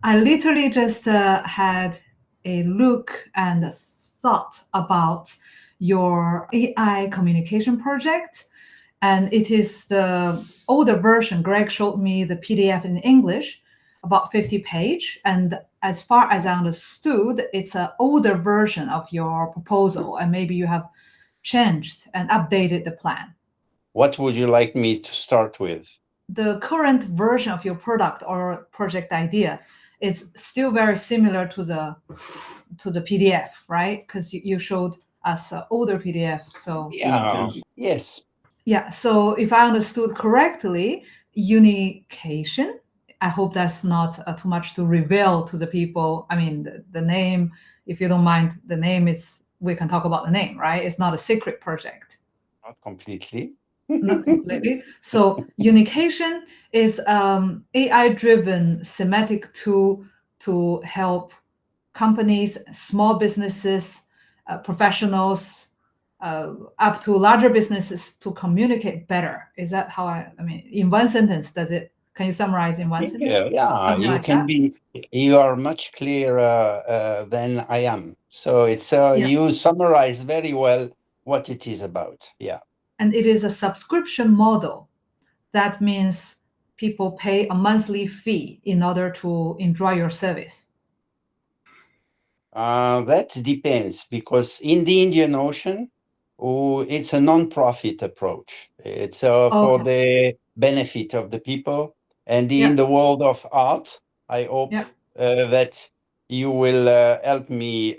I literally just had a look and thought about your AI communication project. And it is the older version. Greg showed me the PDF in English, about 50 page. And as far as I understood, it's an older version of your proposal. And maybe you have changed and updated the plan. What would you like me to start with? The current version of your product or project idea is still very similar to the PDF, right? Because you showed us an older PDF. So yes. Yeah, so if I understood correctly, unication, I hope that's not too much to reveal to the people. I mean, the name, if you don't mind, the name is, we can talk about the name, right? It's not a secret project. Not completely. Not completely. So unication is AI-driven semantic tool to help companies, small businesses, professionals, up to larger businesses to communicate better. Is that how I mean, in one sentence, can you summarize in one sentence? Yeah, Something you like can that? you are much clearer than I am. So it's, you summarize very well what it is about. Yeah. And it is a subscription model. That means people pay a monthly fee in order to enjoy your service. That depends, because in the Indian Ocean, it's a non-profit approach. It's for the benefit of the people. And in the world of art, I hope that you will help me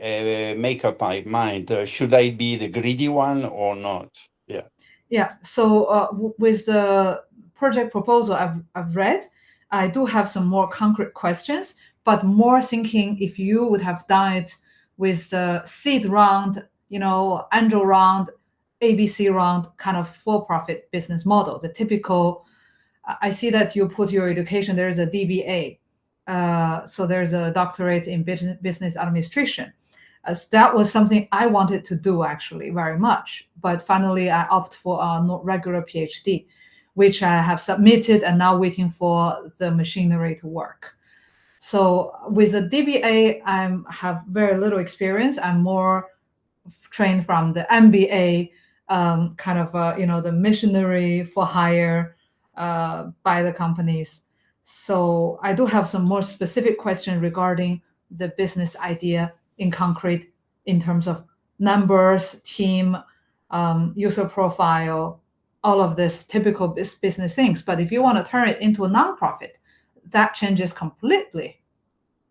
make up my mind. Should I be the greedy one or not? Yeah. Yeah. So with the project proposal I've read, I do have some more concrete questions, but more thinking if you would have done it with the seed round, angel round, ABC round kind of for-profit business model. The typical, I see that you put your education, there's a DBA. So there's a doctorate in business administration. That was something I wanted to do actually very much. But finally, I opted for a regular PhD, which I have submitted and now waiting for the machinery to work. So with a DBA, I have very little experience. I'm more trained from the MBA, kind of, the missionary for hire by the companies. So I do have some more specific questions regarding the business idea in concrete, in terms of numbers, team, user profile, all of this typical business things. But if you want to turn it into a nonprofit, that changes completely.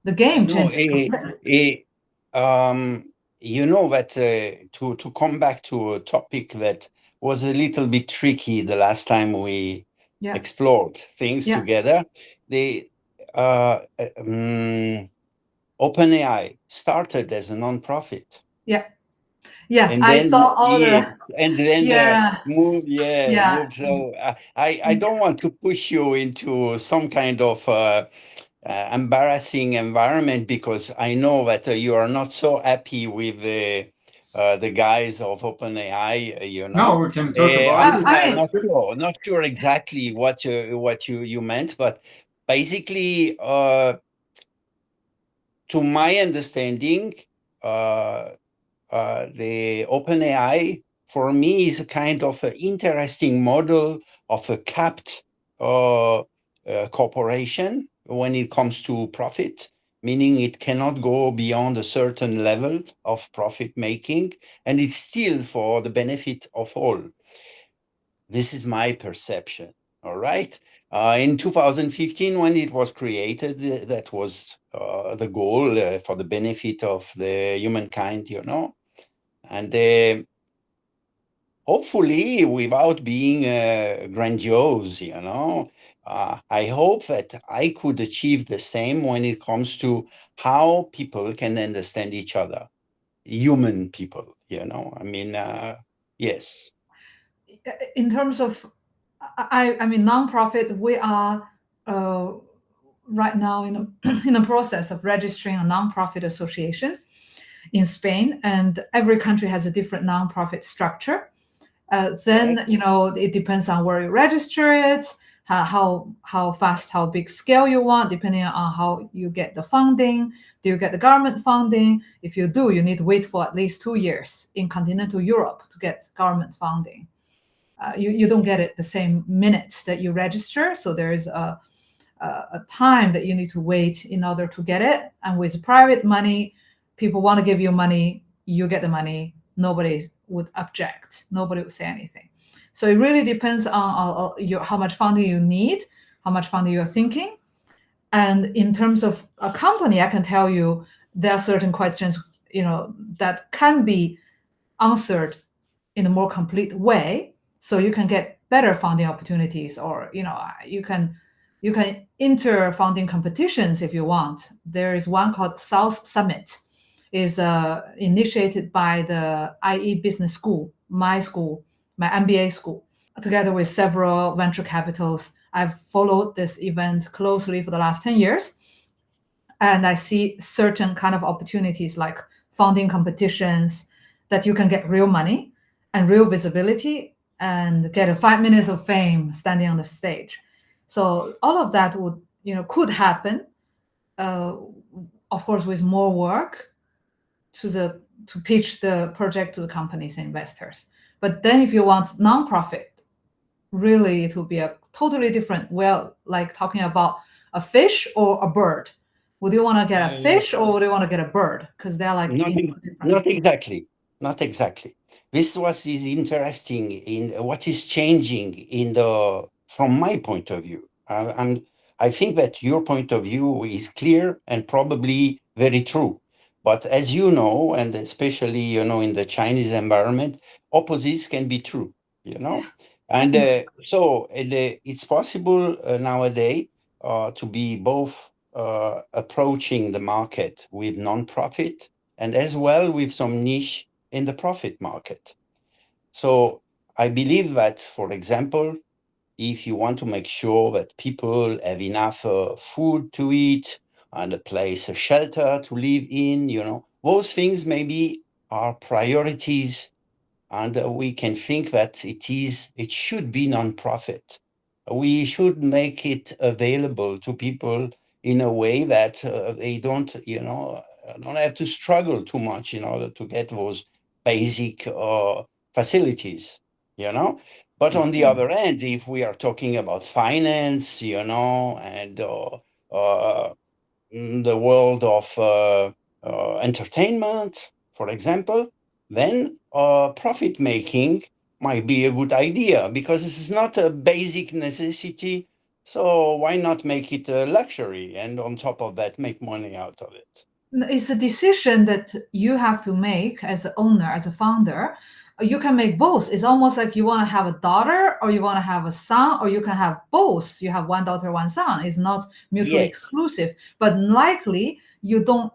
The game changes completely. You know that to come back to a topic that was a little bit tricky the last time we explored things together, the OpenAI started as a non-profit. Yeah. And I then, saw all moved. So I don't want to push you into some kind of embarrassing environment, because I know that you are not so happy with the guys of OpenAI. No, we can talk about it. I'm not sure exactly what you meant, but basically, to my understanding, the OpenAI for me is a kind of an interesting model of a capped corporation when it comes to profit, meaning it cannot go beyond a certain level of profit making, and it's still for the benefit of all. This is my perception. All right. In 2015, when it was created, that was the goal for the benefit of the humankind, and hopefully without being grandiose, I hope that I could achieve the same when it comes to how people can understand each other, human people, I mean, yes. In terms of, I mean, nonprofit, we are right now in the process of registering a nonprofit association in Spain, and every country has a different nonprofit structure. Then, it depends on where you register it, how fast, how big scale you want, depending on how you get the funding. Do you get the government funding? If you do, you need to wait for at least 2 years in continental Europe to get government funding. You don't get it the same minute that you register. So there is a time that you need to wait in order to get it. And with private money, people want to give you money, you get the money, nobody would object, nobody would say anything. So it really depends on how much funding you need, how much funding you're thinking. And in terms of a company, I can tell you there are certain questions, that can be answered in a more complete way, so you can get better funding opportunities, or you can enter funding competitions if you want. There is one called South Summit, is initiated by the IE Business School, my MBA school, together with several venture capitals. I've followed this event closely for the last 10 years, and I see certain kind of opportunities like funding competitions that you can get real money and real visibility and get 5 minutes of fame standing on the stage. So all of that could happen, of course, with more work to pitch the project to the companies and investors. But then if you want nonprofit, really it will be a totally different, like talking about a fish or a bird. Would you want to get a fish or would you want to get a bird? Because they're like not exactly. This is interesting in what is changing from my point of view. I think that your point of view is clear and probably very true. But as you know, and especially in the Chinese environment, opposites can be true. Yeah. And so it's possible nowadays to be both approaching the market with non-profit and as well with some niche in the profit market. So I believe that, for example, if you want to make sure that people have enough food to eat and a place, a shelter to live in, those things maybe are priorities, and we can think that it should be non-profit. We should make it available to people in a way that they don't have to struggle too much in order to get those basic facilities, But on the other hand, if we are talking about finance, and the world of entertainment, for example, then profit making might be a good idea, because this is not a basic necessity. So why not make it a luxury, and on top of that, make money out of it? It's a decision that you have to make as an owner, as a founder. You can make both. It's almost like you want to have a daughter or you want to have a son, or you can have both. You have one daughter, one son. It's not mutually exclusive, but likely you don't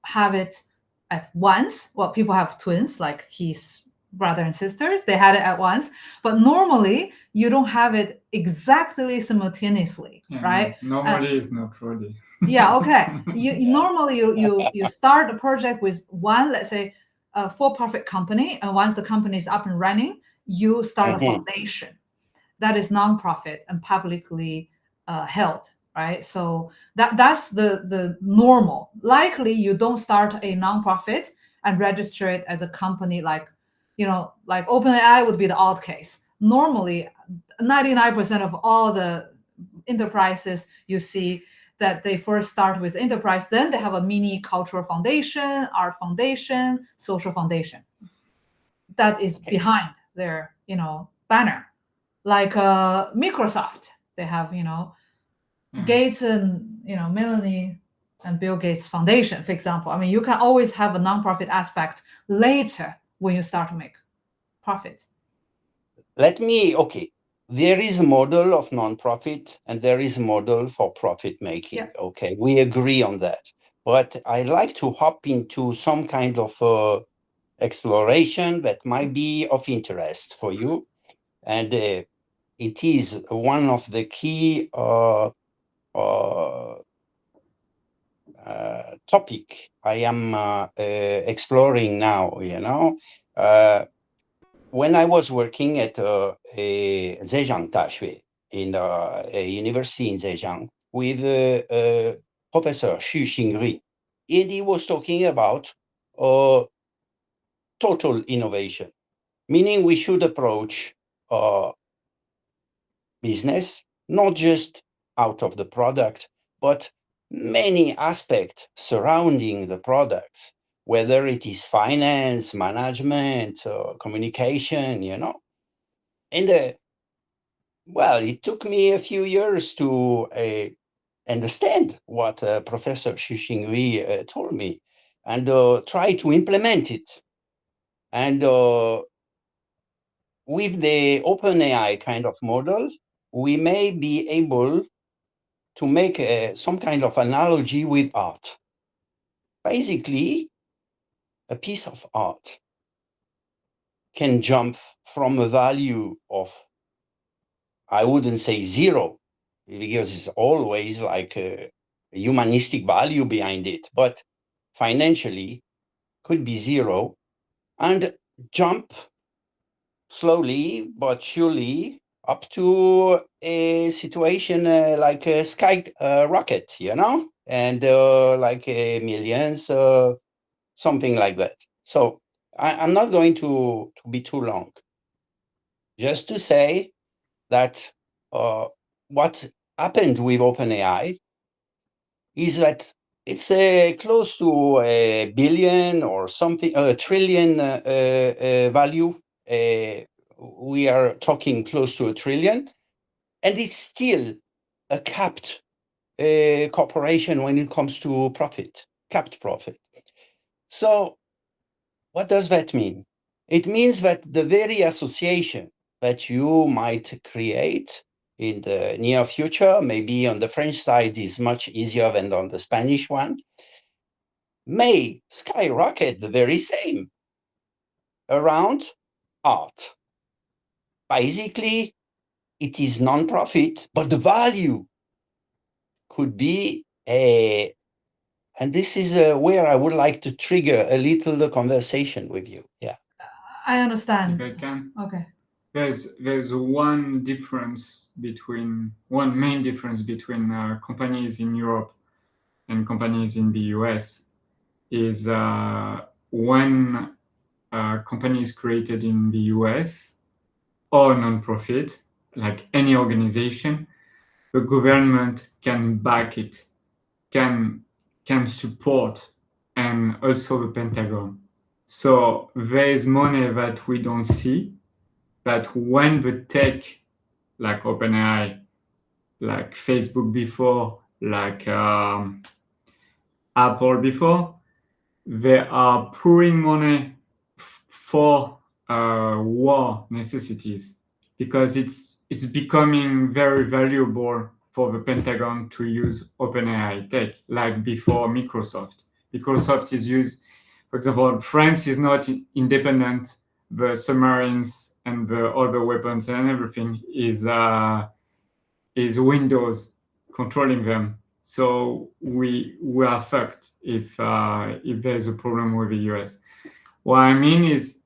have it at once. Well, people have twins, like his brother and sisters, they had it at once, but normally you don't have it exactly simultaneously, right? Normally it's not Rody. Yeah, okay. Normally you start a project with one, let's say, a for-profit company, and once the company is up and running, you start a foundation that is non-profit and publicly held, right? So that's the normal. Likely you don't start a non-profit and register it as a company, like OpenAI would be the odd case. Normally 99% of all the enterprises you see, that they first start with enterprise, then they have a mini cultural foundation, art foundation, social foundation that is behind their banner. Like Microsoft, they have Gates and Melanie and Bill Gates Foundation, for example. I mean, you can always have a nonprofit aspect later when you start to make profit. There is a model of non-profit and there is a model for profit making. Yeah. Okay, we agree on that. But I like to hop into some kind of exploration that might be of interest for you. And it is one of the key topic I am exploring now, when I was working at Zhejiang Daxue in a university in Zhejiang with Professor Xu Xingri, and he was talking about total innovation, meaning we should approach business not just out of the product, but many aspects surrounding the products, whether it is finance, management, communication, And well, it took me a few years to understand what Professor Xu Xingri told me and try to implement it. And with the OpenAI kind of model, we may be able to make some kind of analogy with art. Basically, a piece of art can jump from a value of, I wouldn't say zero, because it's always like a humanistic value behind it, but financially could be zero, and jump slowly but surely up to a situation like a sky rocket, and like millions, something like that. So I'm not going to be too long. Just to say that what happened with OpenAI is that it's close to a billion or something, a trillion value. We are talking close to a trillion, and it's still a capped corporation when it comes to profit, capped profit. So what does that mean? It means that the very association that you might create in the near future, maybe on the French side is much easier than on the Spanish one, may skyrocket the very same around art. Basically, it is non-profit, but the value could be a, and this is where I would like to trigger a little the conversation with you. Yeah. I understand. If I can. Okay. There's one main difference between companies in Europe and companies in the US is when a company is created in the US or non-profit, like any organization, the government can back it, can support, and also the Pentagon. So there is money that we don't see, but when the tech, like OpenAI, like Facebook before, like Apple before, they are pouring money for war necessities, because it's becoming very valuable for the Pentagon to use OpenAI tech, like before Microsoft. Microsoft is used, for example, France is not independent. The submarines and the other weapons and everything is Windows controlling them. So we are fucked if there's a problem with the US. What I mean is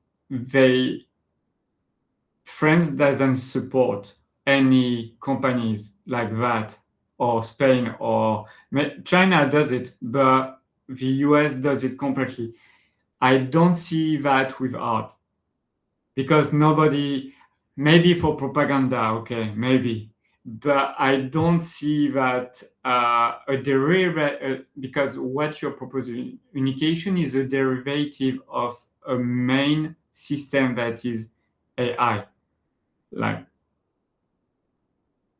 France doesn't support any companies like that, or Spain, or China does it, but the US does it completely. I don't see that with art, because nobody, maybe for propaganda, okay, maybe, but I don't see that a derivative, because what you're proposing, unication, is a derivative of a main system that is AI. Like,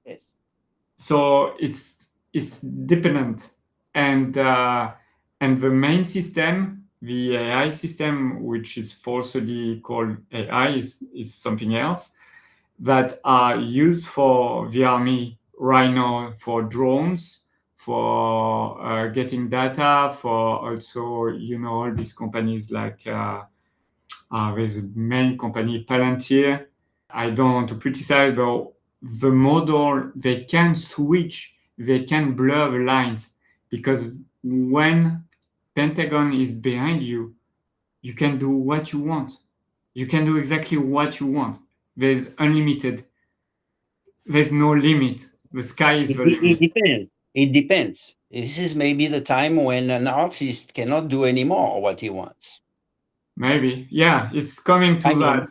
Yes. so it's dependent, and the main system, the AI system, which is falsely called AI, is something else that are used for the army right now, for drones, for getting data, for also, all these companies like there's a main company, Palantir. I don't want to criticize, but the model, they can switch, they can blur the lines, because when Pentagon is behind you, you can do what you want. You can do exactly what you want. There's unlimited. there's no limit. The sky is the It limit. depends. It depends. This is maybe the time when an artist cannot do anymore what he wants. Maybe, yeah, it's coming to I mean, that.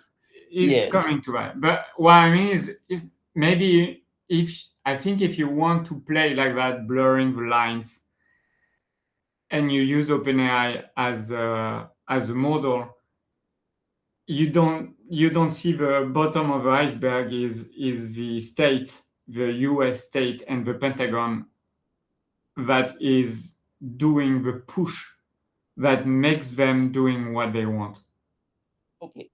It's yes. coming to that. But what I mean is, if you want to play like that, blurring the lines, and you use OpenAI as a model, you don't see the bottom of the iceberg is the state, the US state, and the Pentagon that is doing the push that makes them doing what they want. Okay.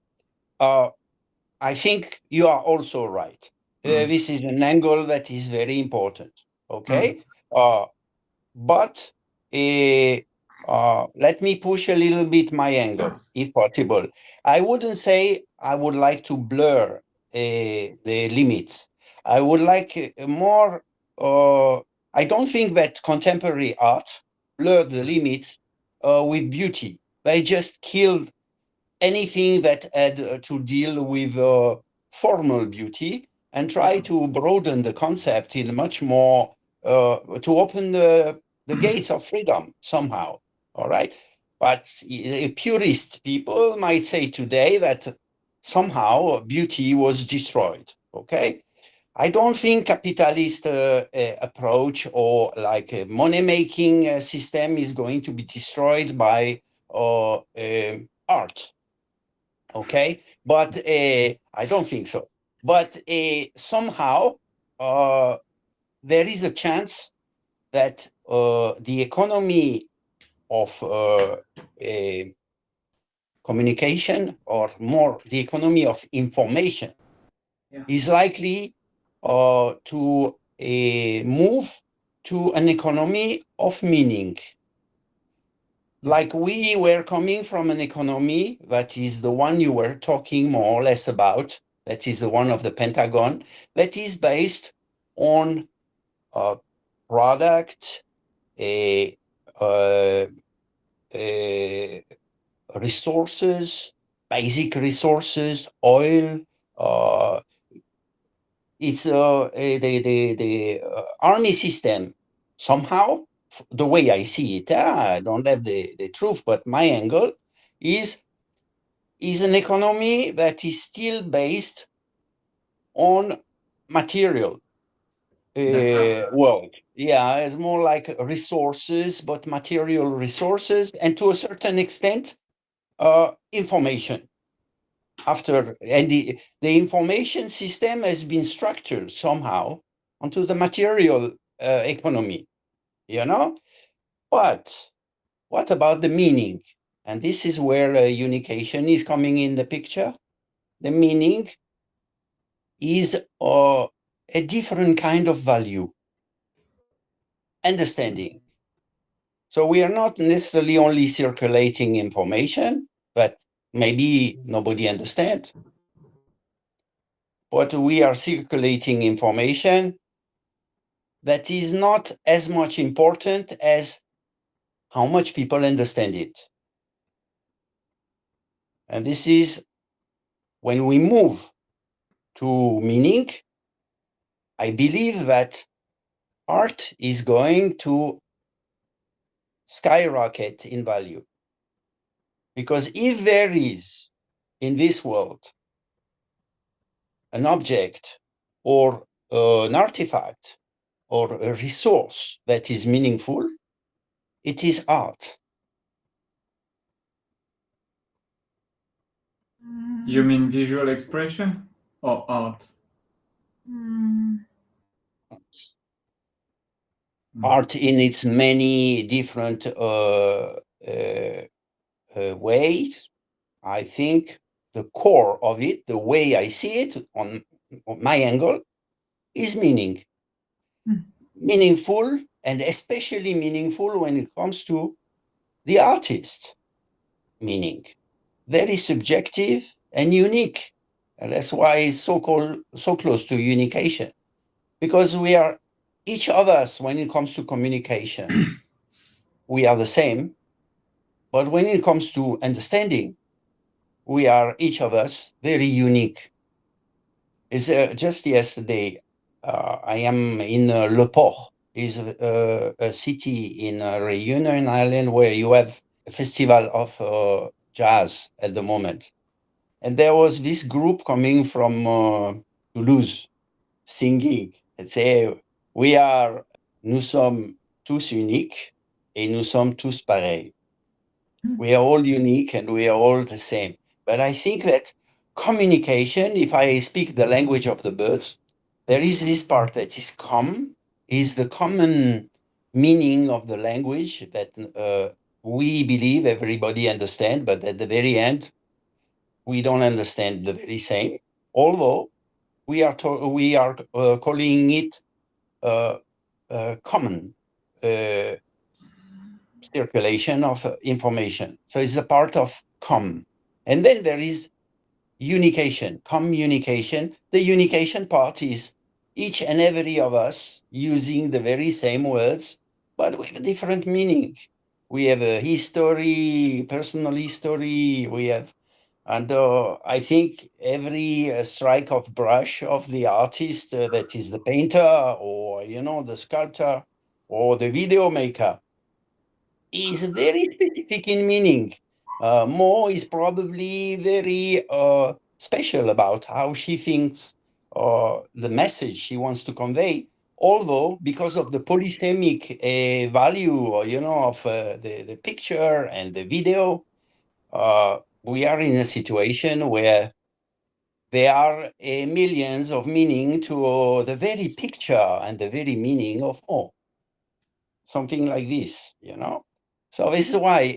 I think you are also right. This is an angle that is very important. Okay. But let me push a little bit my angle, if possible. I wouldn't say I would like to blur the limits. I would like more. I don't think that contemporary art blurred the limits with beauty. They just killed anything that had to deal with formal beauty and try to broaden the concept in much more, to open the gates of freedom somehow. All right. But purist people might say today that somehow beauty was destroyed. Okay. I don't think capitalist approach or like a money-making system is going to be destroyed by art. Okay, but I don't think so. But somehow there is a chance that the economy of communication, or more the economy of information, is likely to move to an economy of meaning. Like we were coming from an economy that is the one you were talking more or less about, that is the one of the Pentagon, that is based on product, resources, basic resources, oil. It's the army system somehow. The way I see it, I don't have the truth, but my angle is an economy that is still based on material world. Yeah, it's more like resources, but material resources, and to a certain extent, information. And the information system has been structured somehow onto the material economy, you know? But what about the meaning? And this is where unication is coming in the picture. The meaning is a different kind of value, understanding. So we are not necessarily only circulating information, but maybe nobody understands. But we are circulating information that is not as much important as how much people understand it. And this is when we move to meaning, I believe that art is going to skyrocket in value. Because if there is in this world an object or an artifact or a resource that is meaningful, it is art. You mean visual expression or art? Art in its many different ways. I think the core of it, the way I see it on my angle, is meaning. Meaningful, and especially meaningful when it comes to the artist. Meaning, very subjective and unique. And that's why it's so close to unication. Because we are, each of us, when it comes to communication, we are the same. But when it comes to understanding, we are, each of us, very unique. It's just yesterday, I am in Le Port, is a city in Reunion Island where you have a festival of jazz at the moment. And there was this group coming from Toulouse singing and say, nous sommes tous uniques et nous sommes tous pareils. We are all unique and we are all the same. But I think that communication, if I speak the language of the birds, there is this part that is the common meaning of the language that we believe everybody understand, but at the very end, we don't understand the very same. Although we are calling it common circulation of information. So it's a part of and then there is unication, communication. The unication part is each and every of us using the very same words, but with a different meaning. We have a history, personal history, and I think every strike of brush of the artist, that is the painter or, the sculptor or the video maker, is very specific in meaning. Mo is probably very special about how she thinks the message she wants to convey. Although, because of the polysemic value, of the picture and the video, we are in a situation where there are millions of meaning to the very picture and the very meaning of Mo. Something like this, So this is why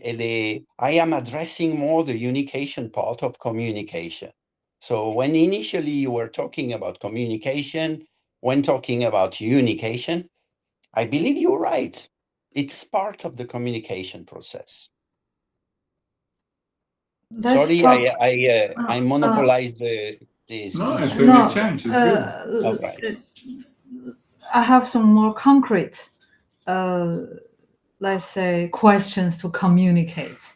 I am addressing more the unication part of communication. So when initially you were talking about communication, when talking about unication, I believe you're right. It's part of the communication process. Sorry, I monopolized the speech. No, it's a good change. It's good. All right. I have some more concrete, let's say, questions to communicate.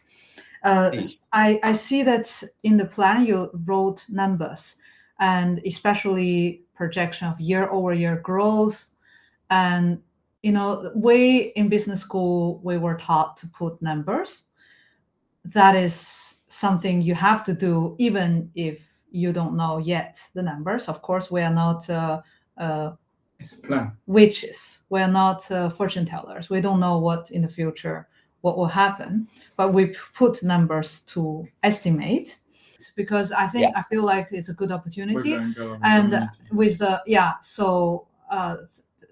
I see that in the plan you wrote numbers, and especially projection of year-over-year growth. And we in business school, we were taught to put numbers. That is something you have to do even if you don't know yet the numbers. Of course, we are not it's a plan. Witches. We are not fortune tellers. We don't know what in the future what will happen, but we put numbers to estimate, because I feel like it's a good opportunity. And with the so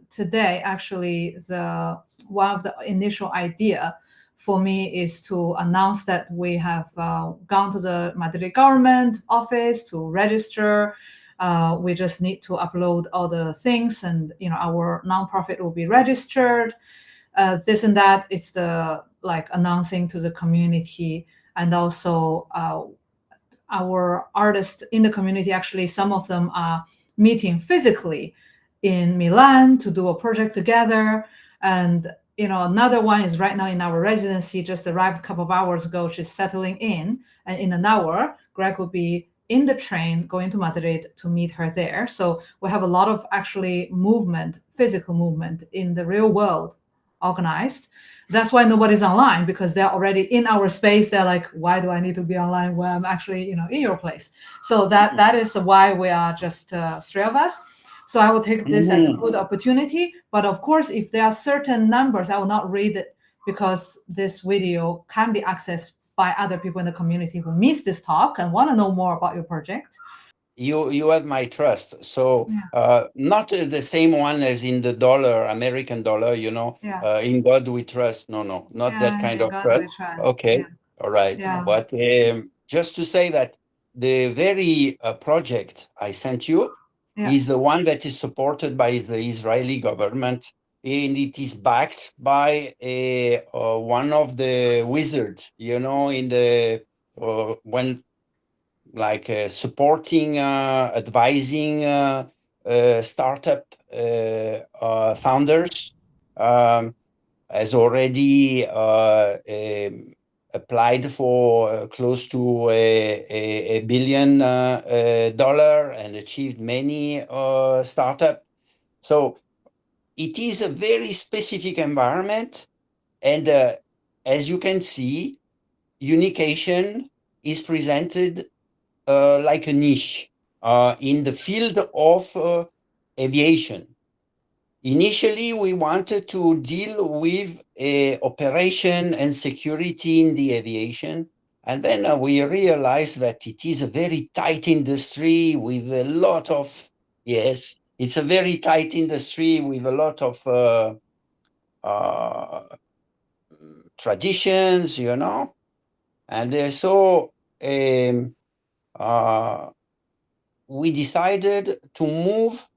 today actually one of the initial idea for me is to announce that we have gone to the Madrid government office to register. We just need to upload all the things, and our nonprofit will be registered. This and that. It's the announcing to the community, and also our artists in the community. Actually, some of them are meeting physically in Milan to do a project together, and another one is right now in our residency, just arrived a couple of hours ago. She's settling in, and in an hour, Greg will be in the train going to Madrid to meet her there. So we have a lot of actually movement, physical movement in the real world organized. That's why nobody's online, because they're already in our space. They're like, why do I need to be online when I'm actually, in your place? So that is why we are just three of us. So I will take this as a good opportunity. But of course, if there are certain numbers, I will not read it, because this video can be accessed by other people in the community who missed this talk and want to know more about your project. You have my trust. So not the same one as in the dollar, American dollar, in God we trust. No, not that kind of trust. Okay, all right. But just to say that the very project I sent you is the one that is supported by the Israeli government, and it is backed by one of the wizards, in the when supporting, advising startup founders, has already applied for close to $1 billion and achieved many startup. So it is a very specific environment. And as you can see, Unikation is presented like a niche in the field of aviation. Initially, we wanted to deal with operation and security in the aviation. And then we realized that it is a very tight industry with a lot of, yes, it's a very tight industry with a lot of traditions, you know. And so we decided to move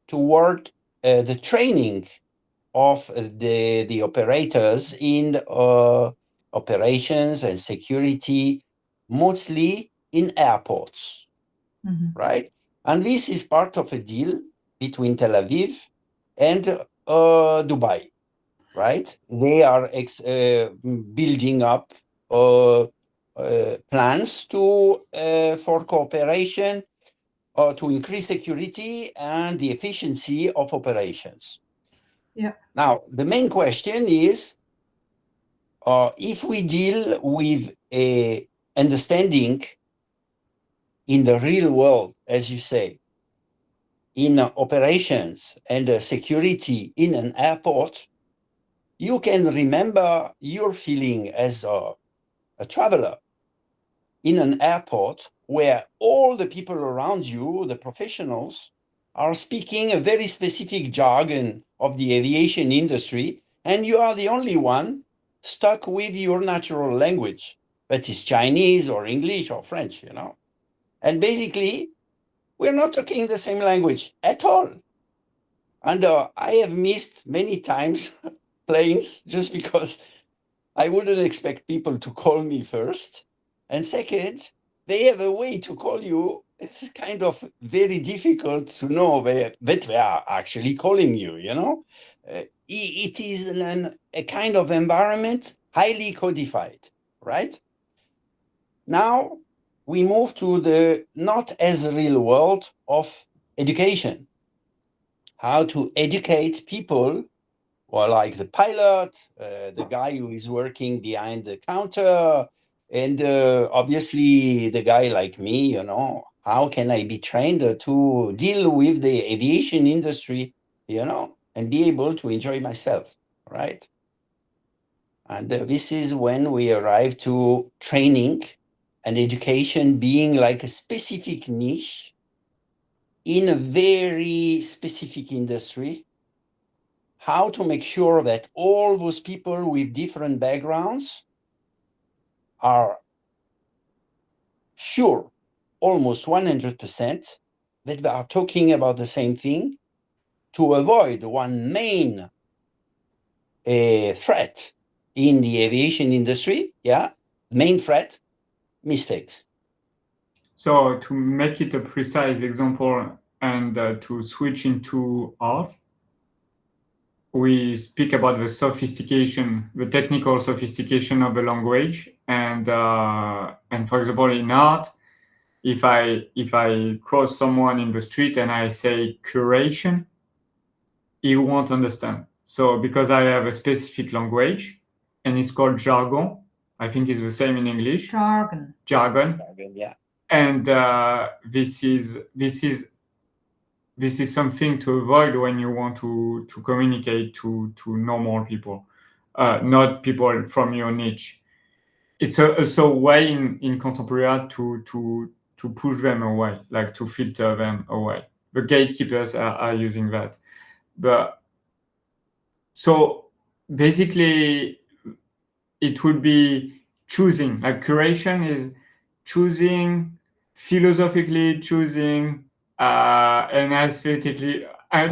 toward the training of the operators in operations and security, mostly in airports, right? And this is part of a deal between Tel Aviv and Dubai, right? They are building up plans for cooperation to increase security and the efficiency of operations. Yeah. Now, the main question is, if we deal with a understanding in the real world, as you say, in operations and security in an airport, you can remember your feeling as a traveler in an airport where all the people around you, the professionals, are speaking a very specific jargon of the aviation industry, and you are the only one stuck with your natural language, that is Chinese or English or French, you know. And basically, we're not talking the same language at all. And I have missed many times planes just because I wouldn't expect people to call me first. And second, they have a way to call you. It's kind of very difficult to know that they are actually calling you, you know? It is a kind of environment highly codified, right? Now we move to the not as real world of education. How to educate people, or like the pilot, the guy who is working behind the counter, and obviously the guy like me, you know, how can I be trained to deal with the aviation industry, you know, and be able to enjoy myself, right? And this is when we arrive to training and education being like a specific niche in a very specific industry. How to make sure that all those people with different backgrounds are sure, almost 100%, that they are talking about the same thing, to avoid one main threat in the aviation industry, main threat, mistakes. So to make it a precise example and to switch into art, we speak about the sophistication, the technical sophistication of the language, and for example, in art, if I cross someone in the street and I say curation, he won't understand. So because I have a specific language, and it's called jargon, I think it's the same in English. Jargon. Jargon. Yeah. And this is something to avoid when you want to communicate to normal people, not people from your niche. It's also a way in contemporary art to push them away, like to filter them away. The gatekeepers are using that. But so basically, it would be choosing, like curation is choosing, philosophically choosing, and aesthetically.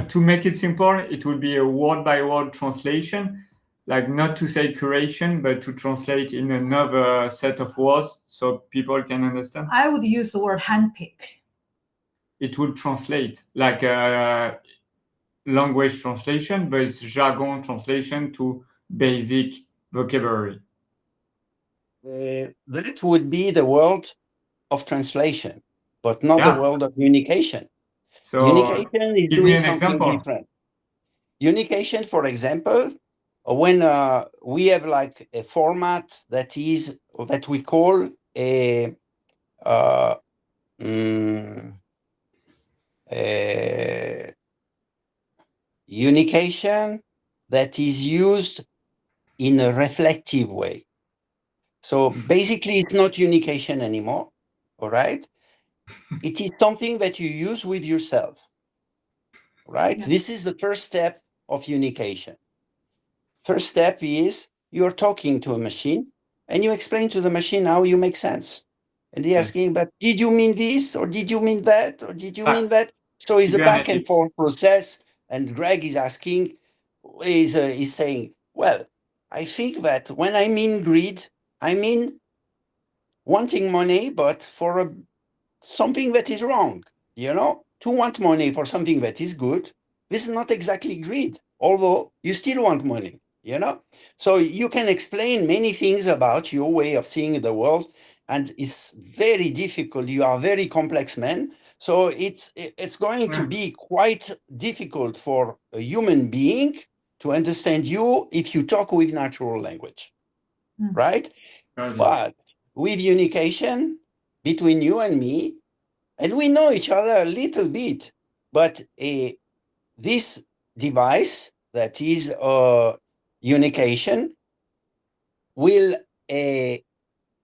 To make it simple, it would be a word by word translation, like not to say curation, but to translate in another set of words so people can understand. I would use the word handpick. It would translate like language translation, but it's jargon translation to basic vocabulary. That would be the world of translation, but not the world of communication. So Unication is give me doing an something example. different. Unication, for example, when we have like a format that we call a unication that is used in a reflective way. So basically, it's not unication anymore, all right? It is something that you use with yourself, right? Yeah. This is the first step of unication. First step is you're talking to a machine and you explain to the machine how you make sense. And they're asking, but did you mean this? Or did you mean that? Or did you mean that? So it's a back and forth process. And Greg is asking, is saying, well, I think that when I mean greed, I mean wanting money, but for something that is wrong. To want money for something that is good, this is not exactly greed, although you still want money. So you can explain many things about your way of seeing the world, and it's very difficult. You are a very complex man, so it's going to be quite difficult for a human being to understand you if you talk with natural language, right? But with unication between you and me, and we know each other a little bit, but this device that is unication will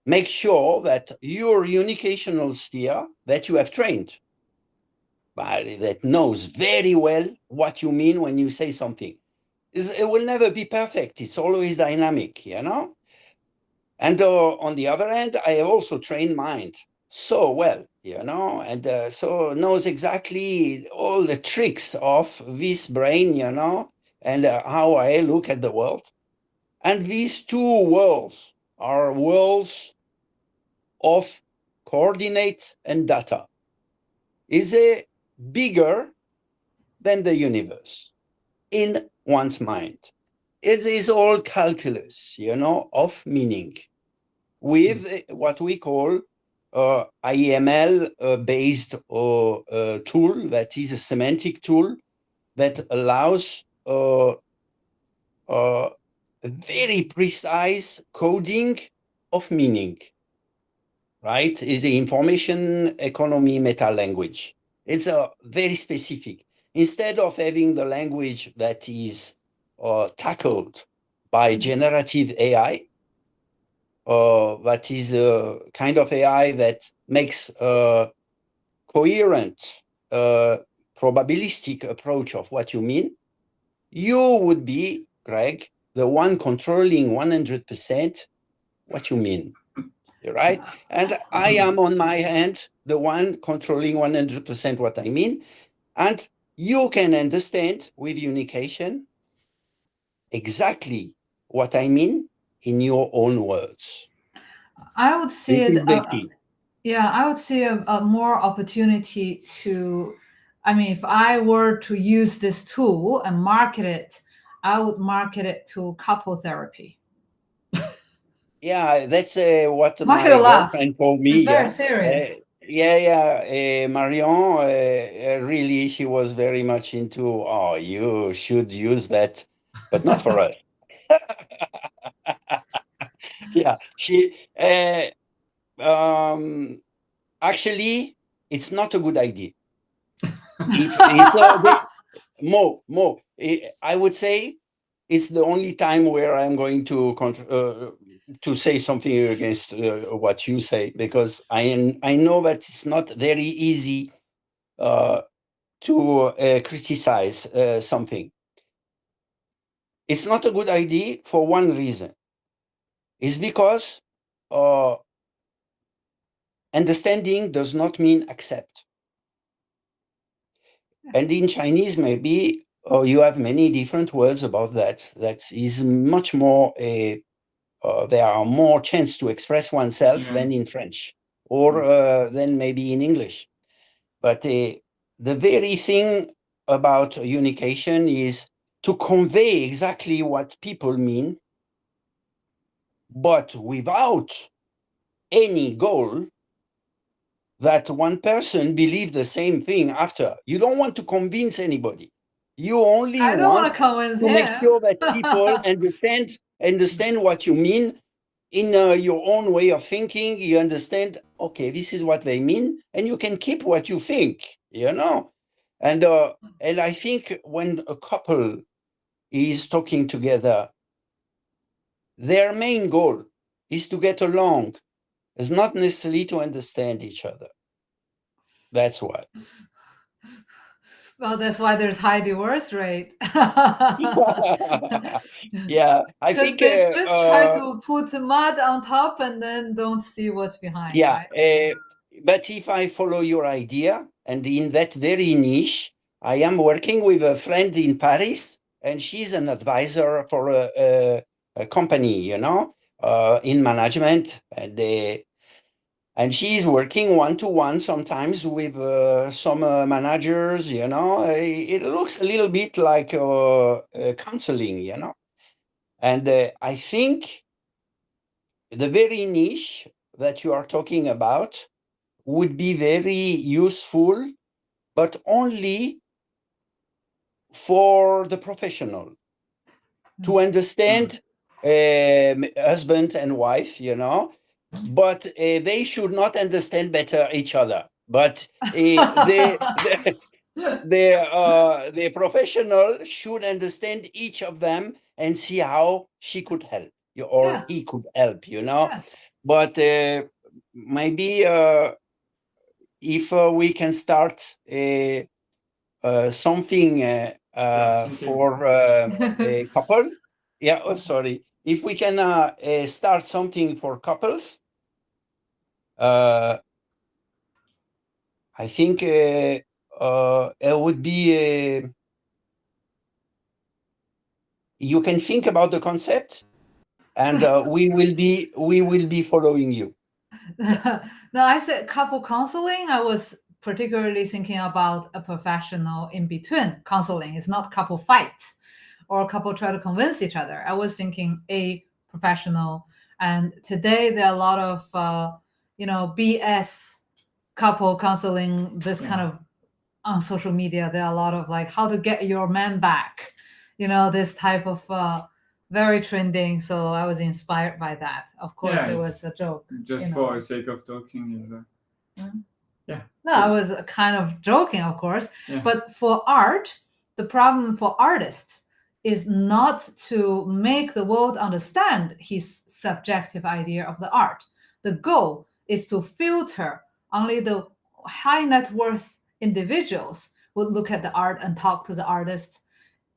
make sure that your unicational sphere that you have trained, that knows very well what you mean when you say something, it will never be perfect. It's always dynamic, And on the other hand, I have also trained mind so well, and so knows exactly all the tricks of this brain, and how I look at the world. And these two worlds are worlds of coordinates and data. Is a bigger than the universe in one's mind. It is all calculus, of meaning, with what we call IML based tool, that is a semantic tool that allows very precise coding of meaning, right? Is the information economy meta language. It's very specific. Instead of having the language that is tackled by generative AI, that is a kind of AI that makes a coherent, probabilistic approach of what you mean, you would be, Greg, the one controlling 100% what you mean, right? And I am, on my hand, the one controlling 100% what I mean. And you can understand with unication exactly what I mean in your own words. I would see This it. is the key. Yeah, I would see a more opportunity to. I mean, if I were to use this tool and market it, I would market it to couple therapy. Yeah, that's what Why you my laugh? girlfriend told me. It's very Yeah, serious. Marion, really, she was very much into. Oh, you should use that, but not for us. Yeah, she actually, it's not a good idea. If it's Mo, I would say it's the only time where I'm going to say something against what you say, because I know that it's not very easy to criticize something. It's not a good idea for one reason. It's because understanding does not mean accept. And in Chinese, maybe you have many different words about that. That is much more there are more chance to express oneself than in French, or than maybe in English. But the very thing about unication is to convey exactly what people mean, but without any goal that one person believes the same thing after. You don't want to convince anybody. You only I don't want want to convince to make him. sure that people understand what you mean in your own way of thinking. You understand, okay, this is what they mean, and you can keep what you think, you know. And I think when a couple is talking together, their main goal is to get along. It's not necessarily to understand each other. That's why. Well, that's why there's high divorce rate. Yeah, I Because think. they just try to put mud on top and then don't see what's behind. Yeah, right? but if I follow your idea, and in that very niche, I am working with a friend in Paris, and she's an advisor for a company, you know, in management, and she's working one-to-one sometimes with some managers, you know. It looks a little bit like counseling, you know. And I think the very niche that you are talking about would be very useful, but only for the professional to understand husband and wife, you know, but they should not understand better each other. But the professional should understand each of them and see how she could help or Yeah. he could help, you know. Yeah. But maybe if we can start something for a couple. Yeah, oh, sorry. If we can start something for couples, I think it would be. You can think about the concept, and we will be following you. No, I said couple counseling. I was particularly thinking about a professional in between counseling. It's not couple fight or couple try to convince each other. I was thinking a professional. And today there are a lot of BS couple counseling. This kind of on social media, there are a lot of like how to get your man back. This type of very trending. So I was inspired by that. Of course, it was a joke. Just for the sake of talking is yeah. No, I was kind of joking, of course. Yeah. But for art, the problem for artists is not to make the world understand his subjective idea of the art. The goal is to filter only the high net worth individuals would look at the art and talk to the artist.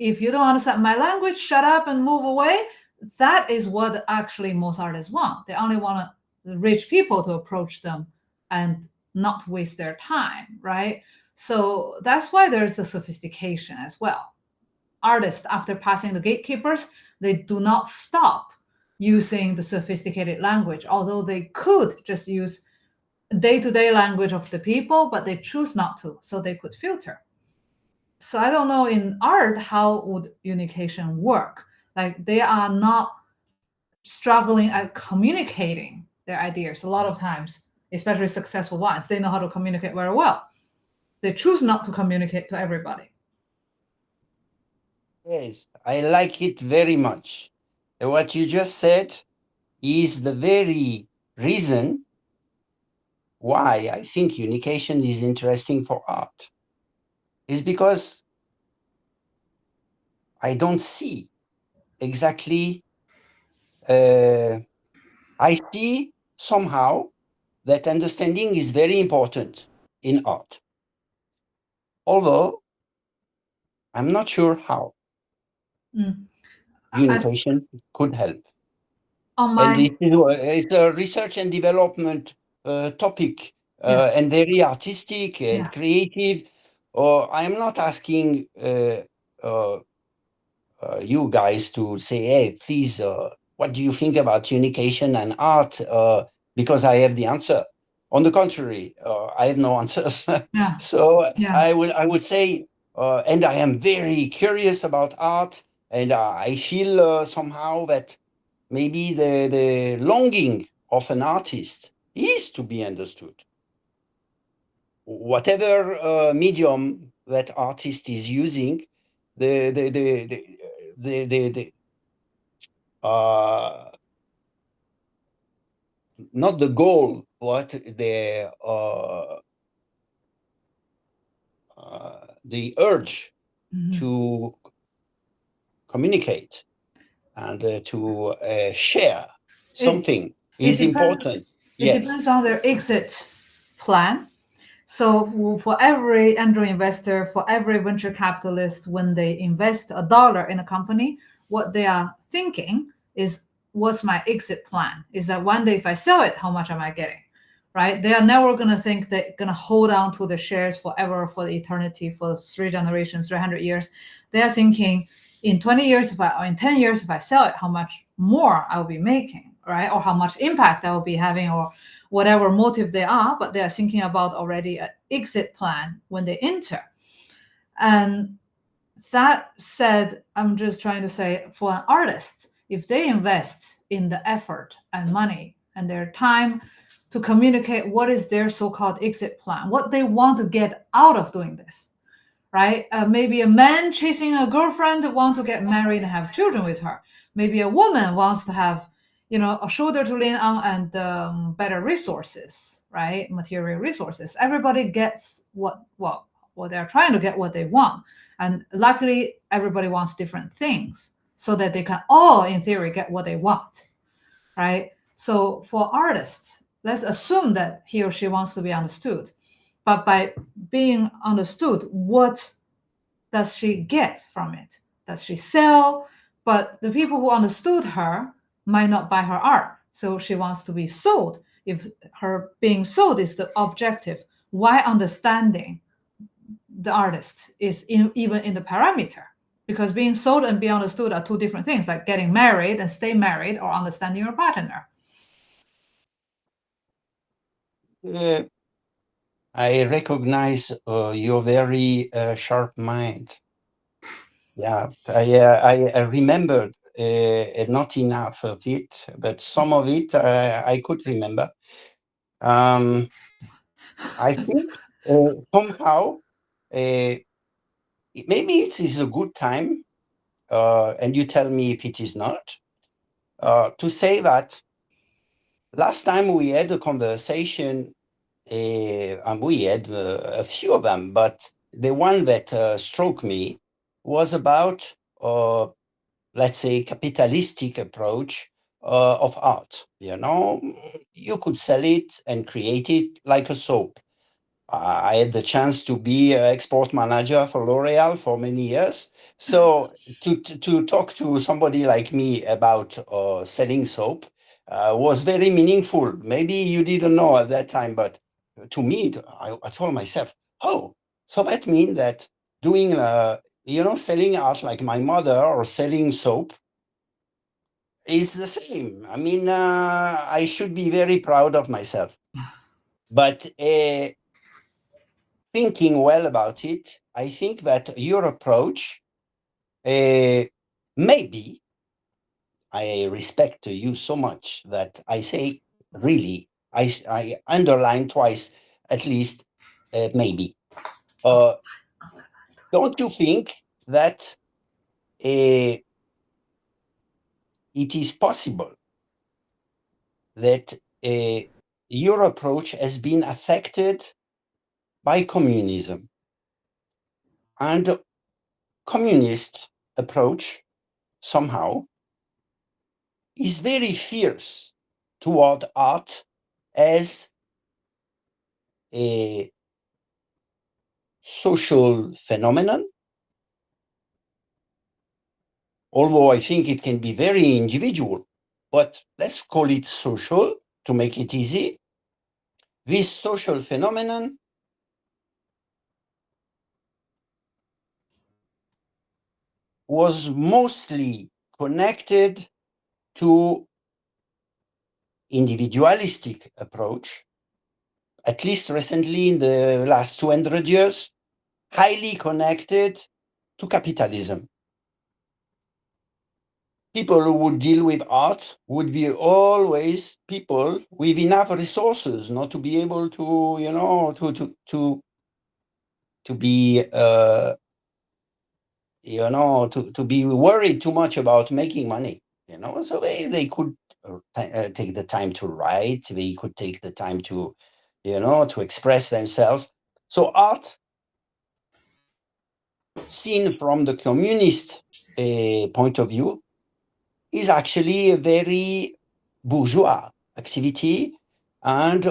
If you don't understand my language, shut up and move away. That is what actually most artists want. They only want rich people to approach them and not waste their time, right? So that's why there's a sophistication as well. Artists, after passing the gatekeepers, they do not stop using the sophisticated language, although they could just use day-to-day language of the people, but they choose not to, so they could filter. So I don't know in art how would unication work. Like they are not struggling at communicating their ideas a lot of times, especially successful ones. They know how to communicate very well. They choose not to communicate to everybody. Yes, I like it very much. What you just said is the very reason why I think unication is interesting for art. Is because I don't see exactly. I see somehow that understanding is very important in art, although I'm not sure how unication could help. And this is a research and development topic, and very artistic and creative. I'm not asking you guys to say, hey, please, what do you think about unication and art? Because I have the answer. On the contrary, I have no answers. So I would say, and I am very curious about art, and I feel somehow that maybe the longing of an artist is to be understood. whatever medium that artist is using, not the goal, but the urge to communicate and to share something is important. It depends on their exit plan. So for every angel investor, for every venture capitalist, when they invest $1 in a company, what they are thinking is, what's my exit plan? Is that one day if I sell it, how much am I getting? Right? They are never going to think they're going to hold on to the shares forever, for the eternity, for 3 generations, 300 years. They are thinking, in 20 years, or in 10 years, if I sell it, how much more I'll be making, right? Or how much impact I will be having, or whatever motive they are, but they are thinking about already an exit plan when they enter. And that said, I'm just trying to say, for an artist, if they invest in the effort and money and their time to communicate what is their so-called exit plan, what they want to get out of doing this, right? Maybe a man chasing a girlfriend want to get married and have children with her. Maybe a woman wants to have, a shoulder to lean on and better resources, right? Material resources. Everybody gets what they're trying to get, what they want. And luckily, everybody wants different things so that they can all, in theory, get what they want, right? So for artists, let's assume that he or she wants to be understood. But by being understood, what does she get from it? Does she sell? But the people who understood her might not buy her art. So she wants to be sold. If her being sold is the objective, why understanding the artist is even in the parameter? Because being sold and being understood are two different things, like getting married and stay married, or understanding your partner. I recognize your very sharp mind. Yeah, I remembered not enough of it, but some of it I could remember. I think somehow maybe it is a good time, and you tell me if it is not, to say that last time we had a conversation, and we had a few of them, but the one that struck me was about, let's say, capitalistic approach of art. You could sell it and create it like a soap. I had the chance to be an export manager for L'Oreal for many years. So to talk to somebody like me about selling soap was very meaningful. Maybe you didn't know at that time, but to me, I told myself, oh, so that means that doing, selling art like my mother or selling soap is the same. I mean, I should be very proud of myself. But thinking well about it, I think that your approach, maybe, I respect you so much that I say, really, I underline twice, at least, maybe. Don't you think that it is possible that your approach has been affected by communism? And communist approach somehow is very fierce toward art as a social phenomenon, although I think it can be very individual, but let's call it social to make it easy. This social phenomenon was mostly connected to individualistic approach, at least recently in the last 200 years, highly connected to capitalism. people who would deal with art would be always people with enough resources not to be able to, to be, to be worried too much about making money, so they could take the time to write, they could take the time to, to express themselves. So art, seen from the communist point of view, is actually a very bourgeois activity, and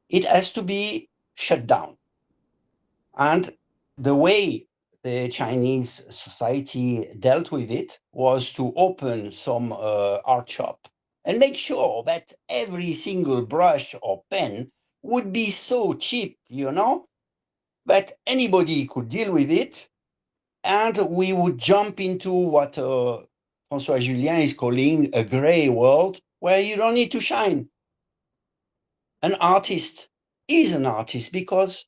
it has to be shut down. And the way the Chinese society dealt with it was to open some art shop and make sure that every single brush or pen would be so cheap, that anybody could deal with it. And we would jump into what François Julien is calling a gray world, where you don't need to shine. An artist is an artist because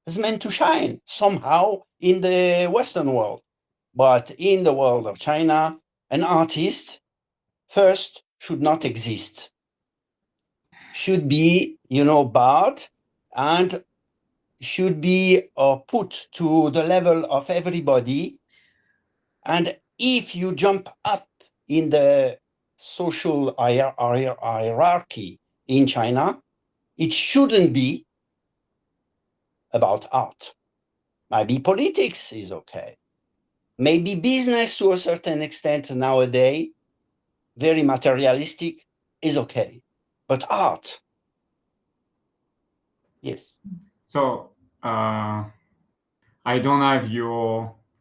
it's meant to shine somehow in the Western world. But in the world of China, an artist first should not exist, should be, barred, and should be put to the level of everybody. And if you jump up in the social hierarchy in China, it shouldn't be about art. Maybe politics is okay. Maybe business to a certain extent nowadays, very materialistic, is okay. But art, yes. So I don't have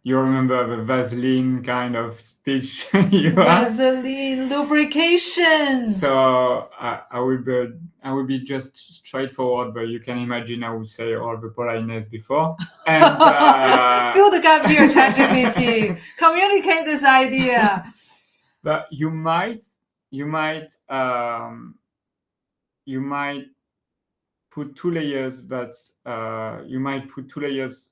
you remember the Vaseline kind of speech you have? Vaseline lubrication. So I will be just straightforward, but you can imagine I will say all the politeness before. And fill the gap here, ChatGPT. Communicate this idea. But you might put two layers, but you might put two layers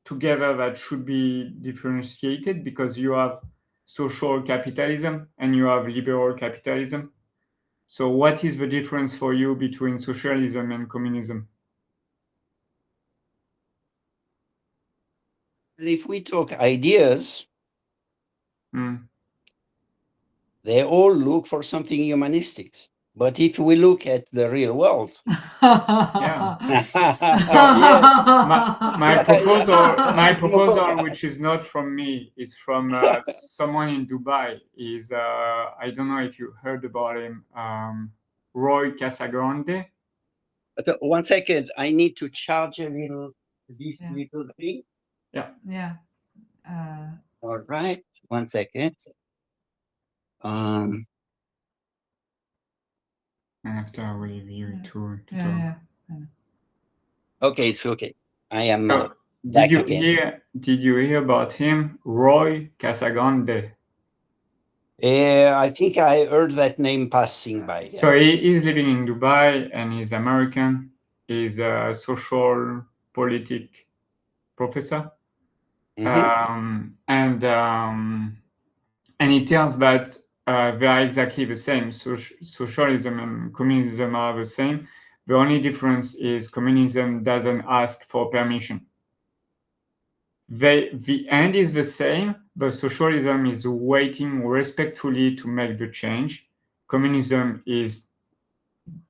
together that should be differentiated, because you have social capitalism and you have liberal capitalism. So what is the difference for you between socialism and communism? If we talk ideas, they all look for something humanistic. But if we look at the real world, yeah. My proposal, which is not from me, it's from someone in Dubai. Is I don't know if you heard about him, Roy Casagrande. But 1 second, I need to charge little thing. Yeah. Yeah. All right, 1 second. And after I will leave you to yeah. Okay, it's okay. I am So, back again. Did you hear about him, Roy Casagrande? I think I heard that name passing by. Yeah. So he is living in Dubai and he's American. He's a social politic professor. And he tells that they are exactly the same. Socialism and communism are the same. The only difference is communism doesn't ask for permission. The end is the same, but socialism is waiting respectfully to make the change. Communism is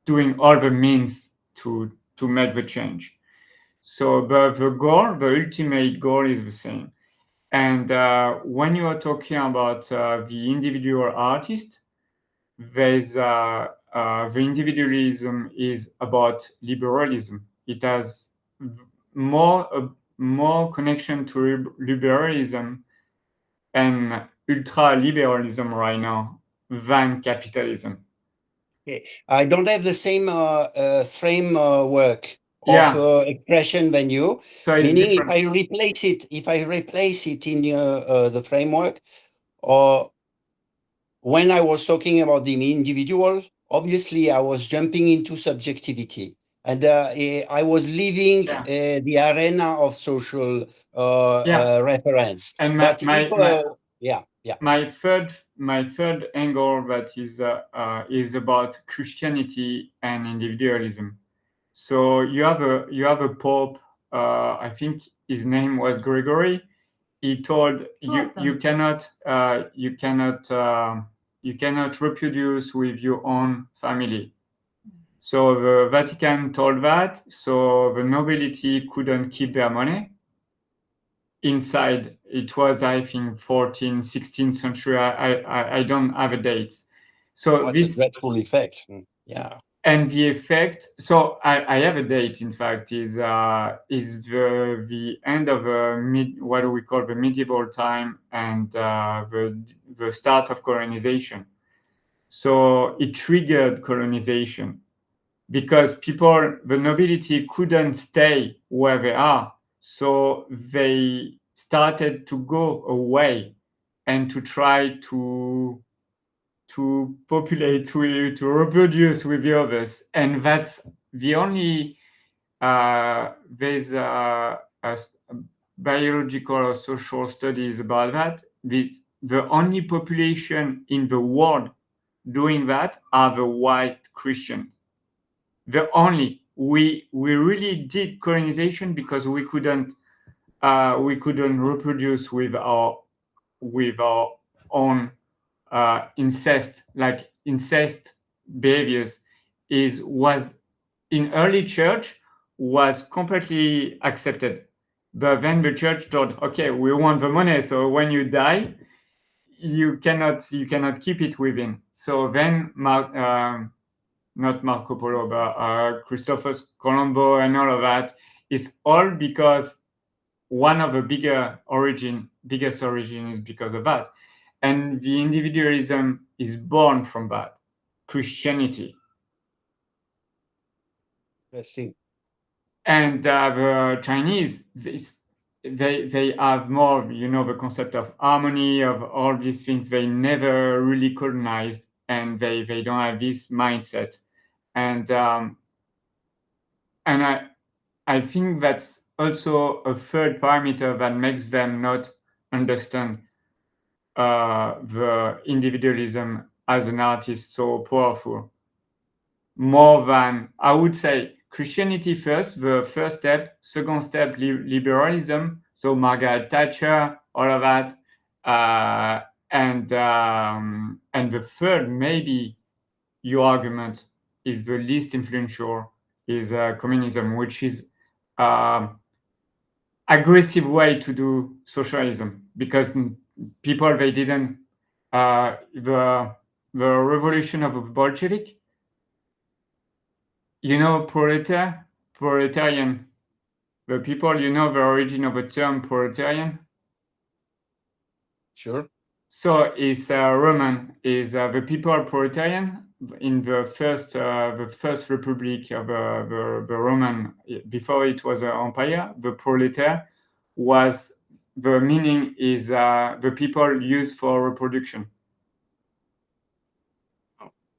doing all the means to make the change. So the goal, the ultimate goal is the same. And when you are talking about the individual artist, there's the individualism is about liberalism. It has more connection to liberalism and ultra-liberalism right now than capitalism. Okay. I don't have the same framework of expression than you. So meaning, different. If I replace it in the framework, or when I was talking about the individual, obviously I was jumping into subjectivity, and I was leaving the arena of social reference. And but Yeah, yeah. My third angle that is about Christianity and individualism. So you have a pope. I think his name was Gregory. He told you cannot reproduce with your own family. So the Vatican told that, so the nobility couldn't keep their money inside. It was, I think, 14th, 16th century. I don't have a date. So What this a dreadful effect. Yeah. And the effect. So I have a date. In fact, is the end of what we call the medieval time and the start of colonization. So it triggered colonization because the nobility couldn't stay where they are. So they started to go away and to try to populate, to reproduce with the others. And that's the only, there's a biological or social studies about that. The only population in the world doing that are the white Christians. The only. We really did colonization because we couldn't reproduce with our own incest behaviors was in early church was completely accepted, but then the church thought, okay, we want the money, so when you die you cannot keep it within. So then not Marco Polo, but Christopher Colombo and all of that is all because one of the biggest origin is because of that. And the individualism is born from that, Christianity. Let's see. And the Chinese, they have more, the concept of harmony, of all these things. They never really colonized, and they don't have this mindset. And I think that's also a third parameter that makes them not understand the individualism as an artist so powerful. More than, I would say, Christianity first, the first step. Second step, liberalism. So Margaret Thatcher, all of that. And the third, maybe your argument is the least influential, is communism, which is aggressive way to do socialism, because people, they didn't the revolution of a Bolshevik, proletarian, the people, the origin of the term proletarian. Sure. So is Roman, is the people proletarian in the first republic of the Roman, before it was an empire. The proletariat was, the meaning is the people used for reproduction.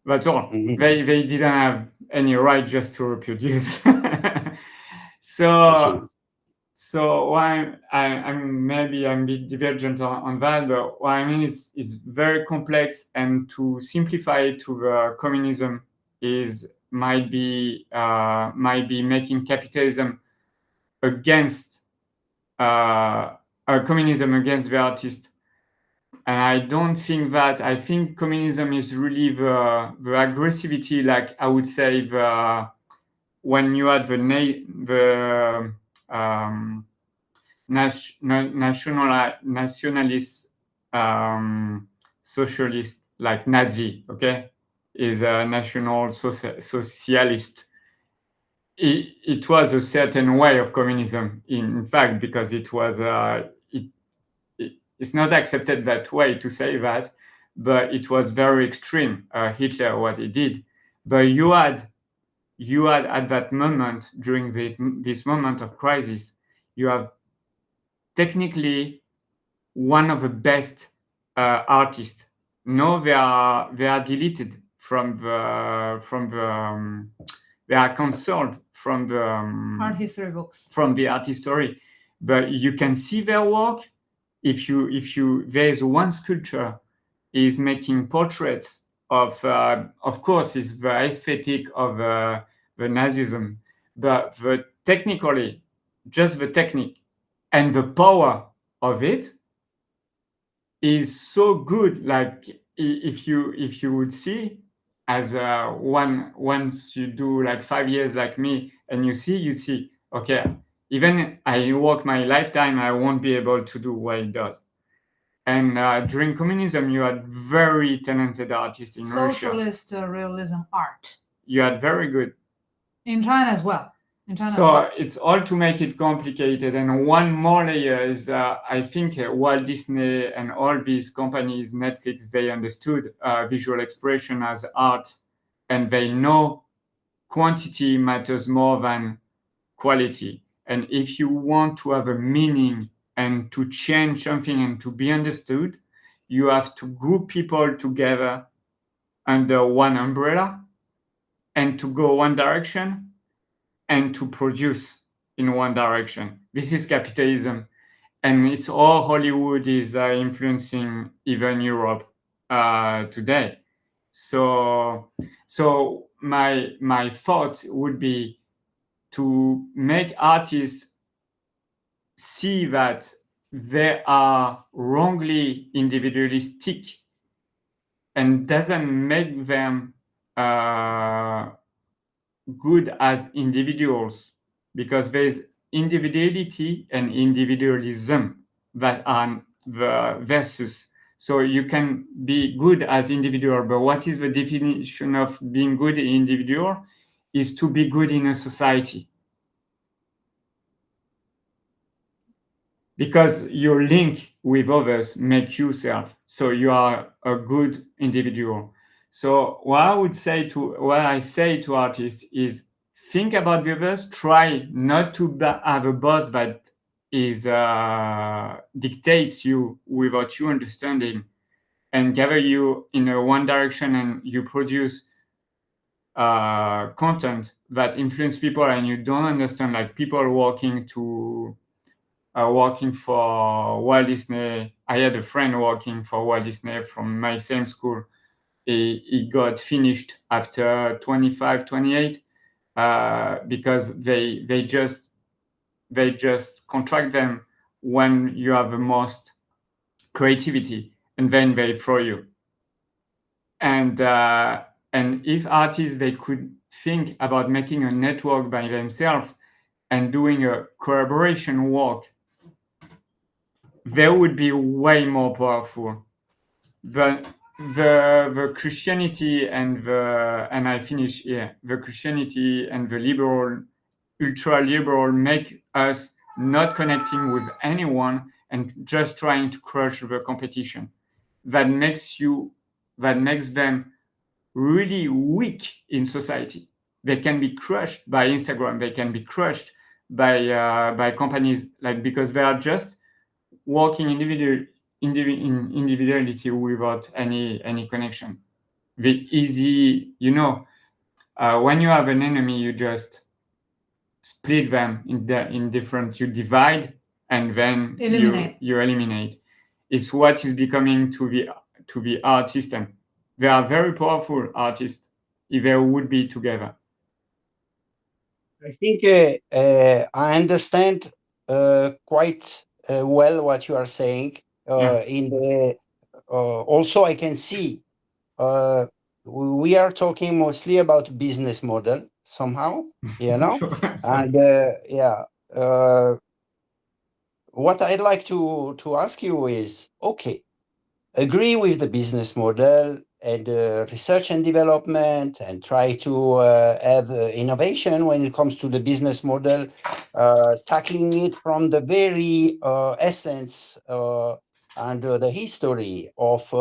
That's all. Mhm. They didn't have any right just to reproduce. So why I'm maybe I'm a bit divergent on that, but what I mean is very complex, and to simplify it to the communism might be making capitalism against communism against the artist. And I don't think that. I think communism is really the aggressivity, like I would say, when you had the nationalist socialist, like Nazi, okay, is a national socialist. It was a certain way of communism, in fact, because it was it's not accepted that way to say that, but it was very extreme, Hitler, what he did. But you had at that moment, during this moment of crisis, you have technically one of the best artists. No, they are deleted from the they are cancelled from the art history books. From the art history, but you can see their work. if there's one sculpture is making portraits of course, it's the aesthetic of the Nazism, but technically, just the technique and the power of it is so good. Like if you would see as once you do like 5 years like me, and you see, okay, even I work my lifetime, I won't be able to do what it does. And during communism, you had very talented artists in Russia. Socialist realism art. You had very good. In China as well. So it's all to make it complicated. And one more layer is, I think Walt Disney and all these companies, Netflix, they understood visual expression as art, and they know quantity matters more than quality. And if you want to have a meaning and to change something and to be understood, you have to group people together under one umbrella and to go one direction and to produce in one direction. This is capitalism. And it's all Hollywood is influencing even Europe today. So my thought would be to make artists see that they are wrongly individualistic and doesn't make them good as individuals, because there's individuality and individualism that are the versus. So you can be good as individual, but what is the definition of being good individual? Is to be good in a society. Because your link with others make you self, so you are a good individual. So what I say to artists is, think about the others, try not to have a boss that is dictates you without you understanding and gather you in a one direction, and you produce content that influence people and you don't understand, like people working for Walt Disney. I had a friend working for Walt Disney from my same school. He got finished after 25, 28 because they just contract them when you have the most creativity, and then they throw you. And if artists, they could think about making a network by themselves and doing a collaboration work, they would be way more powerful. But the Christianity and I finish here, the Christianity and the liberal, ultra liberal, make us not connecting with anyone and just trying to crush the competition. That makes them really weak in society. They can be crushed by Instagram. They can be crushed by companies, like, because they are just working individuality without any connection. The easy, when you have an enemy, you just split them in different. You divide and then you eliminate. It's what is becoming to the art system. They are very powerful artists if they would be together. I think I understand quite well what you are saying. Also, I can see we are talking mostly about business model somehow, and what I'd like to ask you is, okay, agree with the business model and research and development, and try to have innovation when it comes to the business model, tackling it from the very essence and the history of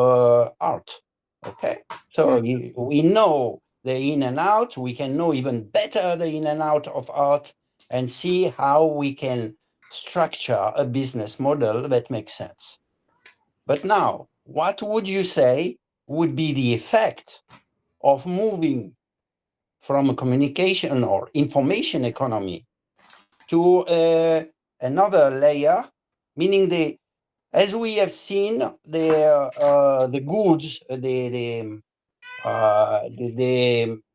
art. Okay, so we know the in and out. We can know even better the in and out of art, and see how we can structure a business model that makes sense. But now, what would you say would be the effect of moving from a communication or information economy to another layer, meaning As we have seen, the goods, the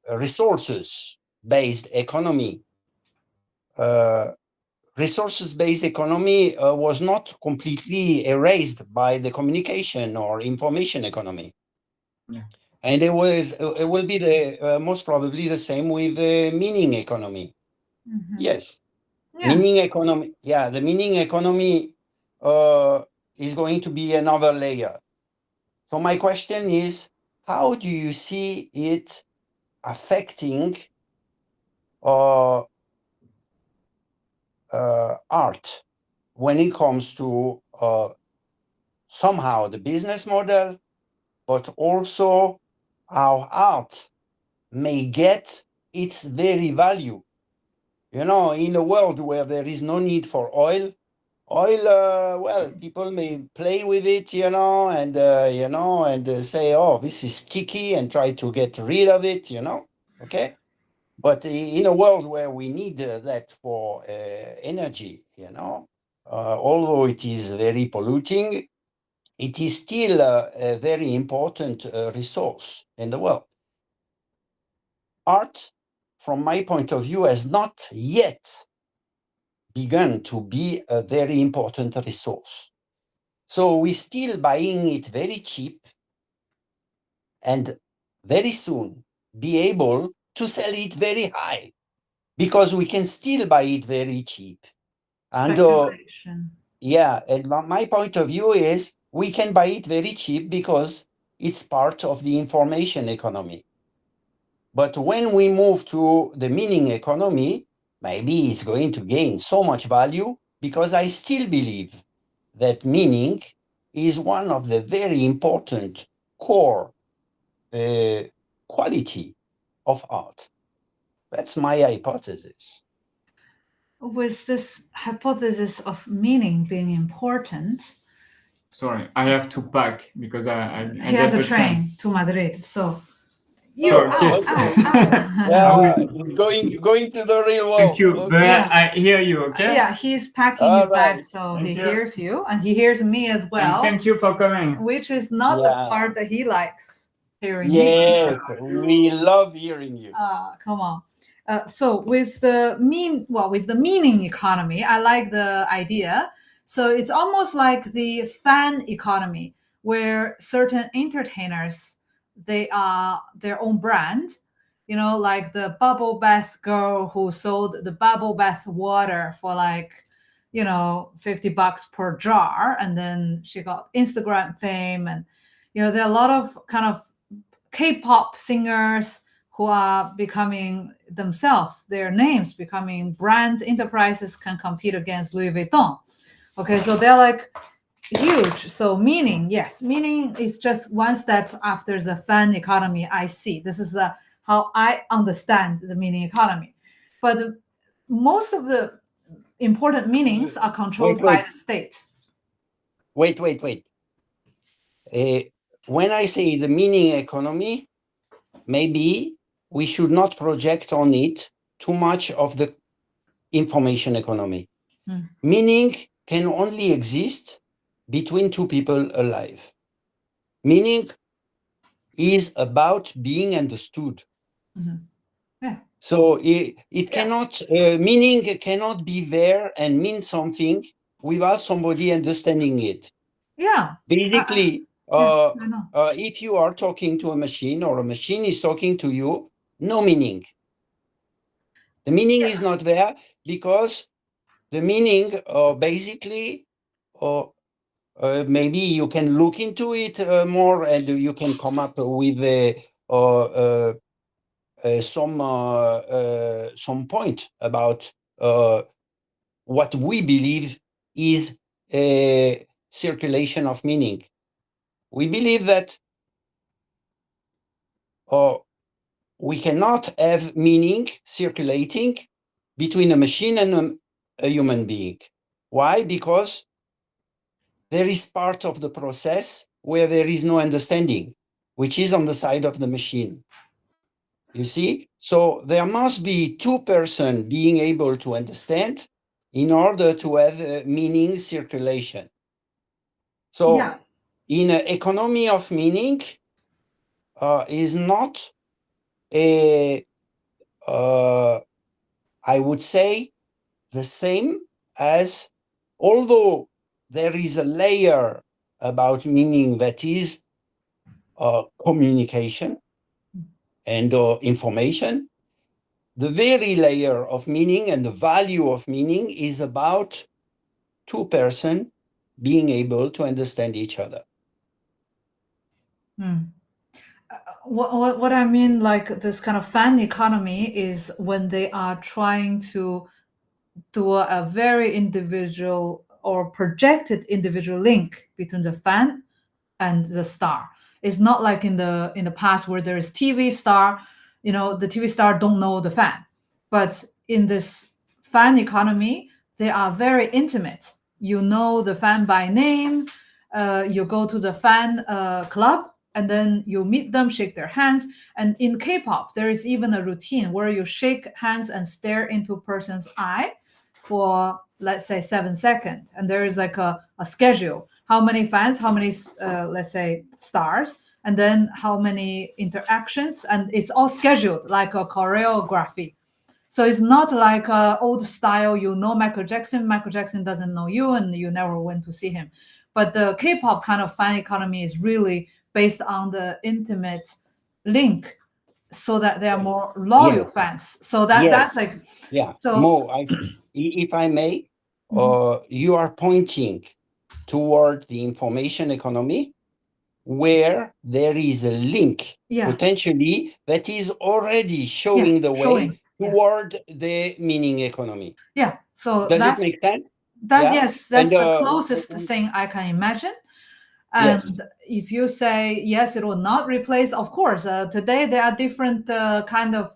resources-based economy, resources-based economy was not completely erased by the communication or information economy. Yeah. And it will be the most probably the same with the meaning economy. Mhm. Yes. Yeah. Meaning economy. Yeah, the meaning economy is going to be another layer. So my question is, how do you see it affecting art when it comes to somehow the business model, but also how art may get its very value? You know, in a world where there is no need for oil, well, people may play with it, and say, oh, this is sticky, and try to get rid of it, okay? But in a world where we need that for energy, although it is very polluting, it is still a very important resource in the world. Art, from my point of view, has not yet begun to be a very important resource. So we're still buying it very cheap, and very soon be able to sell it very high, because we can still buy it very cheap. And Speculation. yeah, and my point of view is we can buy it very cheap because it's part of the information economy. But when we move to the meaning economy, maybe it's going to gain so much value, because I still believe that meaning is one of the very important core quality of art. That's my hypothesis. With this hypothesis of meaning being important, Sorry, I have to pack because I he has get a the train to Madrid. So you Sure, out, yes. out. Yeah, going to the real world. Thank you, but Okay. Yeah. I hear you, okay? Yeah, he's packing All his bag, right. so Thank he you. hears you, and he hears me as And well, thank you for coming. which is not the Yeah. part that he likes hearing me. Yes, we love hearing you. Come on. So with the meaning economy, I like the idea. So it's almost like the fan economy, where certain entertainers, they are their own brand. You know, like the bubble bath girl who sold the bubble bath water for like, $50 per jar, and then she got Instagram fame, and there are a lot of kind of K-pop singers who are becoming themselves, their names becoming brands, enterprises can compete against Louis Vuitton. Okay, so they're like huge. So meaning, yes, meaning is just one step after the fan economy I see. This is how I understand the meaning economy. But most of the important meanings are controlled by the state. Wait. When I say the meaning economy, maybe we should not project on it too much of the information economy. Meaning can only exist between two people alive. Meaning is about being understood. Yeah. So it cannot, meaning cannot be there and mean something without somebody understanding it. Yeah. Basically, I know. if you are talking to a machine or a machine is talking to you, no meaning. The meaning is not there because the meaning basically, maybe you can look into it more and you can come up with some point about what we believe is a circulation of meaning. We believe that we cannot have meaning circulating between a machine and a human being. Why? Because there is part of the process where there is no understanding, which is on the side of the machine. You see? So there must be two persons being able to understand in order to have meaning circulation. So Yeah. in an economy of meaning is not a, I would say, the same as, although there is a layer about meaning that is communication and information, the very layer of meaning and the value of meaning is about two persons being able to understand each other. What I mean, like this kind of fan economy, is when they are trying to do a very individual or projected individual link between the fan and the star. It's not like in the past where there is TV star, the TV star don't know the fan. But in this fan economy, they are very intimate. You know the fan by name. You go to the fan club, and then you meet them, shake their hands. And in K-pop, there is even a routine where you shake hands and stare into a person's eye for, let's say, 7 seconds. And there is like a schedule. How many fans, how many, let's say, stars, and then how many interactions. And it's all scheduled like a choreography. So it's not like old style, Michael Jackson doesn't know you and you never went to see him. But the K-pop kind of fan economy is really based on the intimate link, so that they are more loyal fans. So that's like, so Mo, if I may, you are pointing toward the information economy, where there is a link potentially that is already showing the way toward the meaning economy. Yeah. So does it make sense? Yes, that's the closest thing I can imagine. And Yes. if you say yes, it will not replace. Of course, today there are different kind of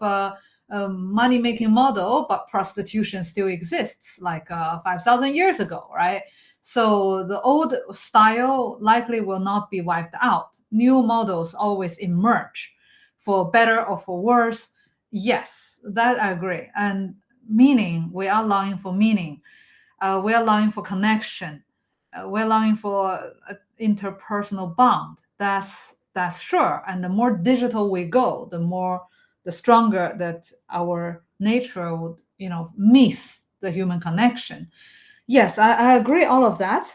money making model, but prostitution still exists, like 5,000 years ago, right? So the old style likely will not be wiped out. New models always emerge, for better or for worse. Yes, that I agree. And meaning, we are longing for meaning. We are longing for connection. We're longing for an interpersonal bond. That's sure. And the more digital we go, the stronger that our nature would, miss the human connection. Yes, I agree all of that.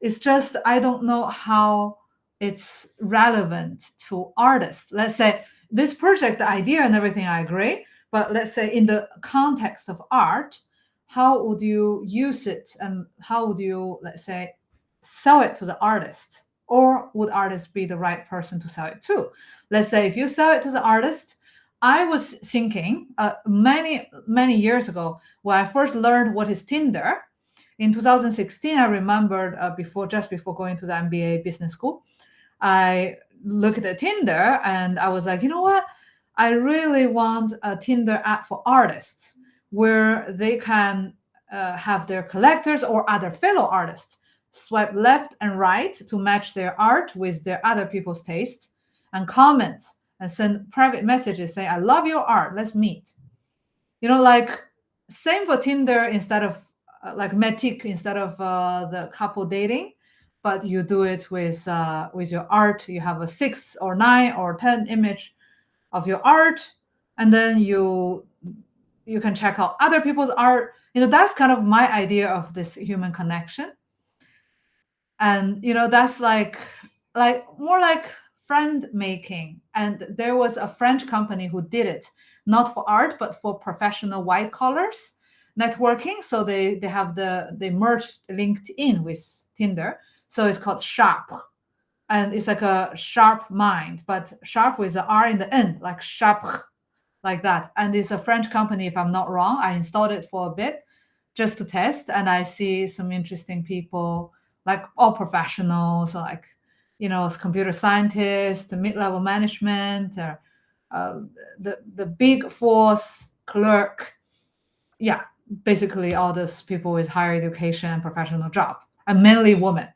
It's just I don't know how it's relevant to artists. Let's say this project, the idea and everything, I agree. But let's say in the context of art, how would you use it, and how would you, let's say, sell it to the artist? Or would artists be the right person to sell it to? Let's say if you sell it to the artist, I was thinking many years ago, when I first learned what is Tinder in 2016. I remembered just before going to the MBA business school, I looked at Tinder and I was like, you know what? I really want a Tinder app for artists, where they can have their collectors or other fellow artists swipe left and right to match their art with their other people's taste, and comment and send private messages saying, I love your art, let's meet. Like same for Tinder, instead of like Metic, instead of the couple dating, but you do it with your art. You have a 6 or 9 or 10 image of your art, and then you can check out other people's art. That's kind of my idea of this human connection. And that's like more like friend making. And there was a French company who did it, not for art but for professional white collars networking. So they merged LinkedIn with Tinder, so it's called Sharp. And it's like a sharp mind, but sharp with the R in the end, like Sharp, like that. And it's a French company, if I'm not wrong. I installed it for a bit just to test, and I see some interesting people, like all professionals, like computer scientists, mid-level management, or the big force clerk. Yeah, basically all those people with higher education and professional job, and mainly women.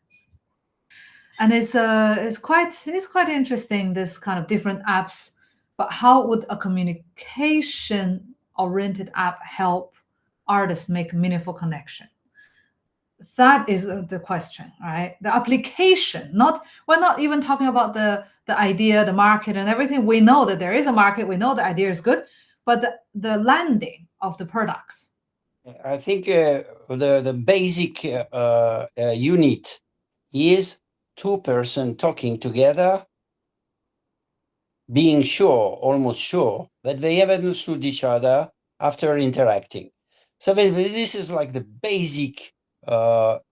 And it's quite interesting, this kind of different apps. But how would a communication oriented app help artists make meaningful connection? that is the question, right? The application, we're not even talking about the idea, the market and everything. We know that there is a market, we know the idea is good, but the landing of the products. I think the basic unit is two persons talking together, being sure, almost sure, that they have understood each other after interacting. So this is like the basic app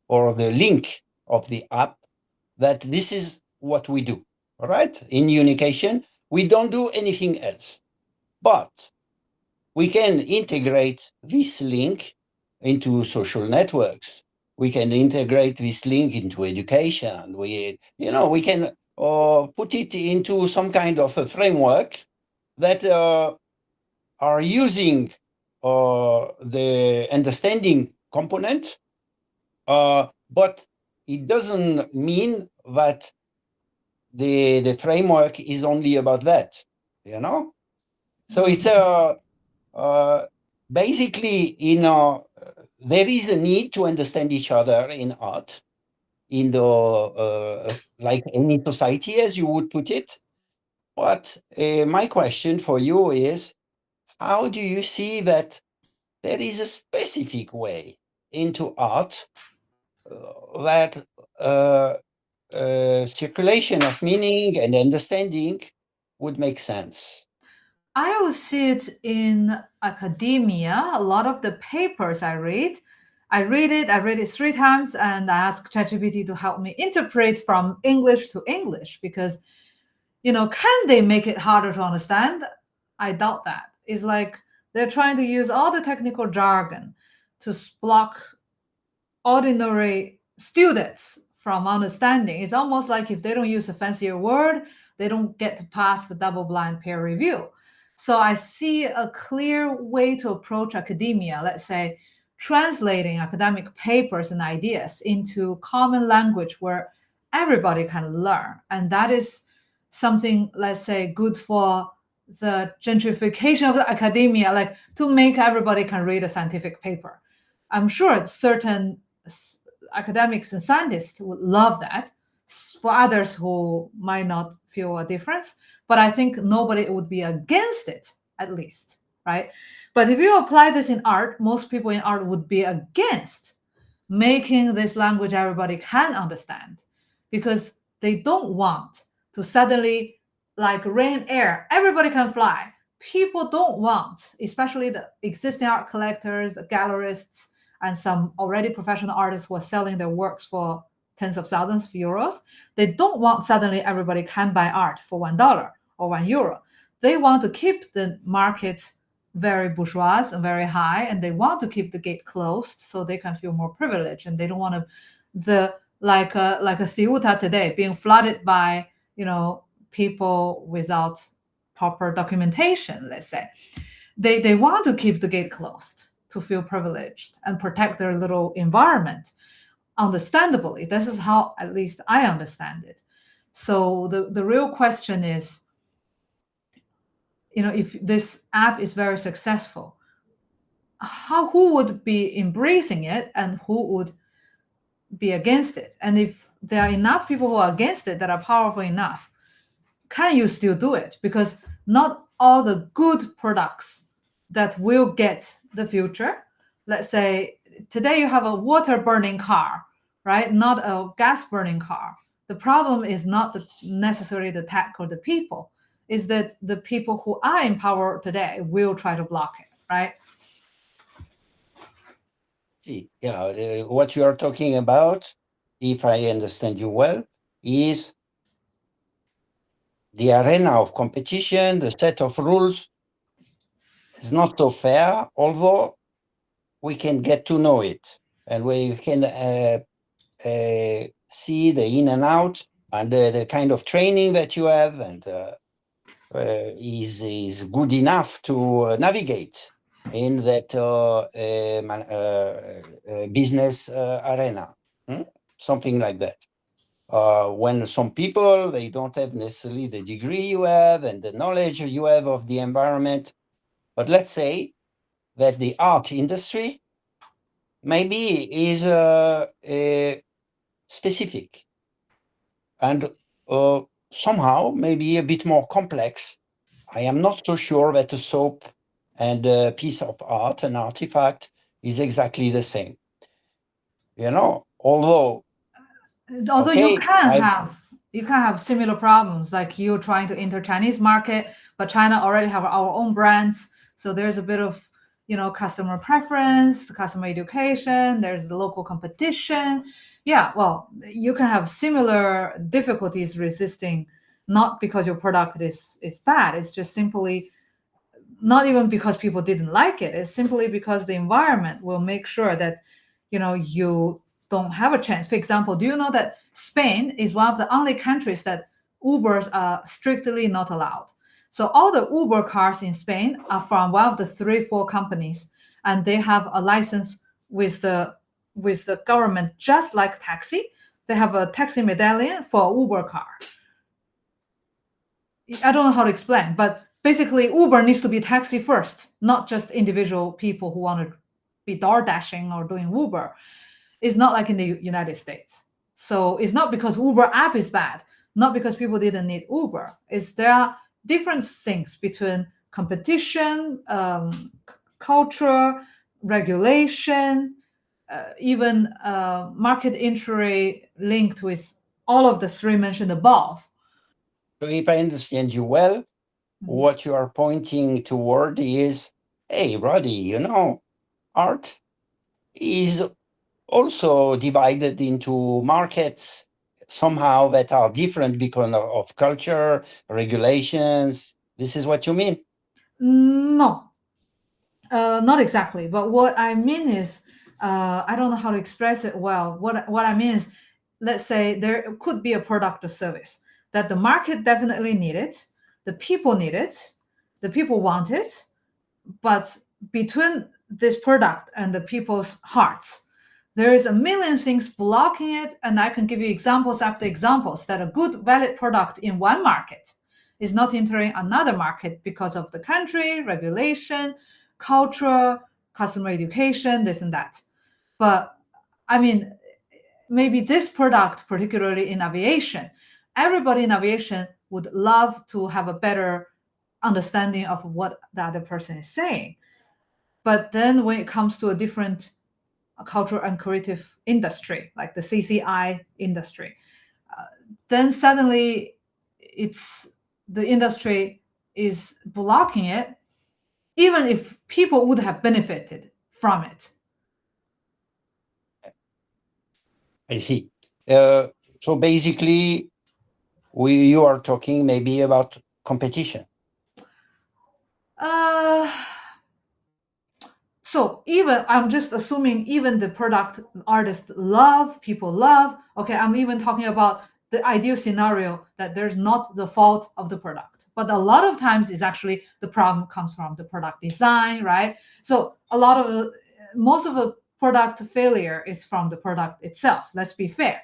or the link of the app, that this is what we do, all right? In Unikation, we don't do anything else, but we can integrate this link into social networks. We can integrate this link into education. We can put it into some kind of a framework that are using the understanding component, but it doesn't mean that the framework is only about that, So it's basically, there is a need to understand each other in art, in the like any society, as you would put it. But my question for you is, how do you see that there is a specific way into art that circulation of meaning and understanding would make sense? I would see it in academia. A lot of the papers I read it 3 times, and I ask ChatGPT to help me interpret from English to English, because, can they make it harder to understand? I doubt that. It's like they're trying to use all the technical jargon to block ordinary students from understanding. It's almost like if they don't use a fancier word, they don't get to pass the double-blind peer review. So I see a clear way to approach academia, let's say translating academic papers and ideas into common language where everybody can learn. And that is something, let's say, good for the gentrification of the academia, like to make everybody can read a scientific paper. I'm sure certain academics and scientists would love that. For others who might not feel a difference, but I think nobody would be against it, at least, right? But if you apply this in art, most people in art would be against making this language everybody can understand, because they don't want to suddenly, like rain, air, everybody can fly. People don't want, especially the existing art collectors, gallerists, and some already professional artists who are selling their works for tens of thousands of euros. They don't want suddenly everybody can buy art for $1 or €1. They want to keep the market very bourgeois and very high, and they want to keep the gate closed so they can feel more privileged, and they don't want to like a Ceuta today being flooded by people without proper documentation. Let's say they want to keep the gate closed to feel privileged and protect their little environment. Understandably, this is how at least I understand it. So the real question is, if this app is very successful, who would be embracing it and who would be against it? And if there are enough people who are against it that are powerful enough, can you still do it? Because not all the good products that will get the future. Let's say today you have a water burning car, right? Not a gas burning car. The problem is not necessarily the tech or the people, is that the people who are in power today will try to block it, right? See, yeah, what you are talking about, if I understand you well, is the arena of competition, the set of rules is not so fair, although we can get to know it and we can see the in and out and the kind of training that you have, and is good enough to navigate in that business arena, something like that. When some people, they don't have necessarily the degree you have and the knowledge you have of the environment, but let's say that the art industry maybe is specific and somehow maybe a bit more complex. I am not so sure that a soap and a piece of art, an artifact, is exactly the same. Although you okay, can have similar problems, like you trying to enter Chinese market, but China already have our own brands, so there's a bit of customer preference, customer education, there's the local competition. Yeah, well, you can have similar difficulties resisting, not because your product is bad, it's just simply not even because people didn't like it, it's simply because the environment will make sure that you don't have a chance. For example, do you know that Spain is one of the only countries that Ubers are strictly not allowed? So all the Uber cars in Spain are from one of the 3-4 companies, and they have a license with the government, just like taxi. They have a taxi medallion for Uber car. I don't know how to explain, but basically Uber needs to be taxi first, not just individual people who want to be door dashing or doing Uber. It's not like in the United States. So it's not because Uber app is bad, not because people didn't need Uber. There are different things between competition, culture, regulation, even market entry linked with all of the three mentioned above. so if I understand you well, what you are pointing toward is, hey, Rody, art is also divided into markets somehow that are different because of culture, regulations. This is what you mean? No, not exactly. But what I mean is, I don't know how to express it well. What I mean is, let's say there could be a product or service that the market definitely need it, the people need it, the people want it, but between this product and the people's hearts, there is a million things blocking it. And I can give you examples after examples that a good, valid product in one market is not entering another market because of the country, regulation, culture, customer education, this and that. But I mean, maybe this product, particularly in aviation, everybody in aviation would love to have a better understanding of what the other person is saying. But then when it comes to a different cultural and creative industry, like the CCI industry, then suddenly the industry is blocking it, even if people would have benefited from it. I see. So basically, you are talking maybe about competition. So even I'm just assuming even the product artists people love. Okay, I'm even talking about the ideal scenario that there's not the fault of the product, but a lot of times is actually the problem comes from the product design, right? So most of the product failure is from the product itself. Let's be fair.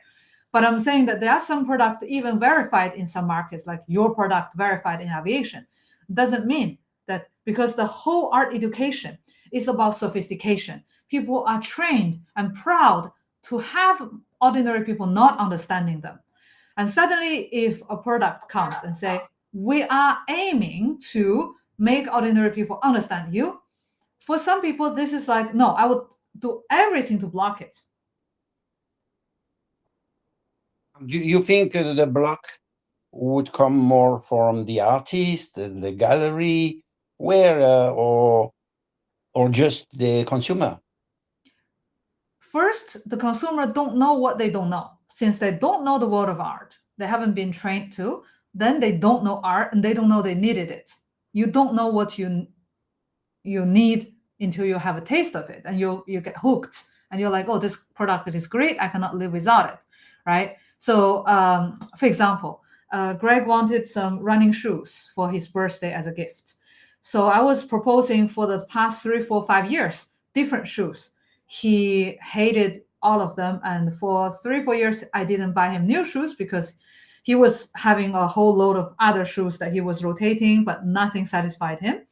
But I'm saying that there are some products even verified in some markets, like your product verified in aviation. Doesn't mean that because the whole art education is about sophistication. People are trained and proud to have ordinary people not understanding them. And suddenly, if a product comes and say, we are aiming to make ordinary people understand you, for some people, this is like, no, I would do everything to block it. Do you think the block would come more from the artist, the gallery, where, or just the consumer? First, the consumer don't know what they don't know. Since they don't know the world of art, they haven't been trained to, then they don't know art and they don't know they needed it. You don't know what you need until you have a taste of it, and you get hooked and you're like, oh, this product is great, I cannot live without it, right? So for example, Greg wanted some running shoes for his birthday as a gift. So I was proposing for the past 3, 4, 5 years different shoes. He hated all of them, and for 3, 4 years I didn't buy him new shoes because he was having a whole load of other shoes that he was rotating, but nothing satisfied him.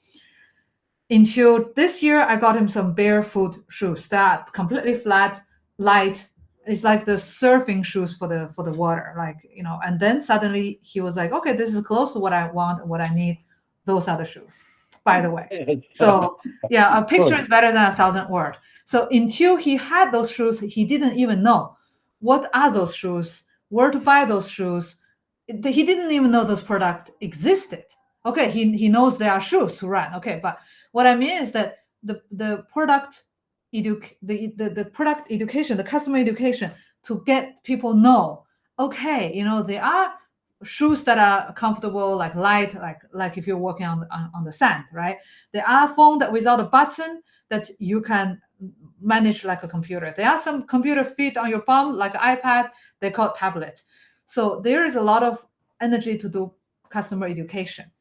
Until this year, I got him some barefoot shoes that completely flat, light. It's like the surfing shoes for the water, like, you know. And then suddenly he was like, okay, this is close to what I want, what I need. Those are the shoes, by the way. So yeah, a picture is better than 1,000 words. So until he had those shoes, he didn't even know what are those shoes, where to buy those shoes. He didn't even know this product existed. Okay, he knows there are shoes to run. Okay, but what I mean is that the product the product education, the customer education, to get people know, okay, you know, there are shoes that are comfortable, like light, like if you're walking on the sand, right? There are phone that without a button that you can manage like a computer. There are some computer fit on your palm, like an iPad, they call it tablet. So there is a lot of energy to do customer education.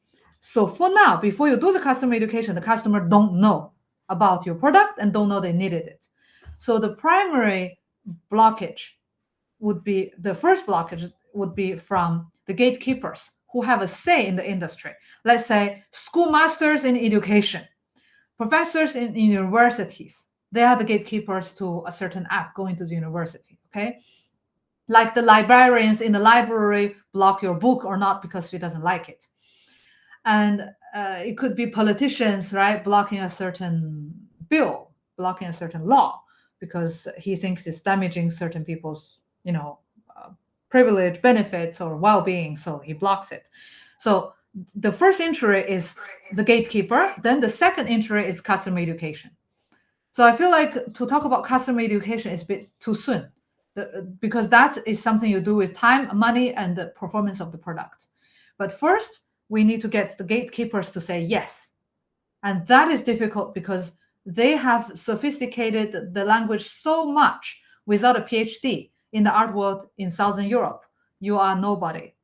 So for now, before you do the customer education, the customer don't know about your product and don't know they needed it. So the primary blockage would be, the first blockage would be from the gatekeepers who have a say in the industry. Let's say schoolmasters in education, professors in universities. They are the gatekeepers to a certain app going to the university. Okay. Like the librarians in the library block your book or not because she doesn't like it. And it could be politicians, right, blocking a certain bill, blocking a certain law because he thinks it's damaging certain people's, you know, privilege, benefits, or well-being, so he blocks it. So the first entry is the gatekeeper. Then the second entry is customer education. So I feel like to talk about customer education is a bit too soon, because that is something you do with time, money, and the performance of the product. But first, we need to get the gatekeepers to say yes. And that is difficult because they have sophisticated the language so much without a PhD in the art world in Southern Europe. You are nobody.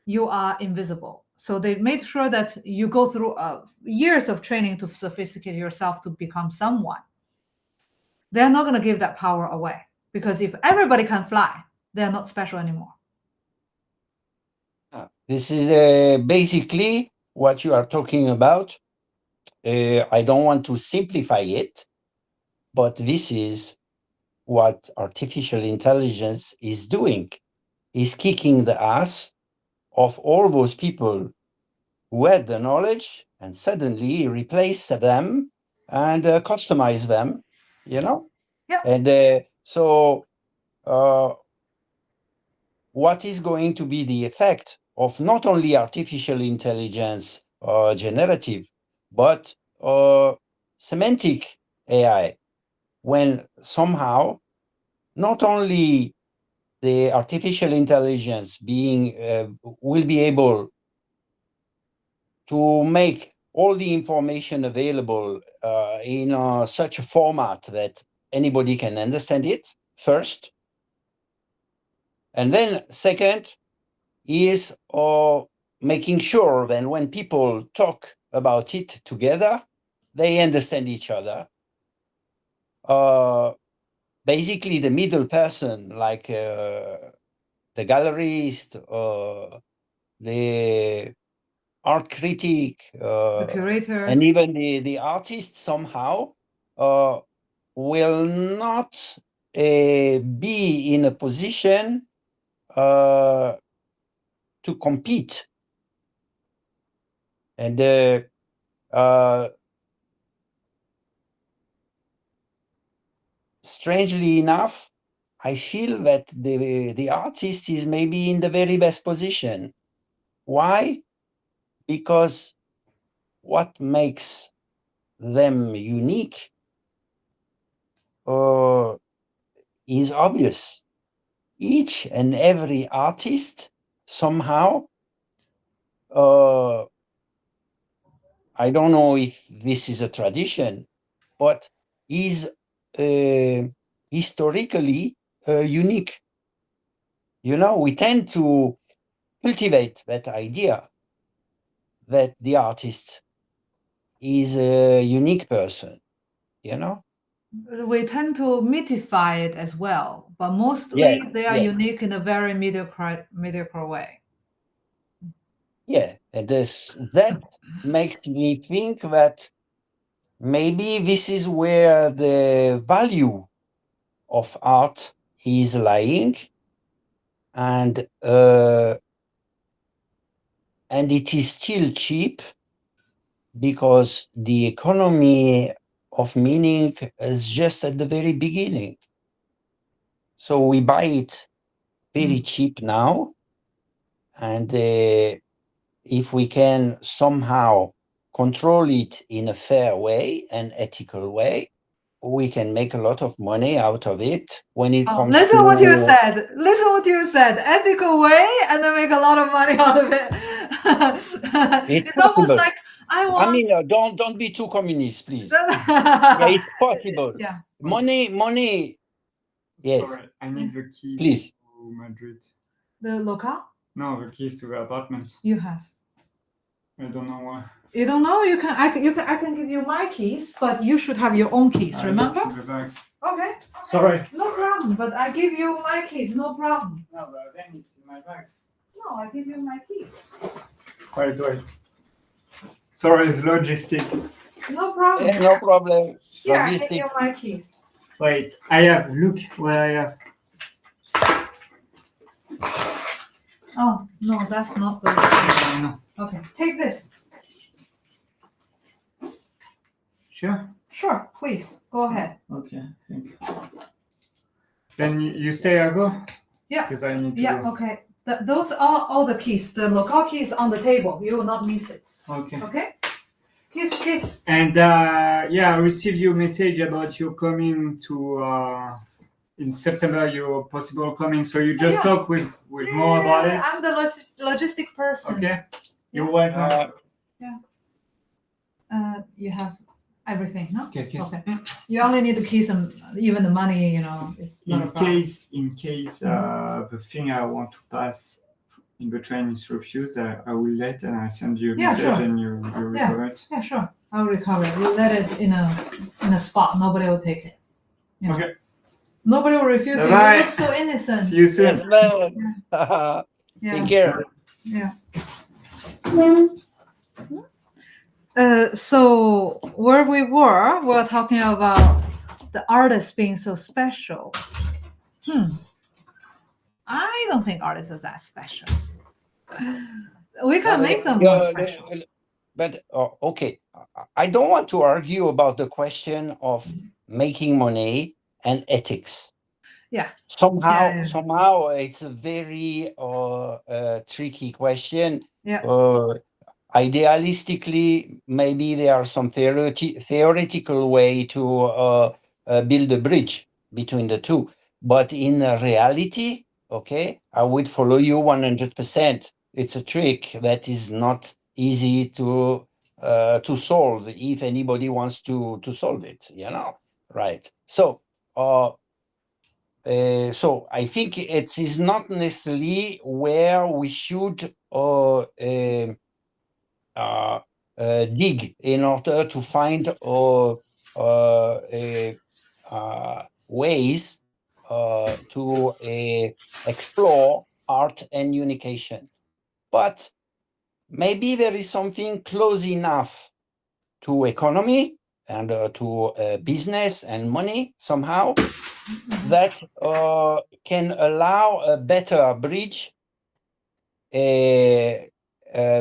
You are invisible. So they made sure that you go through years of training to sophisticate yourself to become someone. They're not going to give that power away, because if everybody can fly, they're not special anymore. This is basically what you are talking about. I don't want to simplify it, but this is what artificial intelligence is doing, is kicking the ass of all those people who had the knowledge and suddenly replace them and customize them, you know? Yeah. And so what is going to be the effect of not only artificial intelligence generative, but semantic AI, when somehow not only the artificial intelligence will be able to make all the information available in such a format that anybody can understand it first. And then second is making sure that when people talk about it together, they understand each other. Basically, the middle person, like the gallerist, the art critic, The curator. and even the artist somehow will not be in a position to compete. And strangely enough, I feel that the artist is maybe in the very best position. Why? Because what makes them unique is obvious. Each and every artist somehow, I don't know if this is a tradition, but is historically unique. You know, we tend to cultivate that idea that the artist is a unique person, you know? We tend to mythify it as well, but mostly they are unique in a very mediocre way. Yeah, and that makes me think that maybe this is where the value of art is lying, and it is still cheap because the economy of meaning is just at the very beginning. So we buy it very cheap now, and if we can somehow control it in a fair way and ethical way, we can make a lot of money out of it when it comes listen to what you said. Listen what you said. Ethical way, and then make a lot of money out of it. It's almost like I mean, don't be too communist, please. Yeah, it's possible. Yeah. Money. Yes. Sorry, I need the keys Please. to Madrid. The locale? No, the keys to the apartment. You have. I don't know why. You don't know? I can give you my keys, but you should have your own keys, remember? In the bag. Okay. Sorry. No problem, but I give you my keys, no problem. No, but then it's in my bag. No, I give you my keys. Wait. Sorry, it's logistic. No problem. Yeah, no problem. Here, I give you my keys. Wait, I have. Look where I have. Oh, no, that's not the I know. Okay, take this. Sure. Sure, please, go ahead. Okay, thank you. Then you say I go? Yeah. Because I need to Yeah, go. okay. Those are all the keys. The local keys on the table. You will not miss it. Okay. Okay? Kiss. And yeah, I received your message about you coming to in September. Your possible coming. So you just talk with more about it. I'm the logistic person. Okay. You're welcome. You have everything, no? Okay. Okay. You only need the keys and even the money, it's not a problem. In case the thing I want to pass in the train is refused, I will let and I send you a message and you recover it. Yeah, sure. I'll recover it. We'll let it in a spot. Nobody will take it. Okay. Nobody will refuse you. Bye-bye. You look so innocent. See you soon. Yes, man. Take care. Yeah. So where we were talking about the artist being so special. I don't think artists are that special. We can make them more special. But okay, I don't want to argue about the question of making money and ethics. Yeah. Somehow it's a very tricky question. Yeah. Idealistically, maybe there are some theoretical way to build a bridge between the two. But in reality, okay, I would follow you 100%. It's a trick that is not easy to solve if anybody wants to solve it, right? So I think it is not necessarily where we should dig in order to find ways to explore art and unication. But maybe there is something close enough to economy and to business and money somehow that can allow a better bridge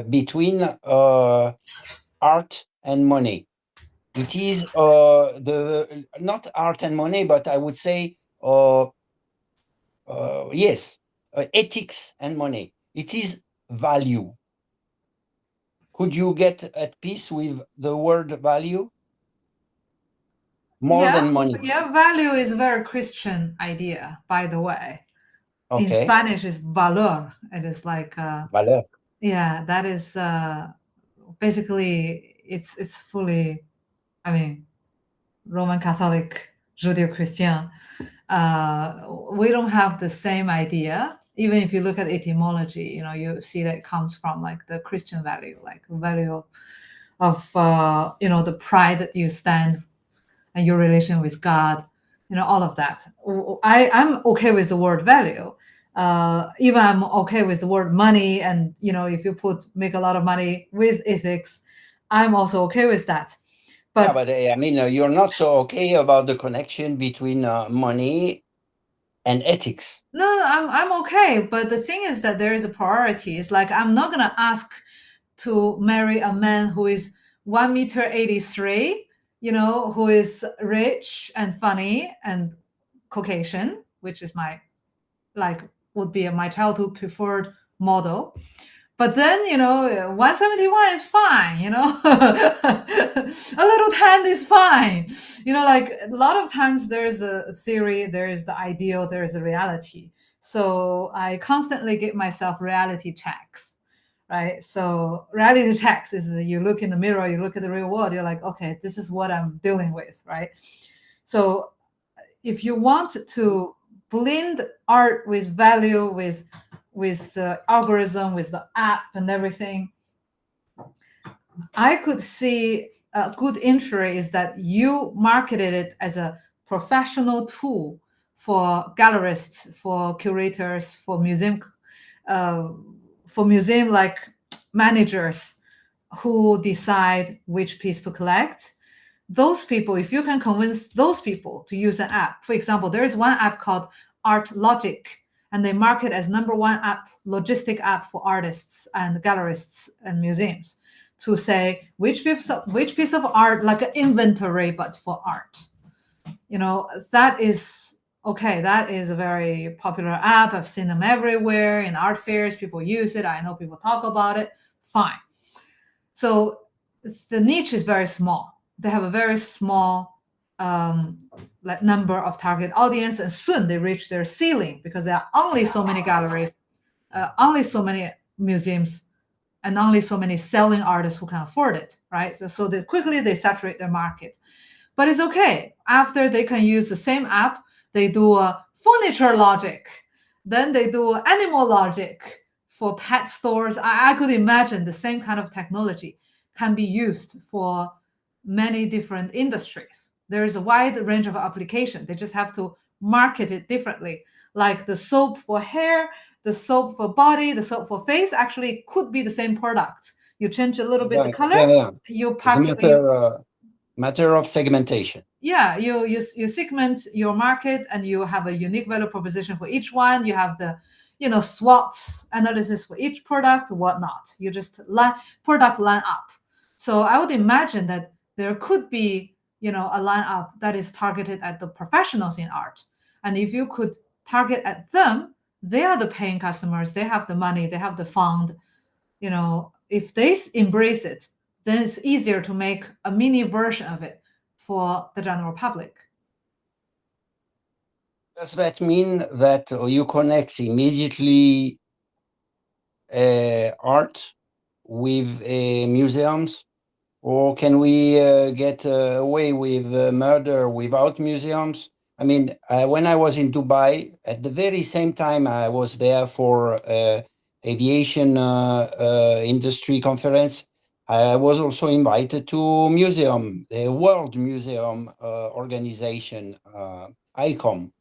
between art and money. It is not art and money, but I would say yes, ethics and money. It is value. Could you get at peace with the word value? More than money. Yeah, value is a very Christian idea, by the way. Okay. In Spanish, it's valor. It is like valor. Yeah, that is basically it's fully, Roman Catholic, Judeo-Christian. We don't have the same idea. Even if you look at etymology, you see that it comes from like the Christian value, like value of the pride that you stand and your relation with God, all of that. I'm okay with the word value. Even I'm okay with the word money, and if you make a lot of money with ethics, I'm also okay with that. But but I mean, you're not so okay about the connection between money and ethics. no, I'm okay. But the thing is that there is a priority. It's like I'm not gonna ask to marry a man who is 1 meter 83, who is rich and funny and Caucasian, which is would be my childhood preferred model. But then, 171 is fine, a little tan is fine. Like a lot of times there is a theory, there is the ideal, there is a reality. So I constantly give myself reality checks, right? So reality checks is you look in the mirror, you look at the real world, you're like, okay, this is what I'm dealing with, right? So if you want to blend art with value, with the algorithm, with the app and everything, I could see a good entry is that you marketed it as a professional tool for gallerists, for curators, for museum like managers who decide which piece to collect. Those people, if you can convince those people to use an app, for example, there is one app called Art Logic, and they market as #1 app, logistic app for artists and gallerists and museums, to say which piece of art, like an inventory, but for art. That is okay. That is a very popular app. I've seen them everywhere in art fairs. People use it. I know people talk about it. Fine. So the niche is very small. They have a very small number of target audience, and soon they reach their ceiling because there are only so many galleries, only so many museums, and only so many selling artists who can afford it, right? So quickly they saturate their market. But it's okay. After they can use the same app, they do a furniture logic, then they do animal logic for pet stores. I could imagine the same kind of technology can be used for many different industries. There is a wide range of application. They just have to market it differently. Like the soap for hair, the soap for body, the soap for face actually could be the same product. You change a little bit the color, you pack it. Matter of segmentation. Yeah, you segment your market, and you have a unique value proposition for each one. You have the SWOT analysis for each product, whatnot. You just product line up. So I would imagine that there could be a lineup that is targeted at the professionals in art, and if you could target at them, they are the paying customers, they have the money, they have the fund. If they embrace it, then it's easier to make a mini version of it for the general public. Does that mean that you connect immediately art with museums? Or can we get away with murder without museums? I mean, when I was in Dubai, at the very same time I was there for aviation industry conference, I was also invited to museum, the World Museum organization, ICOM,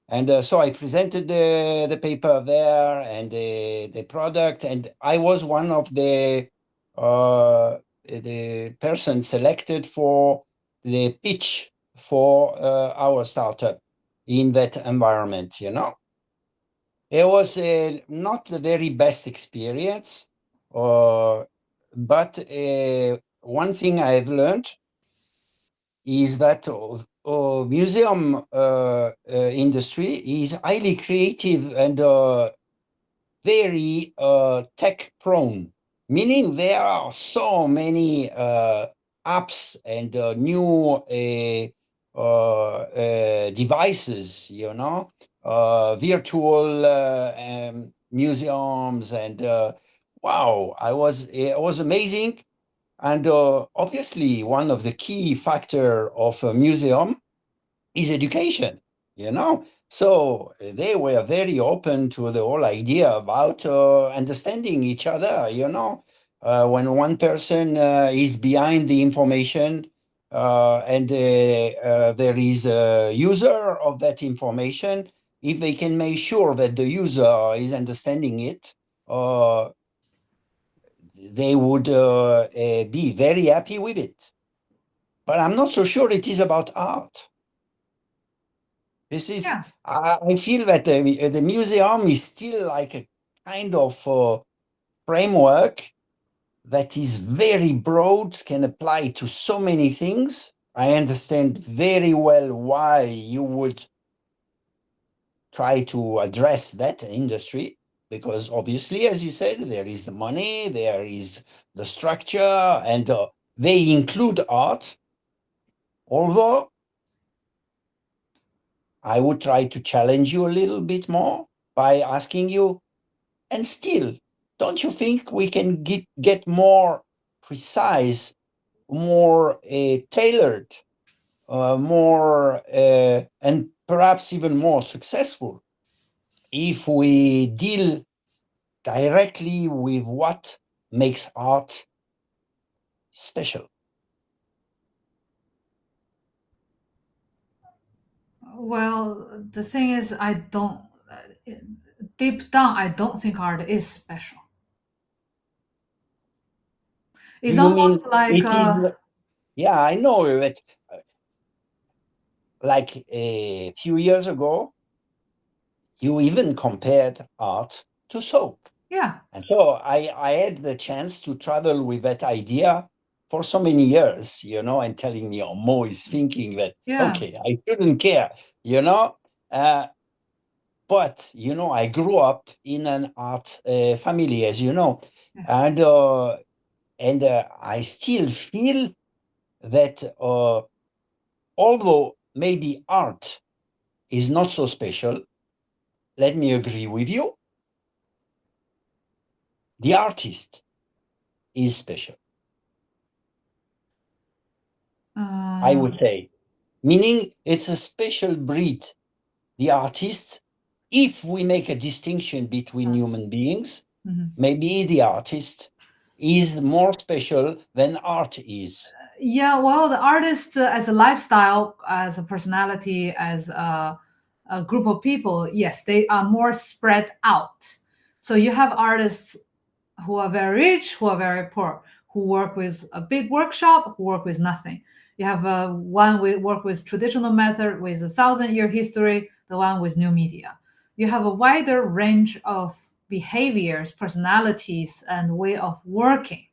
And so I presented the paper there and the product, and I was one of the person selected for the pitch for our startup in that environment. It was not the very best experience, but one thing I've learned is that museum industry is highly creative and very tech prone, meaning there are so many apps and new devices, virtual museums, and wow, it was amazing. And obviously, one of the key factor of a museum is education, So they were very open to the whole idea about understanding each other, when one person is behind the information and there is a user of that information, if they can make sure that the user is understanding it, they would be very happy with it. but I'm not so sure it is about art. This is, Yeah. I feel that the museum is still like a kind of framework that is very broad, can apply to so many things. I understand very well why you would try to address that industry, because obviously, as you said, there is the money, there is the structure, and they include art. Although I would try to challenge you a little bit more by asking you, and still, don't you think we can get more precise, more tailored, more and perhaps even more successful if we deal directly with what makes art special? Well, the thing is, deep down, I don't think art is special. Do It's you mean almost like, it is? Yeah, I know that. Like a few years ago, you even compared art to soap. yeah, And so I had the chance to travel with that idea for so many years, and telling me, oh, Mo is thinking that, yeah, okay, I shouldn't care, you know. But, I grew up in an art family, as you know, yeah. and I still feel that although maybe art is not so special, let me agree with you, the artist is special, I would say. Meaning it's a special breed, the artist. If we make a distinction between human beings, Mhm. maybe the artist is more special than art is. Yeah, well, the artist as a lifestyle, as a personality, as a group of people, yes, they are more spread out. So you have artists who are very rich, who are very poor, who work with a big workshop, who work with nothing. You have one we work with traditional method with 1,000-year history, the one with new media. You have a wider range of behaviors, personalities, and way of working.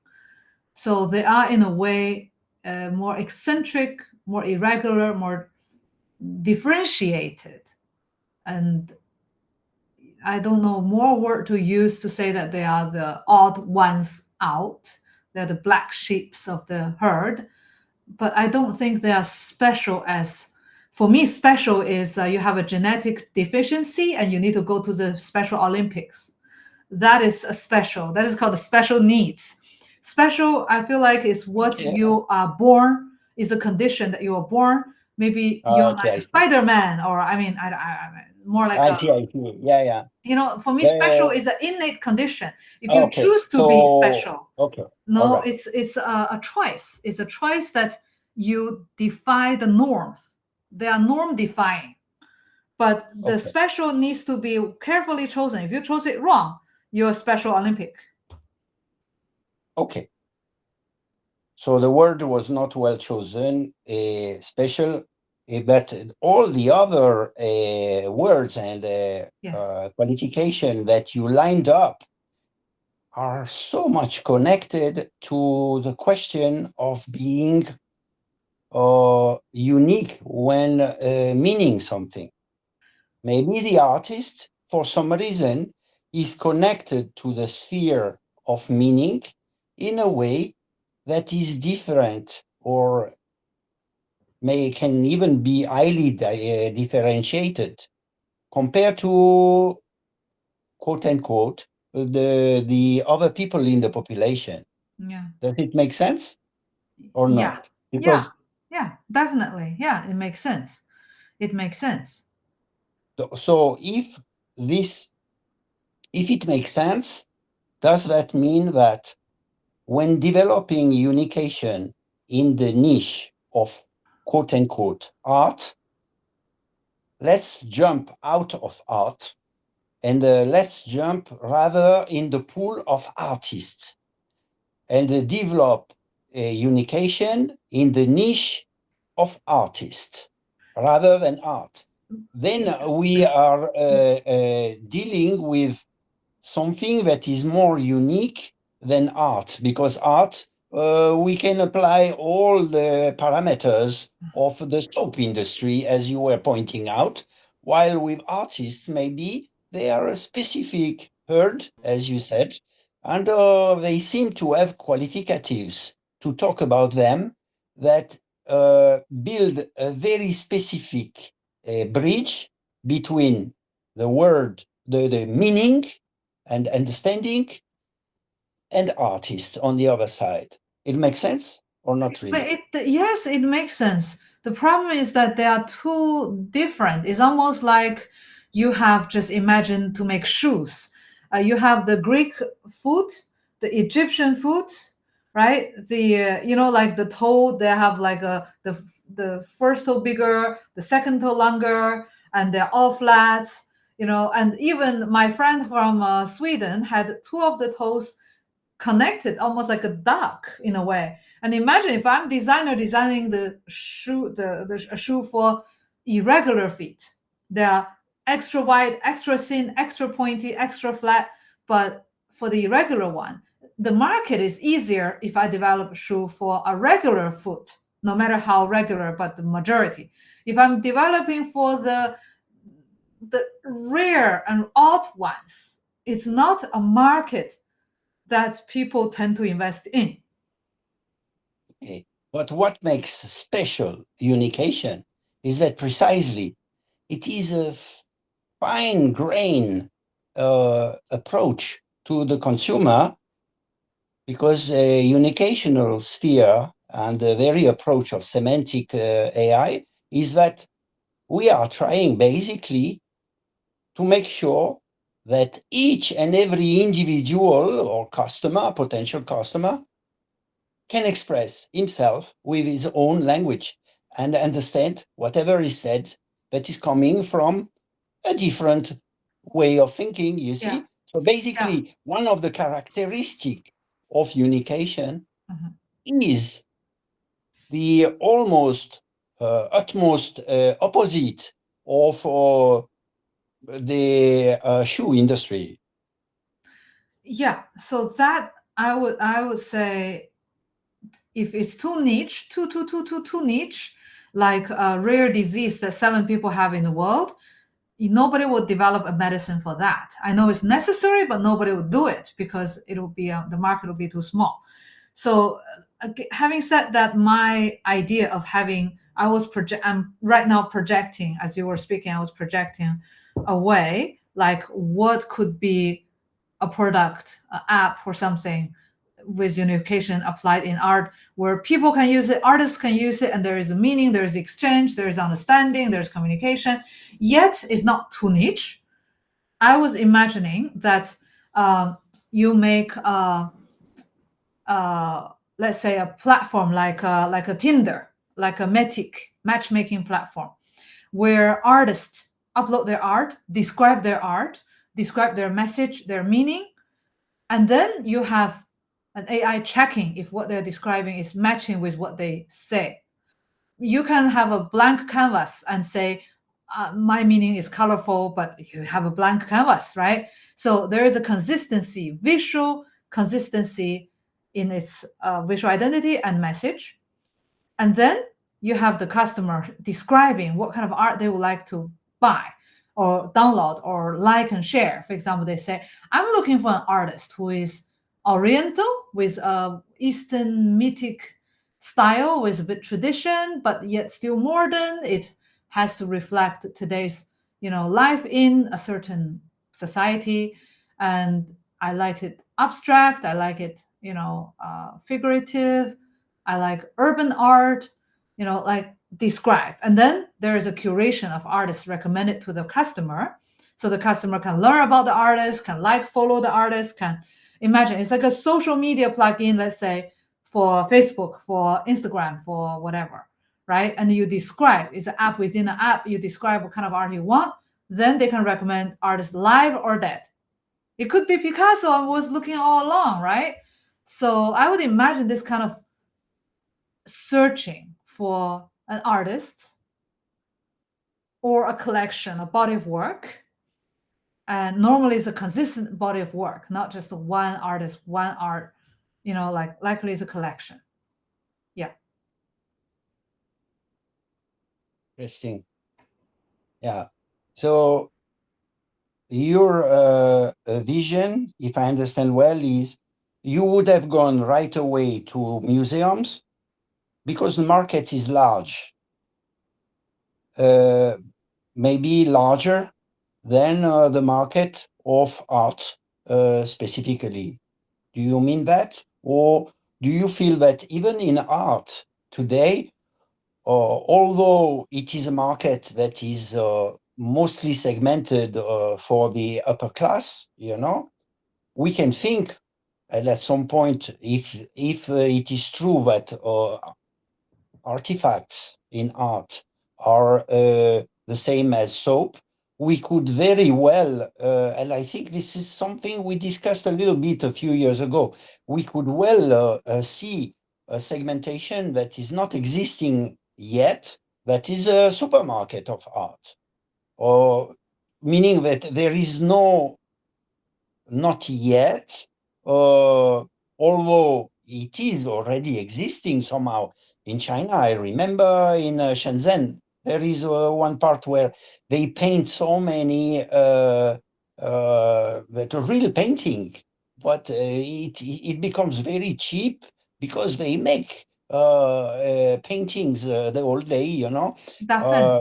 So they are in a way more eccentric, more irregular, more differentiated, and I don't know more word to use to say that they are the odd ones out. They're the black sheeps of the herd. But I don't think they are special as. For me, special is you have a genetic deficiency and you need to go to the Special Olympics. That is a special. That is called the special needs. Special, I feel like, is what Okay. you are born, is a condition that you are born. Maybe you're Okay, like I a see. Spider-Man, or I mean, more like I a, see, I see. Yeah, yeah. for me, special Uh, is an innate condition. If you okay. choose to be So, special, okay. All no, right. it's a choice. It's a choice that you defy the norms. They are norm defying. But the Okay. special needs to be carefully chosen. If you chose it wrong, you're a Special Olympic. Okay. So the word was not well chosen, special, but all the other words and Yes. qualification that you lined up are so much connected to the question of being unique when meaning something. Maybe the artist, for some reason, is connected to the sphere of meaning in a way that is different, or can even be highly differentiated compared to, quote unquote, the other people in the population. Yeah. Does it make sense or Yeah. not? Yeah. Because Yeah. Definitely. Yeah. It makes sense. It makes sense. so if it makes sense, does that mean that when developing unication in the niche of quote unquote art, let's jump out of art and let's jump rather in the pool of artists and develop unication in the niche of artist rather than art. Then we are dealing with something that is more unique than art, because art, we can apply all the parameters of the soap industry, as you were pointing out, while with artists, maybe they are a specific herd, as you said, and they seem to have qualificatives to talk about them that build a very specific bridge between the word, the meaning and understanding, and artists on the other side. It makes sense or not really? Yes, it makes sense. The problem is that they are too different. It's almost like you have just imagined to make shoes. You have the Greek foot, the Egyptian foot, right? Like the toe, they have like the first toe bigger, the second toe longer, and they're all flats. And even my friend from Sweden had two of the toes connected, almost like a duck in a way. And imagine if I'm designing the shoe, a shoe for irregular feet. They are extra wide, extra thin, extra pointy, extra flat. But for the irregular one, the market is easier if I develop a shoe for a regular foot, no matter how regular, but the majority. If I'm developing for the rare and odd ones, it's not a market that people tend to invest in. Okay. But what makes special Unikation is that precisely it is a fine grain approach to the consumer, because the unicational sphere and the very approach of semantic AI is that we are trying basically to make sure that each and every individual or customer, potential customer, can express himself with his own language and understand whatever is said that is coming from a different way of thinking, you see? Yeah. So basically, one of the characteristics of unication is the almost utmost opposite of the shoe industry. Yeah. So that I would say, if it's too niche, too niche, like a rare disease that 7 people have in the world, nobody will develop a medicine for that. I know it's necessary, but nobody will do it because it will be the market will be too small. So, having said that, my idea of having I'm right now projecting, as you were speaking, I was projecting away, like what could be a product, an app, or something with unification applied in art, where people can use it, artists can use it, and there is a meaning, there is exchange, there is understanding, there's communication, yet it's not too niche. I was imagining that you make let's say a platform like a Tinder, like a matchmaking platform, where artists upload their art, describe their message, their meaning, and then you have an AI checking if what they're describing is matching with what they say. You can have a blank canvas and say, my meaning is colorful, but you have a blank canvas, right? So there is a consistency, visual consistency in its visual identity and message. And then you have the customer describing what kind of art they would like to buy or download or like and share. For example, they say, I'm looking for an artist who is Oriental with a Eastern mythic style with a bit tradition, but yet still modern. It has to reflect today's, life in a certain society. And I like it abstract. I like it, figurative. I like urban art, like describe. And then there is a curation of artists recommended to the customer. So the customer can learn about the artist, can follow the artist, can imagine. It's like a social media plugin, let's say, for Facebook, for Instagram, for whatever, right? And you describe, it's an app within an app, you describe what kind of art you want. Then they can recommend artists live or dead. It could be Picasso I was looking all along, right? So I would imagine this kind of searching for an artist or a collection, a body of work. And normally it's a consistent body of work, not just one artist, one art, like likely it's a collection. Yeah. Interesting. Yeah. So your vision, if I understand well, is you would have gone right away to museums because the market is large, maybe larger than the market of art specifically. Do you mean that? Or do you feel that even in art today, although it is a market that is mostly segmented for the upper class, we can think, and at some point, if it is true that artifacts in art are the same as soap, we could very well, and I think this is something we discussed a little bit a few years ago, we could well see a segmentation that is not existing yet, that is a supermarket of art, or meaning that there is not yet, although it is already existing somehow in China. I remember in Shenzhen, there is one part where they paint so many that are real painting, but it becomes very cheap because they make paintings the whole day,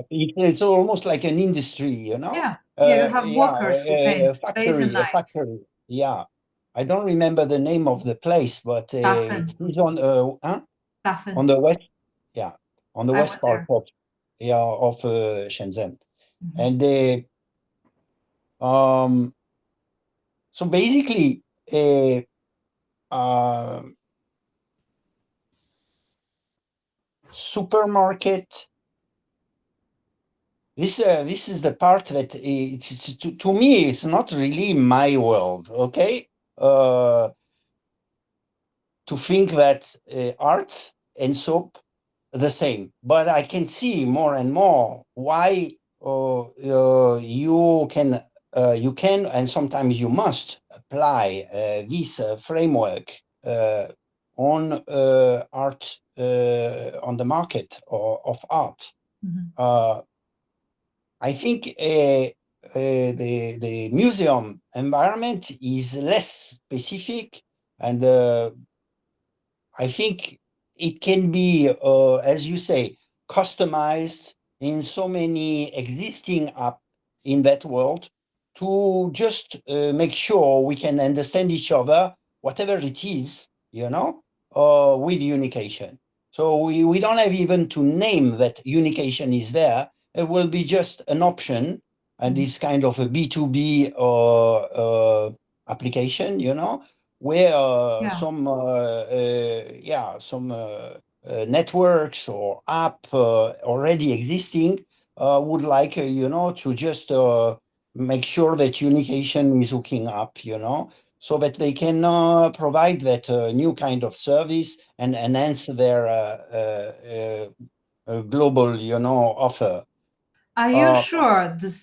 it's almost like an industry, Yeah. You have workers who paint days and nights. Factory. Yeah, I don't remember the name of the place, but it's on on the west. Yeah, on the west part of Shenzhen, and so basically, supermarket. This is the part that to me it's not really my world. Okay, to think that art and soap the same, but I can see more and more why you can and sometimes you must apply this framework on art on the market of art. I think the museum environment is less specific, and I think it can be, as you say, customized in so many existing apps in that world to just make sure we can understand each other, whatever it is, with Unication. So we don't have even to name that Unication is there. It will be just an option, and it's kind of a B2B application, where some networks or app already existing would like to just make sure that Unication is hooking up, so that they can provide that new kind of service and enhance their global offer. Are you sure did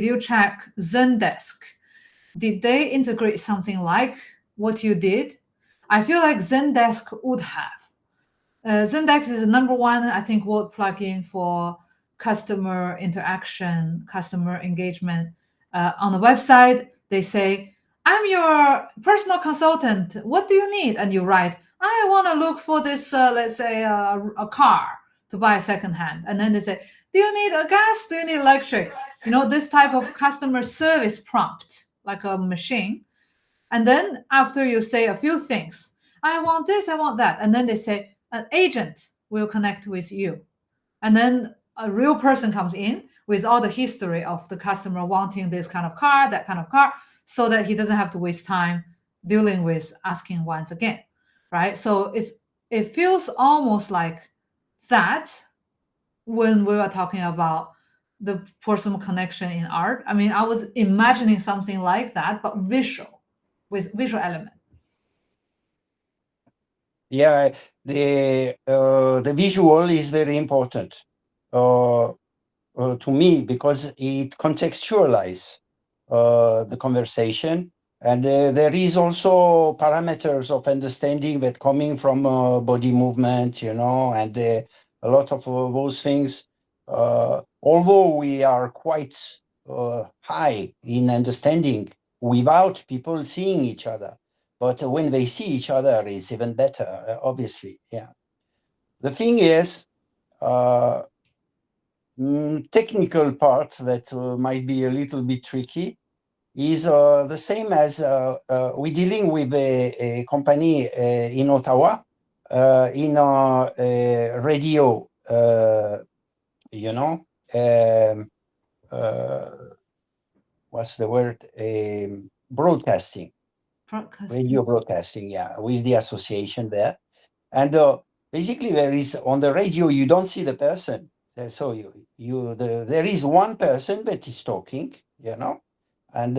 you check Zendesk? Did they integrate something like what you did? I feel like Zendesk would have. Zendesk is the number one, I think, world plugin for customer interaction, customer engagement. On the website, they say, I'm your personal consultant. What do you need? And you write, I want to look for this, let's say, a car to buy secondhand. And then they say, do you need a gas? Do you need electric? This type of customer service prompt, like a machine. And then after you say a few things, I want this, I want that. And then they say, an agent will connect with you. And then a real person comes in with all the history of the customer wanting this kind of car, that kind of car, so that he doesn't have to waste time dealing with asking once again, right? So it feels almost like that when we were talking about the personal connection in art. I mean, I was imagining something like that, but visual, with visual element. Yeah, the visual is very important to me because it contextualizes the conversation, and there is also parameters of understanding that coming from body movement, and a lot of those things. Although we are quite high in understanding without people seeing each other, but when they see each other, it's even better, obviously. Yeah. The thing is, uh, technical part that might be a little bit tricky is the same as we're dealing with a company in Ottawa in radio, you know, um, uh, what's the word? Broadcasting, radio broadcasting, yeah, with the association there. And basically, there is on the radio, you don't see the person. So there is one person that is talking, and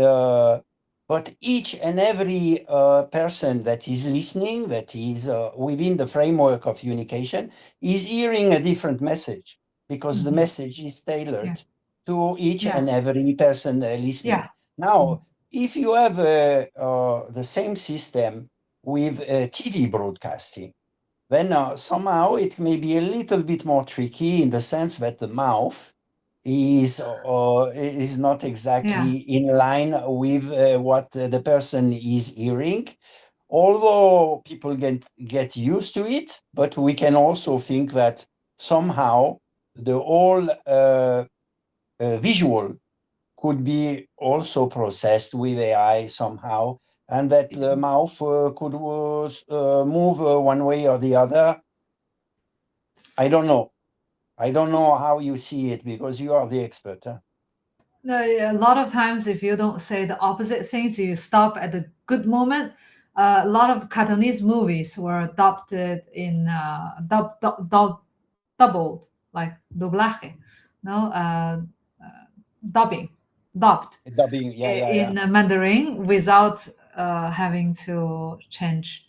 but each and every person that is listening, that is within the framework of unication, is hearing a different message because the message is tailored to each and every person listening. Yeah. Now, if you have the same system with TV broadcasting, then somehow it may be a little bit more tricky in the sense that the mouth is not exactly in line with what the person is hearing. Although people get used to it, but we can also think that somehow the whole visual could be also processed with AI somehow, and that the mouth could move one way or the other. I don't know. I don't know how you see it because you are the expert. Huh? No, a lot of times, if you don't say the opposite things, you stop at the good moment. A lot of Cantonese movies were adopted in doubled, like doblaje, no, dubbing, dubbed Dubbing, in Mandarin without having to change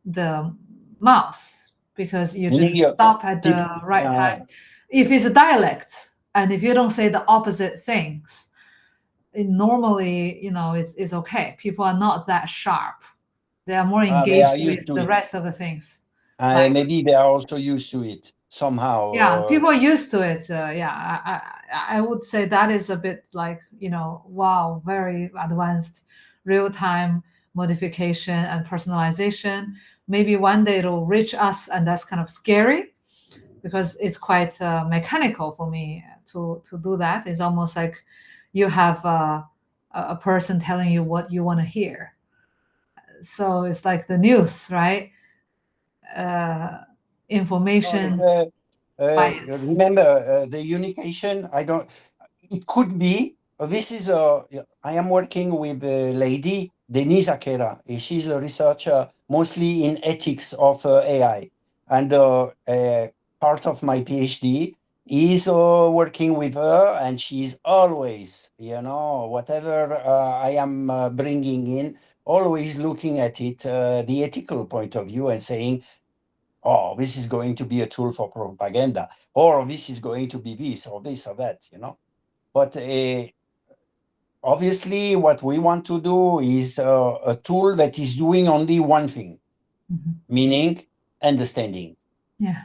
the mouse because you Meaning just stop at the right time. If it's a dialect and if you don't say the opposite things, normally, it's okay. People are not that sharp. They are more they are engaged used with to the it. rest of the things. Like, Maybe they are also used to it somehow. yeah, people are used to it. Yeah, I would say that is a bit like, wow, very advanced real-time modification and personalization. Maybe one day it'll reach us, and that's kind of scary because it's quite mechanical for me to do that. It's almost like you have a person telling you what you want to hear. So it's like the news, right? Information bias. Remember the unication. I don't. It could be. This is a. I am working with a lady, Denise Akera. She's a researcher mostly in ethics of AI, and part of my PhD is working with her, and she's always, whatever I am bringing in, always looking at it, the ethical point of view, and saying, oh, this is going to be a tool for propaganda, or this is going to be this or this or that, But obviously, what we want to do is a tool that is doing only one thing, meaning understanding. Yeah.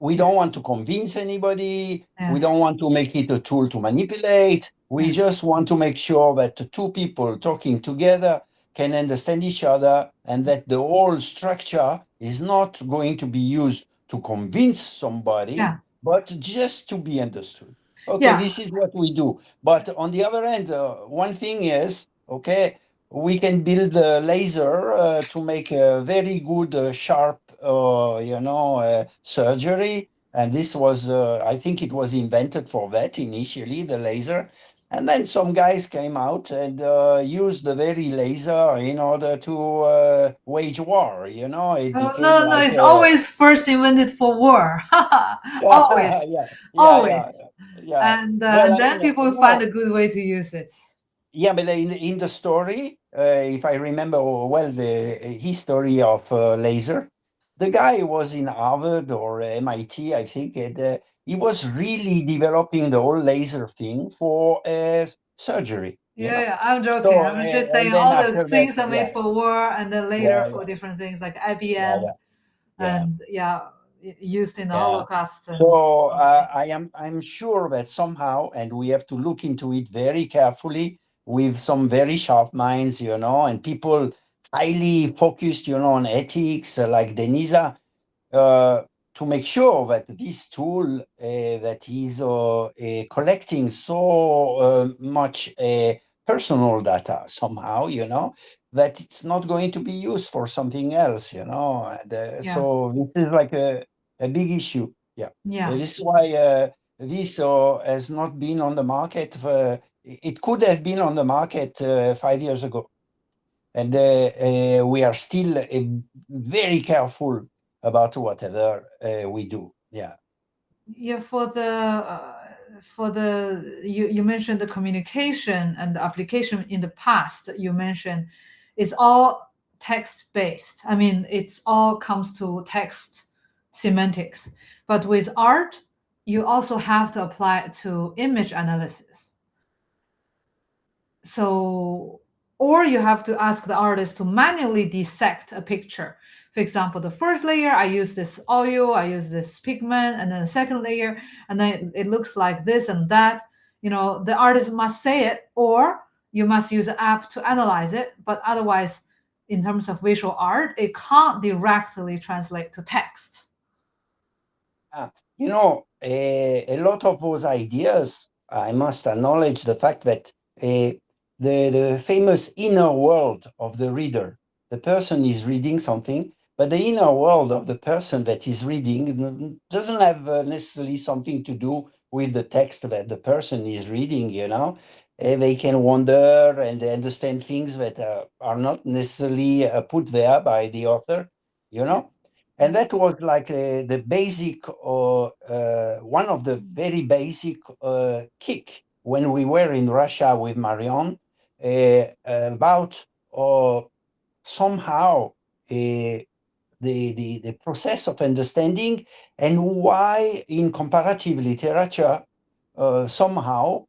We don't want to convince anybody. Yeah. We don't want to make it a tool to manipulate. We just want to make sure that the two people talking together can understand each other and that the whole structure is not going to be used to convince somebody, but just to be understood. Okay, this is what we do. But on the other hand, one thing is, okay, we can build a laser to make a very good, sharp, surgery. And this was, I think it was invented for that initially, the laser. And then some guys came out and used the very laser in order to wage war. It Oh, became no, like it's always first invented for war. Always, always. And Well, I then mean, people find a good way to use it. yeah, but in the story, if I remember well the history of laser, the guy was in Harvard or MIT, I think, and he was really developing the whole laser thing for surgery. Yeah, I'm joking. So, I'm just and saying then all the after things that, are made for war, and then later yeah, for different things like yeah, IBM yeah. and used in the Yeah. Holocaust. So I'm sure that somehow, and we have to look into it very carefully with some very sharp minds, and people highly focused, on ethics, like Denisa, to make sure that this tool that is collecting so much personal data somehow, that it's not going to be used for something else, And, so this is like a big issue. Yeah. This is why this has not been on the market. It could have been on the market 5 years ago. And we are still very careful about whatever we do. Yeah. Yeah, for the you mentioned the communication and the application in the past. You mentioned it's all text based. I mean, it's all comes to text semantics. But with art, you also have to apply it to image analysis. So, or you have to ask the artist to manually dissect a picture. For example, the first layer, I use this oil, I use this pigment, and then the second layer, and then it looks like this and that. The artist must say it, or you must use an app to analyze it. But otherwise, in terms of visual art, it can't directly translate to text. A lot of those ideas, I must acknowledge the fact that the famous inner world of the reader, the person is reading something, but the inner world of the person that is reading doesn't have necessarily something to do with the text that the person is reading, They can wander and understand things that are not necessarily put there by the author, And that was like the basic, one of the very basic kick when we were in Russia with Marion about somehow the process of understanding and why in comparative literature somehow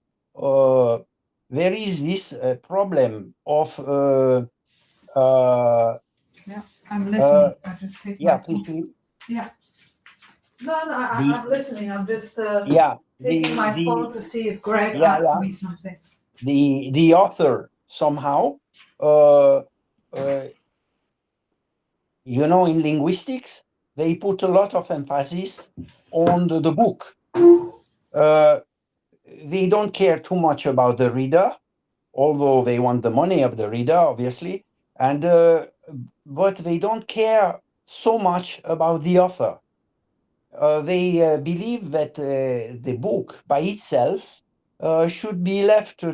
there is this problem of Yeah, I'm listening. I just take my please, phone. please. Yeah. No, I'm listening. I'm just taking my phone to see if Greg asked me something. The author somehow, in linguistics, they put a lot of emphasis on the book. They don't care too much about the reader, although they want the money of the reader, obviously, and but they don't care so much about the author. They believe that the book by itself should be left to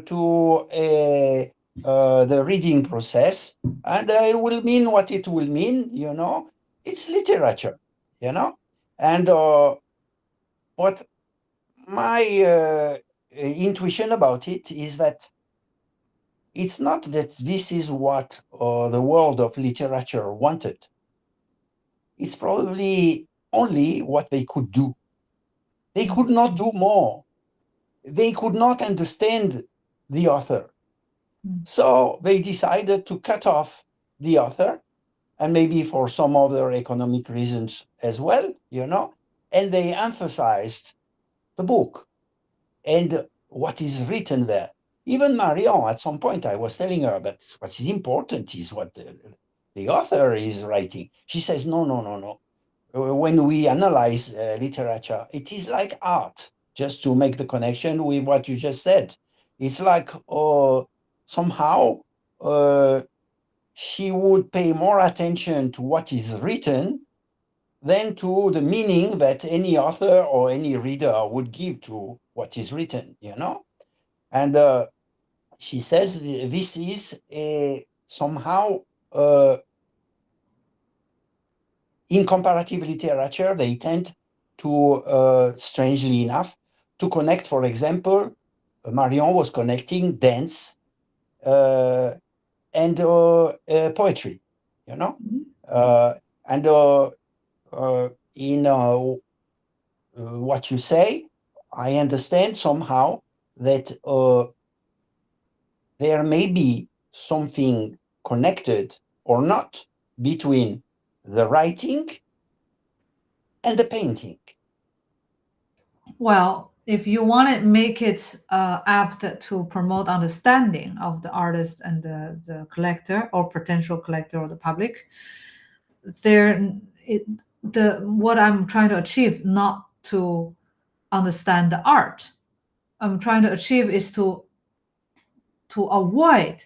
the reading process, and it will mean what it will mean, It's literature, And what my intuition about it is that it's not that this is what the world of literature wanted. It's probably only what they could do. They could not do more. They could not understand the author. So they decided to cut off the author, and maybe for some other economic reasons as well, and they emphasized the book and what is written there. Even Marion, at some point, I was telling her that what is important is what the author is writing. She says, no. When we analyze literature, it is like art, just to make the connection with what you just said. It's like somehow she would pay more attention to what is written than to the meaning that any author or any reader would give to what is written, And she says this is somehow in comparative literature, they tend to, strangely enough, to connect, for example, Marion was connecting dance and poetry, And in what you say, I understand somehow that there may be something connected or not between the writing and the painting. Well, if you want to make it apt to promote understanding of the artist and the collector or potential collector or the public, what I'm trying to achieve, not to understand the art. I'm trying to achieve is to avoid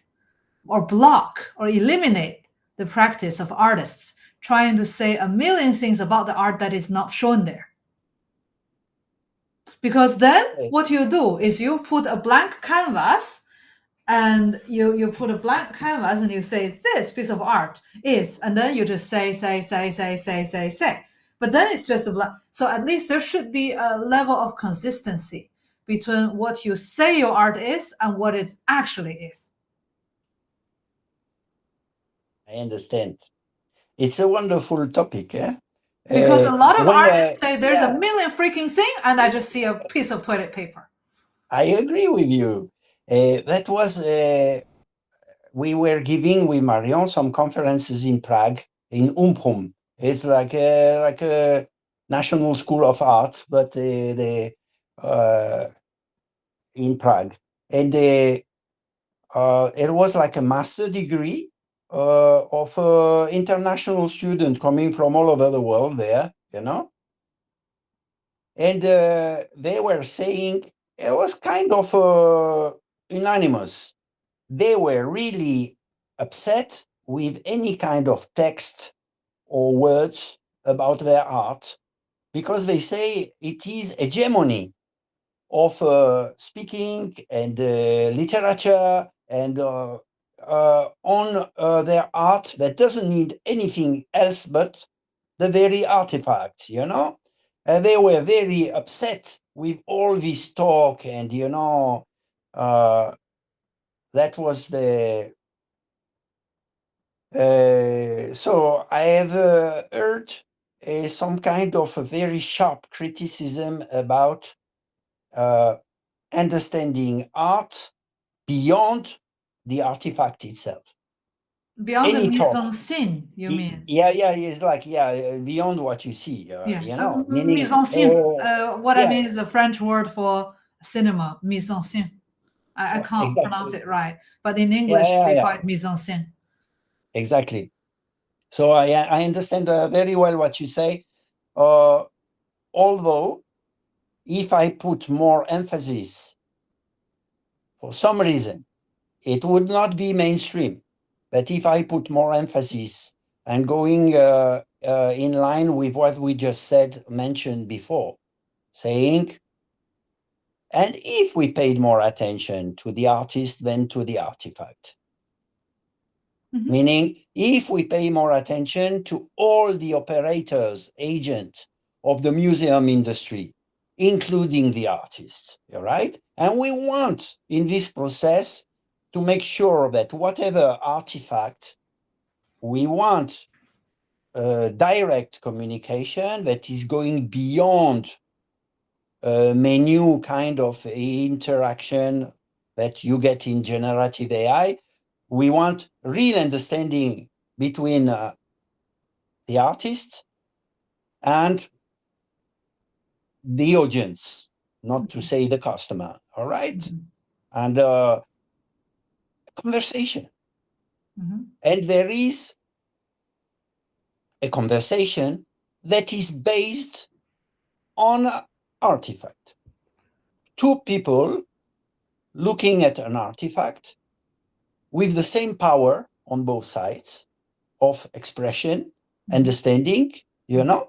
or block or eliminate the practice of artists trying to say a million things about the art that is not shown there. Because then what you do is you put a blank canvas and you put a blank canvas and you say this piece of art is, and then you just say. But then it's just a blank. So at least there should be a level of consistency between what you say your art is and what it actually is. I understand. It's a wonderful topic, eh? Because a lot of when, artists say there's yeah, a million freaking thing, and I just see a piece of toilet paper. I agree with you. That was, we were giving with Marion some conferences in Prague, in Umprum. It's like a National School of Art, but in Prague. And it was like a master degree of international students coming from all over the world there, you know? And they were saying, it was kind of unanimous. They were really upset with any kind of text or words about their art because they say it is hegemony of speaking and literature and on their art that doesn't need anything else but the very artifact, you know? They were very upset with all this talk and, you know, that was the... so I have heard some kind of a very sharp criticism about understanding art beyond the artifact itself. Beyond Any the mise talk. en scène, you mean? Yeah, it's like, beyond what you see, you know, meaning... Mise en scène. What I yeah. mean is a French word for cinema, mise en scène. I can't pronounce it right, but in English, we call it mise en scène. Exactly. So I understand very well what you say. Although, if I put more emphasis, for some reason, it would not be mainstream. But if I put more emphasis and going in line with what we just mentioned before, saying, and if we paid more attention to the artist than to the artifact, meaning if we pay more attention to all the operators, agents of the museum industry, including the artists, all right? And we want in this process to make sure that whatever artifact, we want direct communication that is going beyond menu kind of interaction that you get in generative AI. We want real understanding between the artist and the audience, not to say the customer, all right? And conversation. And there is a conversation that is based on artifact. Two people looking at an artifact with the same power on both sides of expression, understanding, you know,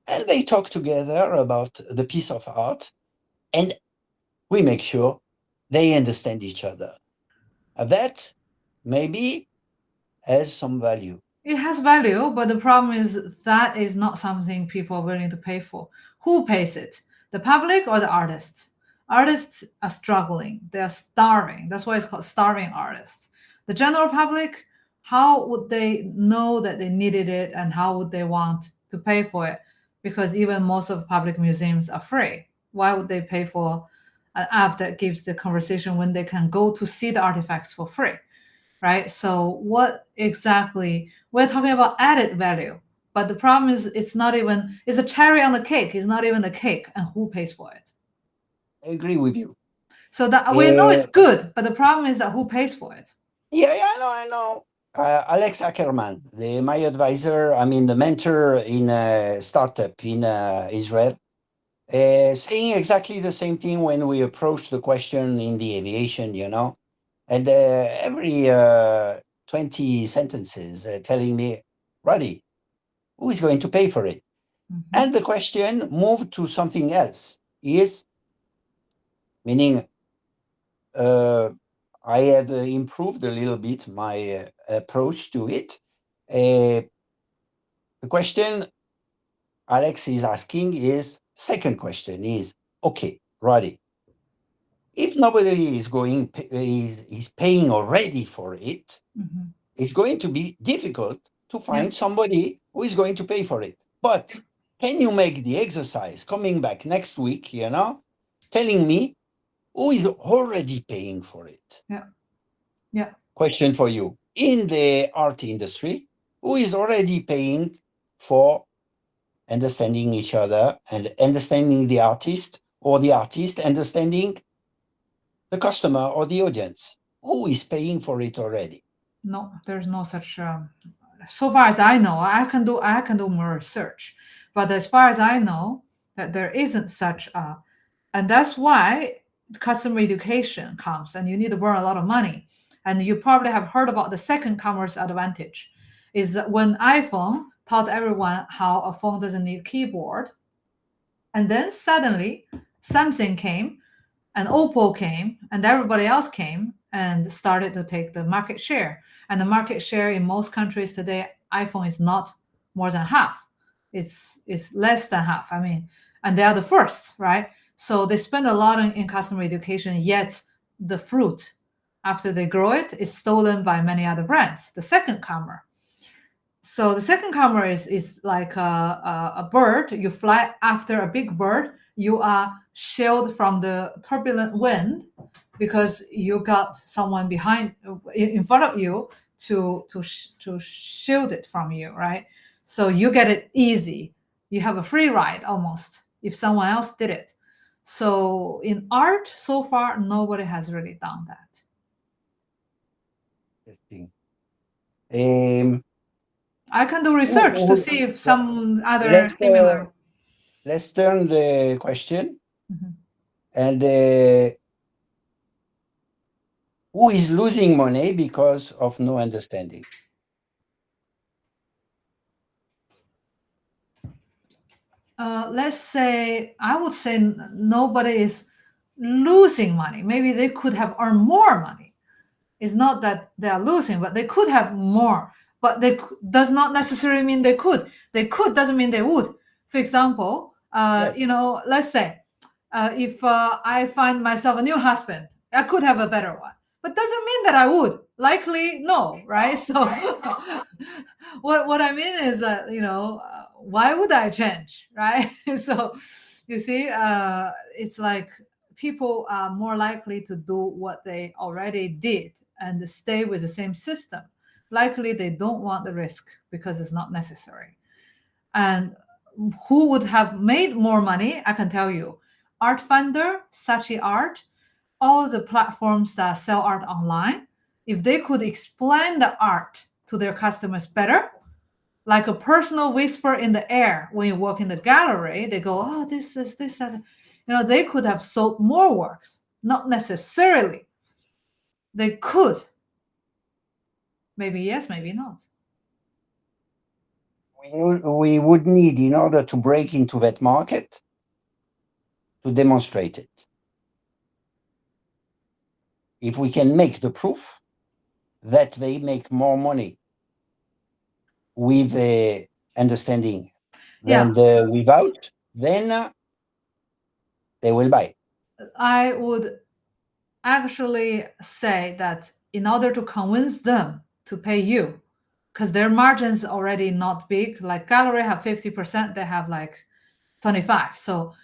and they talk together about the piece of art, and we make sure they understand each other. That maybe has some value. It has value, but the problem is that is not something people are willing to pay for. Who pays it? The public or the artist? Artists are struggling. They are starving. That's why it's called starving artists. The general public, how would they know that they needed it, and how would they want to pay for it, because even most of public museums are free. Why would they pay for an app that gives the conversation when they can go to see the artifacts for free, right? So what exactly, we're talking about added value, but the problem is it's a cherry on the cake. It's not even a cake, and who pays for it? I agree with you. So that we know it's good, but the problem is that who pays for it? Yeah, I know. Alex Ackerman, my advisor, the mentor in a startup in Israel, saying exactly the same thing when we approach the question in the aviation, and every 20 sentences telling me, Rody, who is going to pay for it? Mhm. And the question moved to something else, meaning I have improved a little bit my approach to it. The question Alex is asking second question is, okay, Roddy, if nobody is paying already for it, Mhm. it's going to be difficult to find Yep. somebody who is going to pay for it. But can you make the exercise coming back next week, telling me who is already paying for it? Yeah. Question for you. In the art industry, who is already paying for understanding each other and understanding the artist, or the artist understanding the customer or the audience? Who is paying for it already? No, there's no such. So far as I know, I can do more research, but as far as I know, that there isn't such a, and that's why customer education comes, and you need to burn a lot of money. And you probably have heard about the second commerce advantage, is that when iPhone taught everyone how a phone doesn't need keyboard, and then suddenly Samsung came and Oppo came and everybody else came and started to take the market share. And the market share in most countries today, iPhone is not more than half. It's less than half. And they are the first, right? So they spend a lot in customer education, yet the fruit after they grow it is stolen by many other brands. The second comer. So the second comer is like a bird. You fly after a big bird. You are shielded from the turbulent wind because you got someone behind, in front of you to shield it from you, right? So you get it easy. You have a free ride almost if someone else did it. So in art, so far nobody has really done that. Interesting. I can do research to see if some other let's, similar. Let's turn the question. Mhm. And who is losing money because of no understanding? Let's say, I would say nobody is losing money. Maybe they could have earned more money. It's not that they are losing, but they could have more. But does not necessarily mean they could. They could doesn't mean they would. For example, Yes. let's say if I find myself a new husband, I could have a better one, but doesn't mean that I would. Likely, no, right? So, what I mean is that why would I change, right? So, you see, it's like people are more likely to do what they already did and stay with the same system. Likely, they don't want the risk because it's not necessary. And who would have made more money? I can tell you. Art Finder, Sachi Art, all the platforms that sell art online, if they could explain the art to their customers better, like a personal whisper in the air when you walk in the gallery, they go, oh, this is this, that. They could have sold more works. Not necessarily. They could. Maybe yes, maybe not. We would need, in order to break into that market, to demonstrate it. If we can make the proof that they make more money with understanding than without, then they will buy. I would actually say that in order to convince them to pay you, because their margins already not big. Like gallery have 50%, they have like 25. So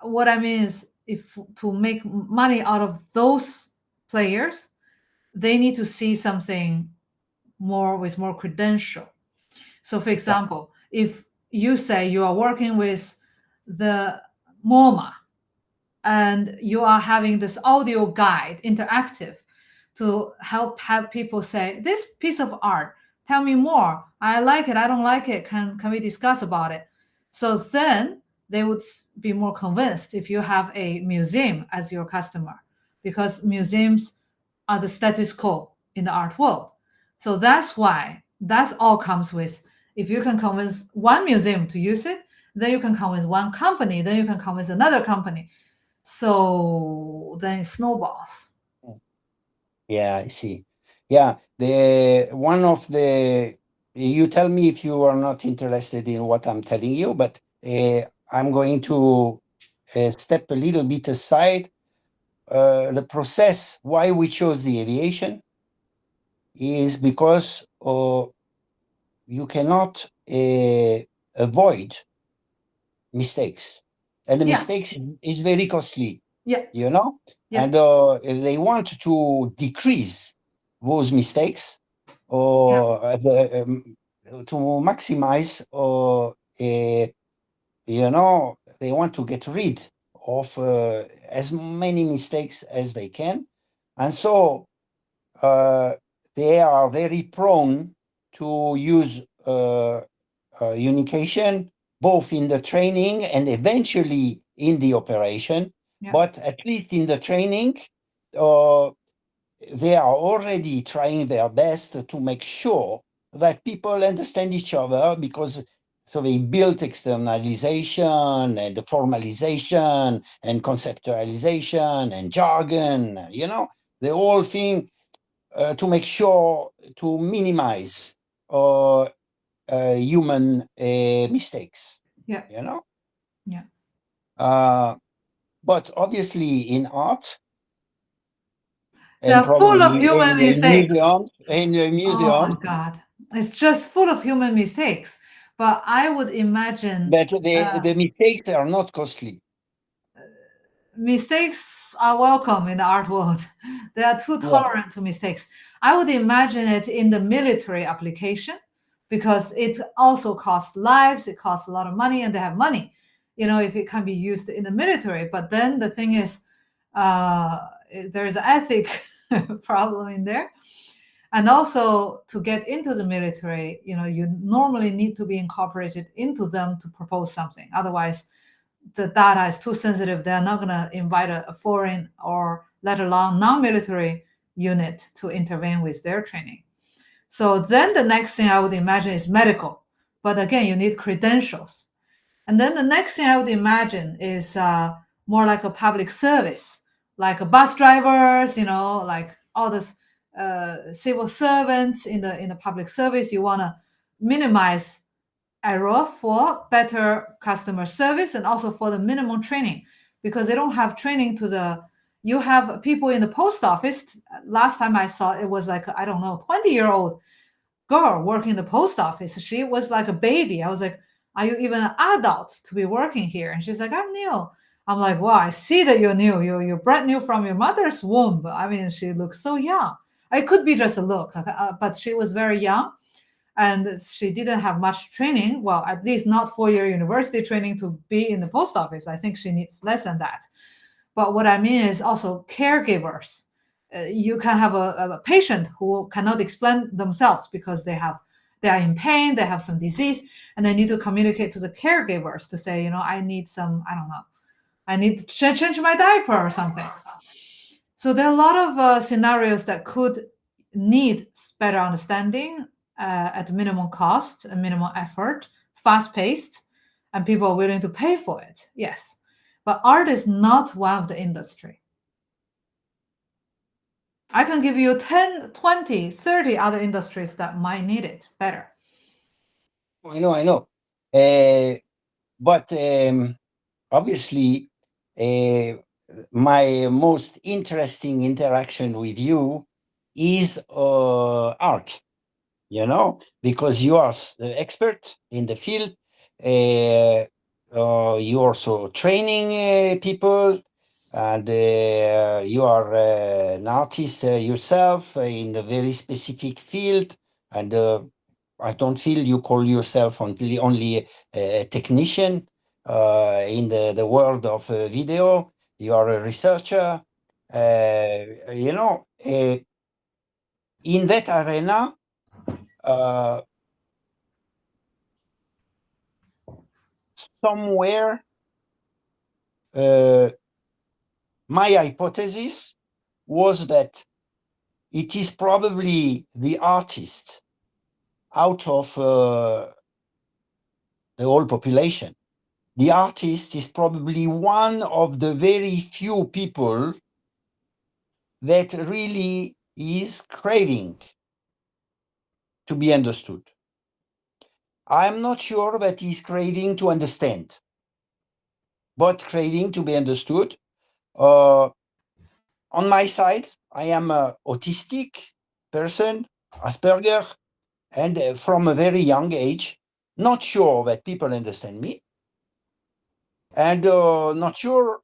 what I mean is, if to make money out of those players, they need to see something more with more credential. So for example, if you say you are working with the MoMA and you are having this audio guide interactive to help have people say, this piece of art, tell me more, I like it, I don't like it, can we discuss about it? So then they would be more convinced if you have a museum as your customer, because museums are the status quo in the art world. So that's why that's all comes with, if you can convince one museum to use it, then you can convince one company, then you can convince another company. So then it snowballs. Yeah, I see. Yeah, you tell me if you are not interested in what I'm telling you, but I'm going to step a little bit aside. The process why we chose the aviation is because you cannot avoid mistakes, and the mistakes is very costly. Yeah. And if they want to decrease those mistakes or to maximize, or they want to get rid of as many mistakes as they can, and so they are very prone to use unication, both in the training and eventually in the operation. But at least in the training, they are already trying their best to make sure that people understand each other, because so they build externalization and formalization and conceptualization and jargon, the whole thing, to make sure to minimize human mistakes. Yeah. But obviously in art, they're full of human mistakes. In the museum. Oh my God. It's just full of human mistakes. But I would imagine that the mistakes are not costly. Mistakes are welcome in the art world. They are too tolerant to mistakes. I would imagine it in the military application, because it also costs lives, it costs a lot of money, and they have money, if it can be used in the military. But then the thing is, there is an ethic problem in there. And also, to get into the military, you normally need to be incorporated into them to propose something. Otherwise, the data is too sensitive. They're not going to invite a foreign, or let alone non-military unit to intervene with their training. So then the next thing I would imagine is medical. But again, you need credentials. And then the next thing I would imagine is more like a public service, like a bus drivers, like all this civil servants in the public service. You want to minimize error for better customer service, and also for the minimum training, because they don't have training you have people in the post office. Last time I saw, it was like, I don't know, 20-year-old girl working in the post office. She was like a baby. I was like, are you even an adult to be working here? And she's like, I'm new. I'm like, wow, I see that you're new. You're brand new from your mother's womb. I mean, she looks so young. It could be just a look, but she was very young. And she didn't have much training. Well, at least not 4-year university training to be in the post office. I think she needs less than that. But what I mean is also caregivers. You can have a patient who cannot explain themselves because they are in pain, they have some disease, and they need to communicate to the caregivers to say, I need some, I don't know, I need to change my diaper or something. So there are a lot of scenarios that could need better understanding at minimum cost and minimum effort, fast-paced, and people are willing to pay for it. Yes. But art is not one of the industry. I can give you 10, 20, 30 other industries that might need it better. I know. But obviously, my most interesting interaction with you is art. because you are the expert in the field. You also training people, and you are an artist yourself in a very specific field. And I don't feel you call yourself only a technician in the world of video. You are a researcher. In that arena, somewhere, my hypothesis was that it is probably the artist out of the whole population. The artist is probably one of the very few people that really is craving to be understood. I'm not sure that he's craving to understand, but craving to be understood. On my side, I am an autistic person, Asperger, and from a very young age, not sure that people understand me, and not sure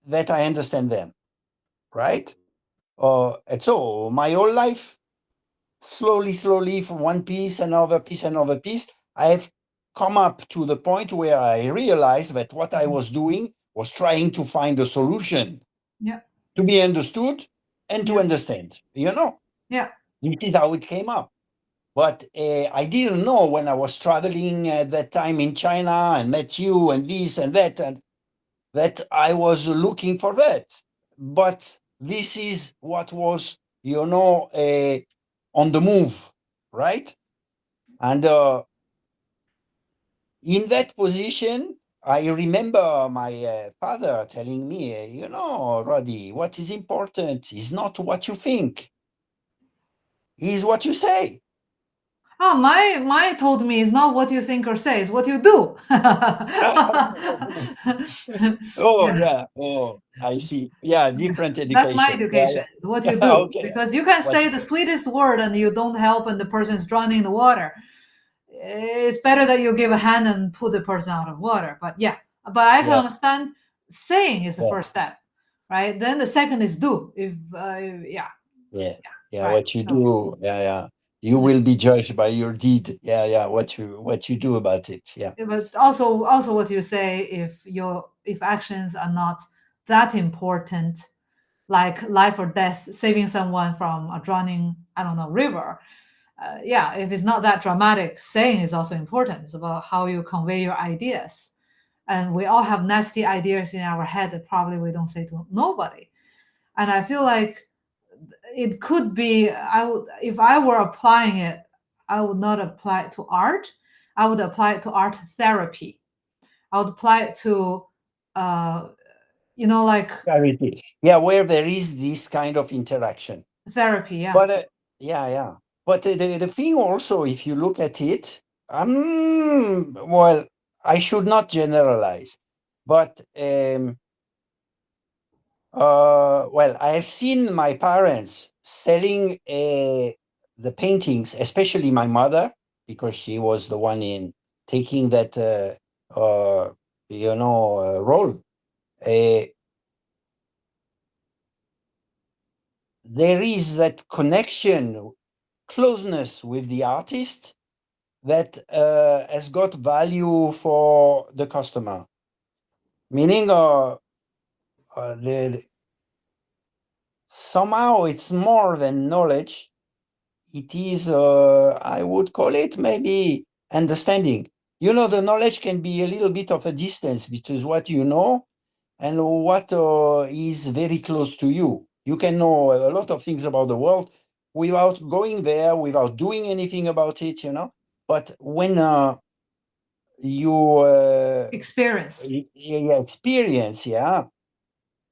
that I understand them, right? And so my whole life, slowly, from one piece, another piece, I have come up to the point where I realized that what I was doing was trying to find a solution to be understood and to understand, Yeah. This is how it came up. But I didn't know when I was traveling at that time in China and met you and this and that I was looking for that. But this is what was, on the move, right? And in that position, I remember my father telling me, Rody, what is important is not what you think, is what you say. Oh, my told me it's not what you think or say, it's what you do. Oh, I see. Yeah, different education. That's my education. It's what you do. Okay. Because you can say the sweetest word and you don't help and the person's drowning in the water. It's better that you give a hand and put the person out of water. But I can understand saying is the first step, right? Then the second is do. If right. What you So- do, you will be judged by your deed. What you do about it. But also what you say, if actions are not that important, like life or death, saving someone from a drowning, I don't know, river. If it's not that dramatic, saying is also important. It's about how you convey your ideas. And we all have nasty ideas in our head that probably we don't say to nobody. And I feel like it could be, if I were applying it, I would not apply it to art. I would apply it to art therapy. I would apply it to, like Clarity. Where there is this kind of interaction. therapy. But But the thing also, if you look at it, well, I should not generalize, but well, I have seen my parents selling the paintings, especially my mother, because she was the one in taking that role. There is that connection, closeness with the artist that has got value for the customer. Meaning, somehow it's more than knowledge. It is, I would call it maybe understanding. The knowledge can be a little bit of a distance between what you know and what is very close to you. You can know a lot of things about the world without going there, without doing anything about it, But when you Experience. experience,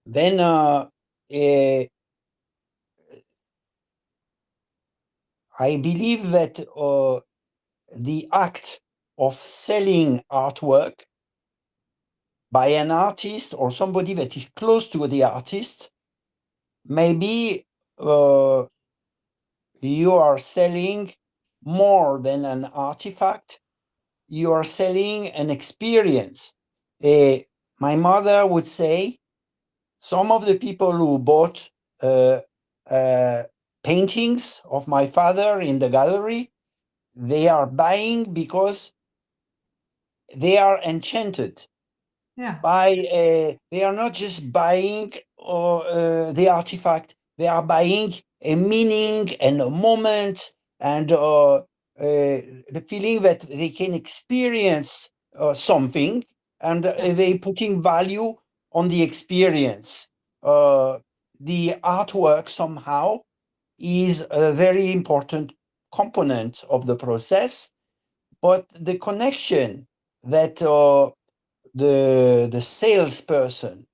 then I believe that the act of selling artwork by an artist or somebody that is close to the artist, maybe you are selling more than an artifact. You are selling an experience. My mother would say, some of the people who bought paintings of my father in the gallery, they are buying because they are enchanted Yeah. by, they are not just buying the artifact, they are buying a meaning and a moment and the feeling that they can experience something, and they putting value on the experience. The artwork somehow is a very important component of the process, but the connection that the salesperson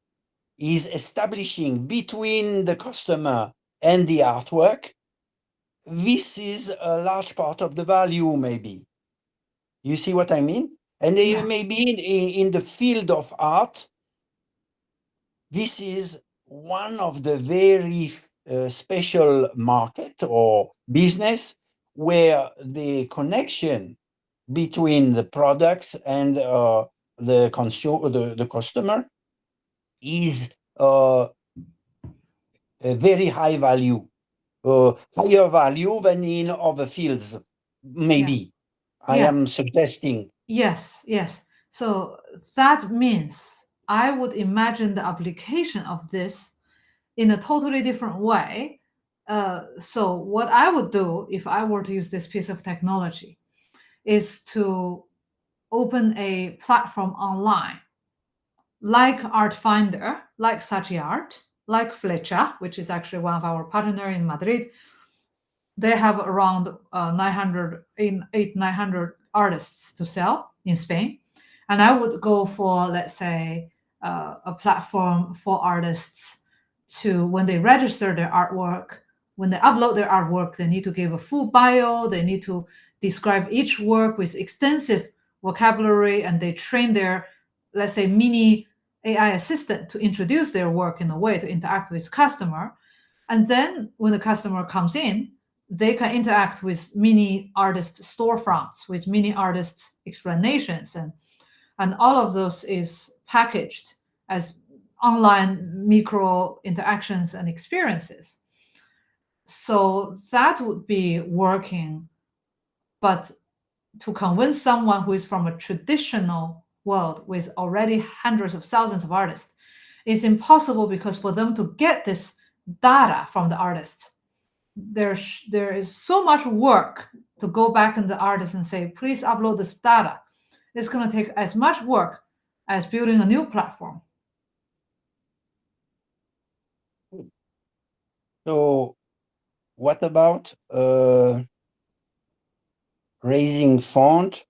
is establishing between the customer and the artwork, this is a large part of the value, maybe. You see what I mean? And Yeah. maybe in the field of art, this is one of the very special market or business where the connection between the products and the consumer, the customer, is a very high value, higher value than in other fields, maybe. I Yeah. am suggesting. Yes, yes. So that means I would imagine the application of this in a totally different way. So what I would do if I were to use this piece of technology is to open a platform online like Art Finder, like Sachiart, like Flecha, which is actually one of our partner in Madrid. They have around 900 artists to sell in Spain. And I would go for, let's say, a platform for artists to, when they register their artwork, when they upload their artwork, they need to give a full bio, they need to describe each work with extensive vocabulary, and they train their, let's say, mini AI assistant to introduce their work in a way to interact with customer. And then when the customer comes in, they can interact with mini artist storefronts, with mini artist explanations, and all of those is packaged as online micro interactions and experiences. So that would be working, but to convince someone who is from a traditional world with already hundreds of thousands of artists, it's impossible, because for them to get this data from the artists, there is so much work to go back in the artist and say, please upload this data. It's going to take as much work as building a new platform. So what about raising fund,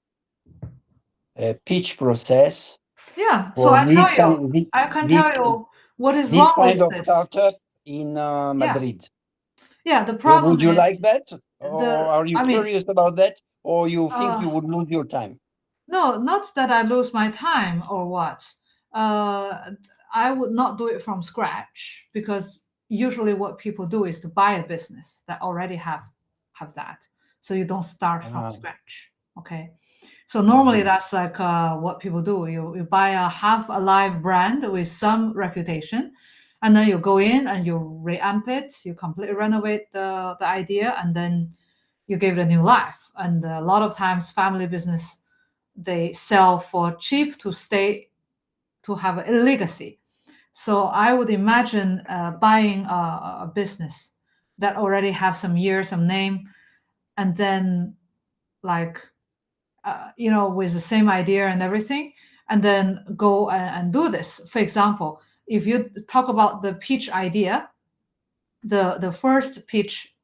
pitch process? Yeah. So Or I this tell you, kind, I can this, tell you what is this wrong kind with of this. startup in Yeah. Madrid? Yeah. The problem Would you is like that? Or are you curious about that? Or you think you would lose your time? No, not that I lose my time or what. I would not do it from scratch, because usually what people do is to buy a business that already have that. So you don't start from scratch. Okay. So normally that's like what people do. You buy a half alive brand with some reputation, and then you go in and you reamp it, you completely renovate the idea, and then you give it a new life. And a lot of times family business, they sell for cheap to stay, to have a legacy. So I would imagine buying a business that already have some years, some name, and then like with the same idea and everything, and then go and do this. For example, if you talk about the pitch idea, the first pitch,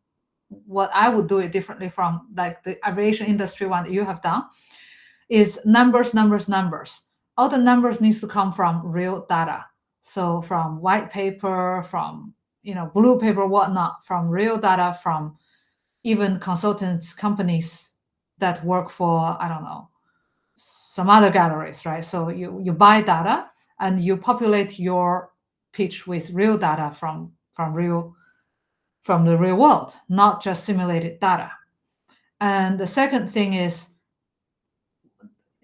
what I would do it differently from like the aviation industry one that you have done, is numbers, numbers, numbers. All the numbers needs to come from real data. So from white paper, from blue paper, whatnot, from real data, from even consultants companies that work for, I don't know, some other galleries, right? So you buy data and you populate your pitch with real data from the real world, not just simulated data. And the second thing is,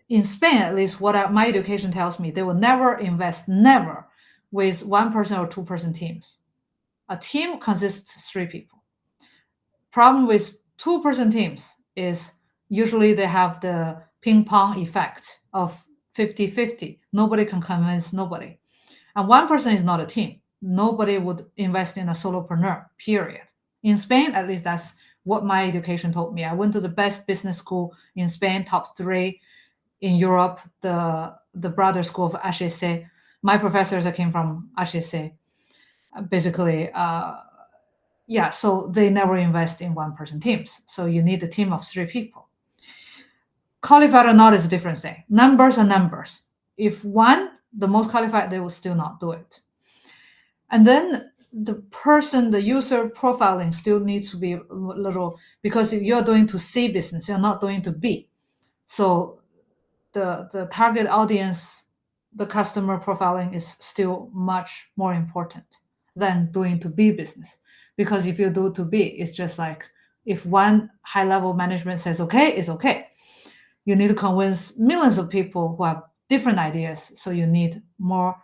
in Spain, at least what my education tells me, they will never invest, never, with 1-person or 2-person teams. A team consists 3 people. Problem with 2-person teams is usually they have the ping pong effect of 50-50. Nobody can convince nobody. And 1 person is not a team. Nobody would invest in a solopreneur, period. In Spain, at least that's what my education told me. I went to the best business school in Spain, top 3 in Europe, the brother school of HEC. My professors came from HEC. Basically, yeah, so they never invest in 1-person teams. So you need a team of 3 people. Qualified or not is a different thing. Numbers are numbers. If one, the most qualified, they will still not do it. And then the user profiling still needs to be a little, because if you're doing to C business, you're not doing to B. So the target audience, the customer profiling is still much more important than doing to B business. Because if you do to B, it's just like if one high-level management says okay, it's okay. You need to convince millions of people who have different ideas. So you need more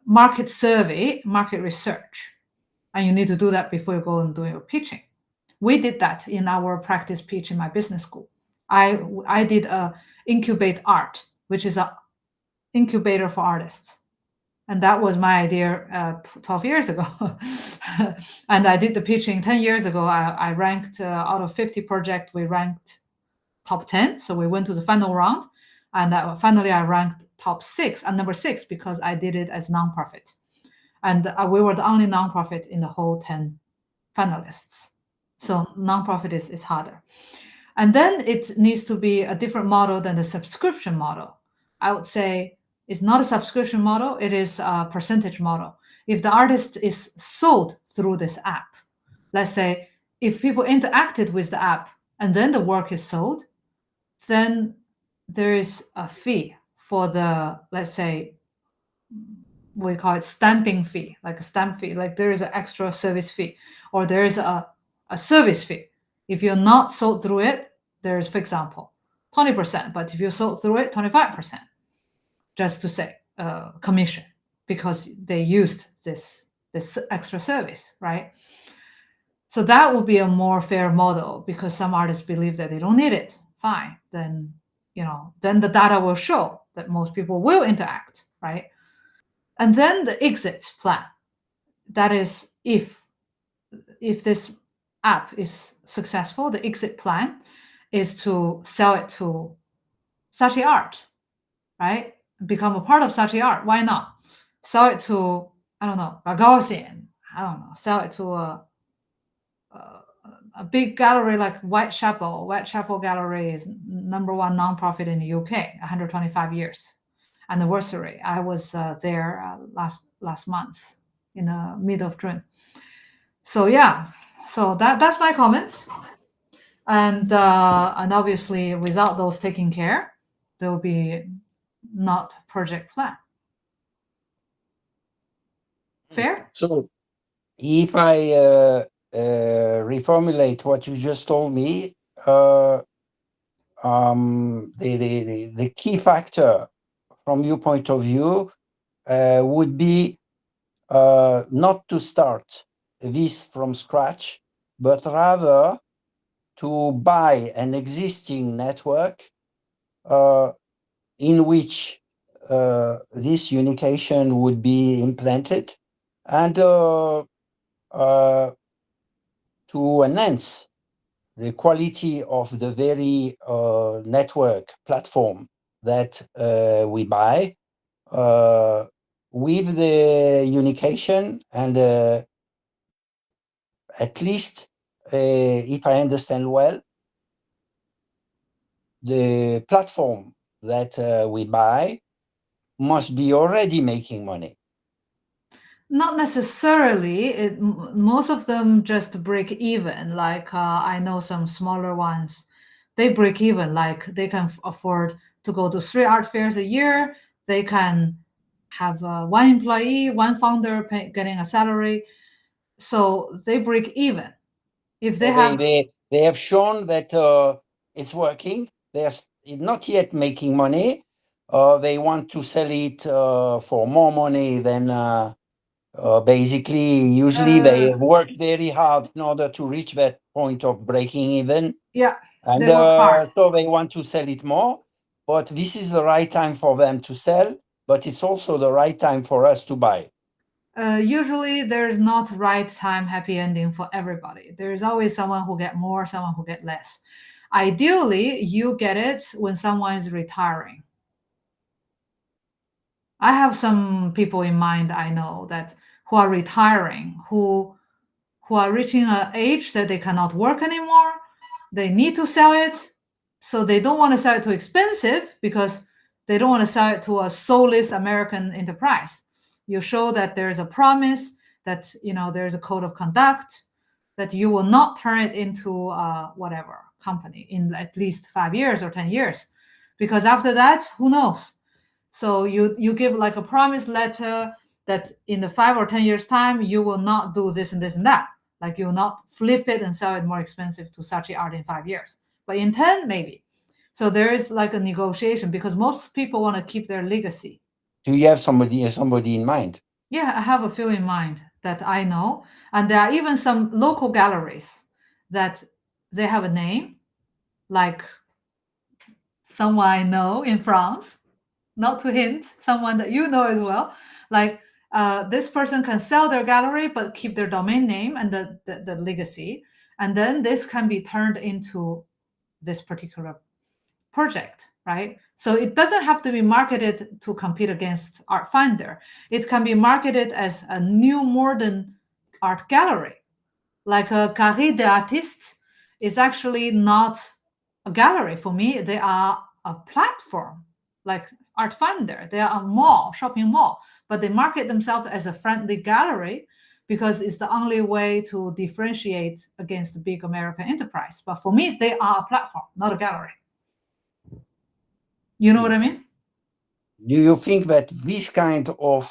market survey, market research. And you need to do that before you go and do your pitching. We did that in our practice pitch in my business school. I did a incubate art, which is an incubator for artists. And that was my idea 12 years ago. And I did the pitching 10 years ago. I ranked out of 50 projects, we ranked top 10. So we went to the final round. And finally, I ranked top 6 and number 6 because I did it as nonprofit. And we were the only nonprofit in the whole 10 finalists. So nonprofit is harder. And then it needs to be a different model than the subscription model. I would say it's not a subscription model, it is a percentage model. If the artist is sold through this app, let's say if people interacted with the app and then the work is sold, then there is a fee for the, let's say, we call it stamping fee, like a stamp fee, like there is an extra service fee, or there is a service fee. If you're not sold through it, there's, for example, 20%, but if you sold through it, 25%, just to say commission, because they used this extra service, right? So that would be a more fair model, because some artists believe that they don't need it. Fine, then then the data will show that most people will interact, right? And then the exit plan. That is, if this app is successful, the exit plan is to sell it to Saatchi Art, right? Become a part of Saatchi Art. Why not? Sell it to, I don't know, Gagosian. I don't know. Sell it to a big gallery like Whitechapel. Whitechapel Gallery is number 1 nonprofit in the UK, 125 years anniversary. I was there last month in the mid of June. So yeah, so that's my comment. And obviously, without those taking care, there will be not project plan. Fair? So if I reformulate what you just told me, the key factor from your point of view would be not to start this from scratch, but rather to buy an existing network in which this unication would be implanted, and to enhance the quality of the very network platform that we buy with the unication, and at least, if I understand well, the platform that we buy must be already making money. Not necessarily. Most of them just break even. Like I know some smaller ones, they break even. Like they can afford to go to 3 art fairs a year. They can have 1 employee, 1 founder getting a salary. So they break even. If they So have, they have shown that it's working. They're not yet making money. They want to sell it for more money than basically. Usually they work very hard in order to reach that point of breaking even. yeah, And they work hard. so they want to sell it more. But this is the right time for them to sell. But it's also the right time for us to buy. Usually there's not right time happy ending for everybody. There's always someone who get more, someone who get less. Ideally, you get it when someone is retiring. I have some people in mind I know that who are retiring, who are reaching an age that they cannot work anymore. They need to sell it. So they don't want to sell it too expensive because they don't want to sell it to a soulless American enterprise. You show that there's a promise, that there's a code of conduct, that you will not turn it into whatever company in at least 5 years or 10 years. Because after that, who knows? So you give like a promise letter that in the 5 or 10 years time, you will not do this and this and that. Like you will not flip it and sell it more expensive to Saatchi Art in 5 years. But in 10, maybe. So there is like a negotiation because most people want to keep their legacy. Do you have somebody in mind? Yeah, I have a few in mind that I know. And there are even some local galleries that they have a name, like someone I know in France, not to hint, someone that you know as well. Like this person can sell their gallery, but keep their domain name and the legacy. And then this can be turned into this particular project, right? So it doesn't have to be marketed to compete against Art Finder. It can be marketed as a new modern art gallery. Like a Carré des Artistes is actually not a gallery for me. They are a platform, like Art Finder. They are a mall, shopping mall, but they market themselves as a friendly gallery because it's the only way to differentiate against the big American enterprise. But for me, they are a platform, not a gallery. You know what I mean? Do you think that this kind of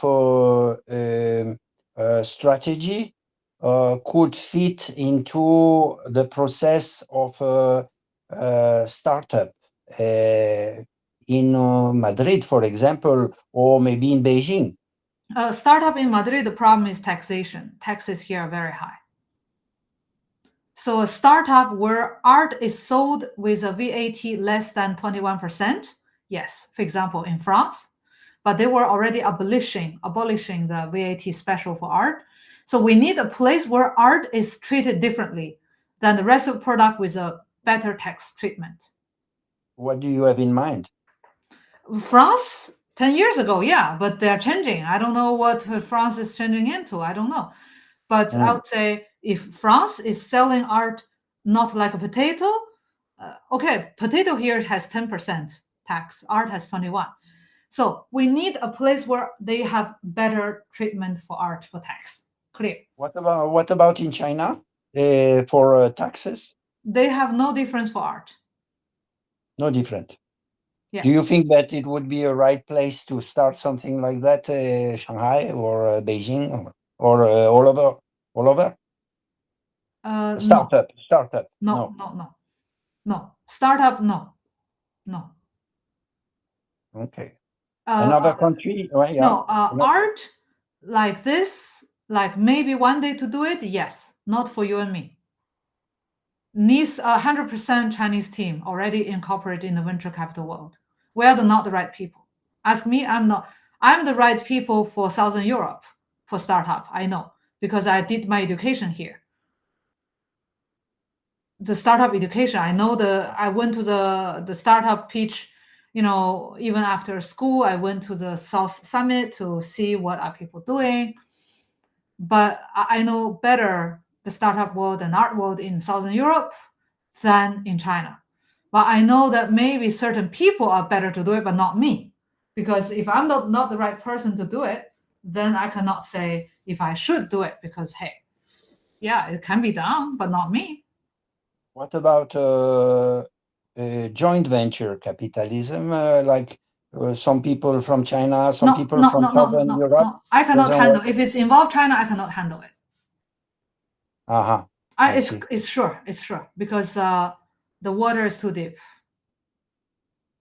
strategy could fit into the process of a startup in Madrid, for example, or maybe in Beijing? Startup in Madrid, the problem is taxation. Taxes here are very high. So a startup where art is sold with a VAT less than 21%, yes, for example, in France, but they were already abolishing the VAT special for art. So we need a place where art is treated differently than the rest of the product with a better tax treatment. What do you have in mind? France, 10 years ago, yeah, but they're changing. I don't know what France is changing into. I don't know. But I would say if France is selling art not like a potato, okay, potato here has 10% tax, art has 21. So we need a place where they have better treatment for art for tax. Clear. What about in China for taxes? They have no difference for art. No different. Yeah. Do you think that it would be a right place to start something like that, Shanghai or Beijing or all over? Startup. No. Startup, no. Okay. Another country? Well, yeah. No, art like this, like maybe one day to do it, yes, not for you and me. Needs 100% Chinese team already incorporated in the venture capital world. We are not the right people. Ask me, I'm not. I'm the right people for Southern Europe for startup. I know because I did my education here. The startup education, I know I went to the startup pitch, even after school, I went to the South Summit to see what are people doing. But I know better the startup world and art world in Southern Europe than in China. But I know that maybe certain people are better to do it, but not me. Because if I'm not the right person to do it, then I cannot say if I should do it because, hey, yeah, it can be done, but not me. What about joint venture capitalism? Like some people from China, some people from Southern Europe? No. I cannot handle. If it's involved China, I cannot handle it. Uh-huh. It's sure because the water is too deep.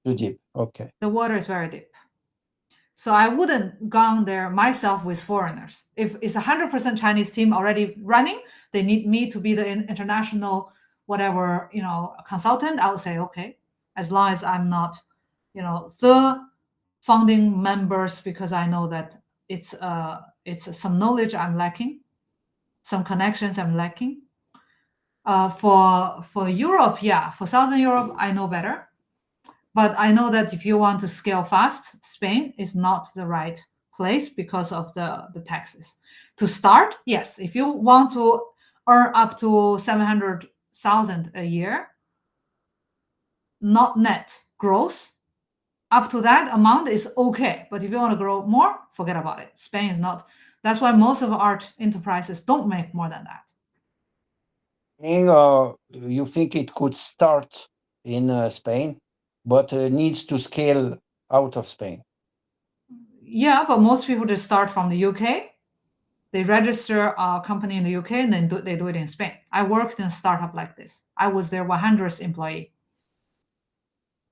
Too deep. Okay. The water is very deep. So I wouldn't gone there myself with foreigners. If it's 100% Chinese team already running, they need me to be the international whatever consultant. I would say okay, as long as I'm not the founding members, because I know that it's some knowledge I'm lacking, some connections I'm lacking. For Europe, for Southern Europe, I know better. But I know that if you want to scale fast, Spain is not the right place because of the taxes. To start, yes, if you want to earn up to 700,000 a year, not net, gross, up to that amount is okay. But if you want to grow more, forget about it. Spain is not. That's why most of art enterprises don't make more than that. You think it could start in Spain, but needs to scale out of Spain? Yeah, but most people just start from the UK. They register a company in the UK and then they do it in Spain. I worked in a startup like this. I was their 100th employee.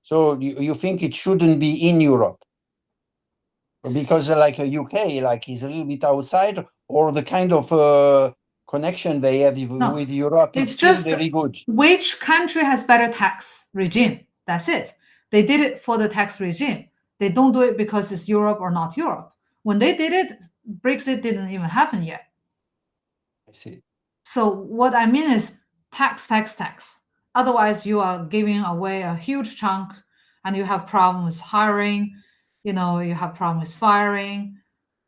So you think it shouldn't be in Europe? Because like a UK, like is a little bit outside, or the kind of connection they have with Europe, it's still just very good. Which country has better tax regime? That's it. They did it for the tax regime. They don't do it because it's Europe or not Europe. When they did it, Brexit didn't even happen yet. I see. So what I mean is tax. Otherwise, you are giving away a huge chunk and you have problems hiring, you have problems firing.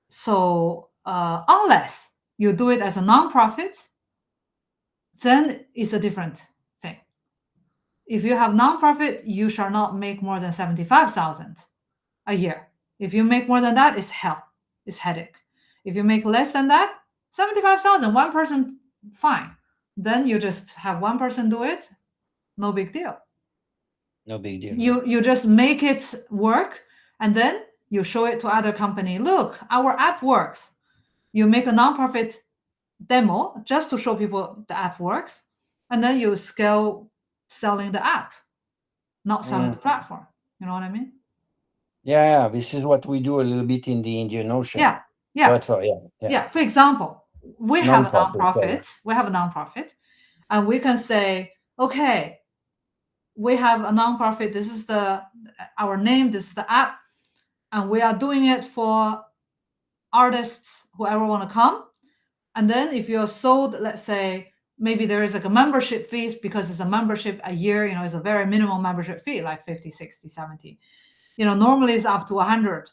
So unless you do it as a nonprofit, then it's a different thing. If you have nonprofit, you shall not make more than 75,000 a year. If you make more than that, it's hell. It's headache. If you make less than that, 75,000, one person, fine. Then you just have one person do it. No big deal. No big deal. You just make it work, and then you show it to other company. Look, our app works. You make a nonprofit demo just to show people the app works, and then you scale selling the app, not selling the platform. You know what I mean? Yeah, this is what we do a little bit in the Indian Ocean. Yeah. But For example, we have a nonprofit, and we can say, okay, we have a nonprofit. This is our name. This is the app, and we are doing it for artists, whoever want to come. And then if you're sold, let's say, maybe there is like a membership fees because it's a membership a year, it's a very minimal membership fee, like 50, 60, 70. Normally it's up to 100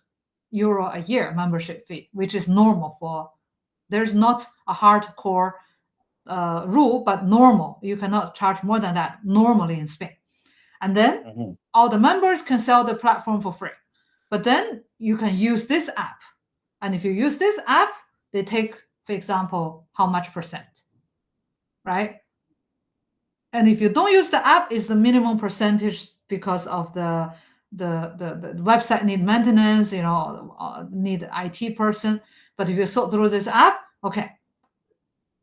euro a year membership fee, which is normal there's not a hardcore rule, but normal. You cannot charge more than that normally in Spain. And then all the members can sell the platform for free. But then you can use this app. And if you use this app, they take, for example, how much percent, right? And if you don't use the app, it's the minimum percentage because of the website need maintenance, need IT person. But if you sort through this app, okay,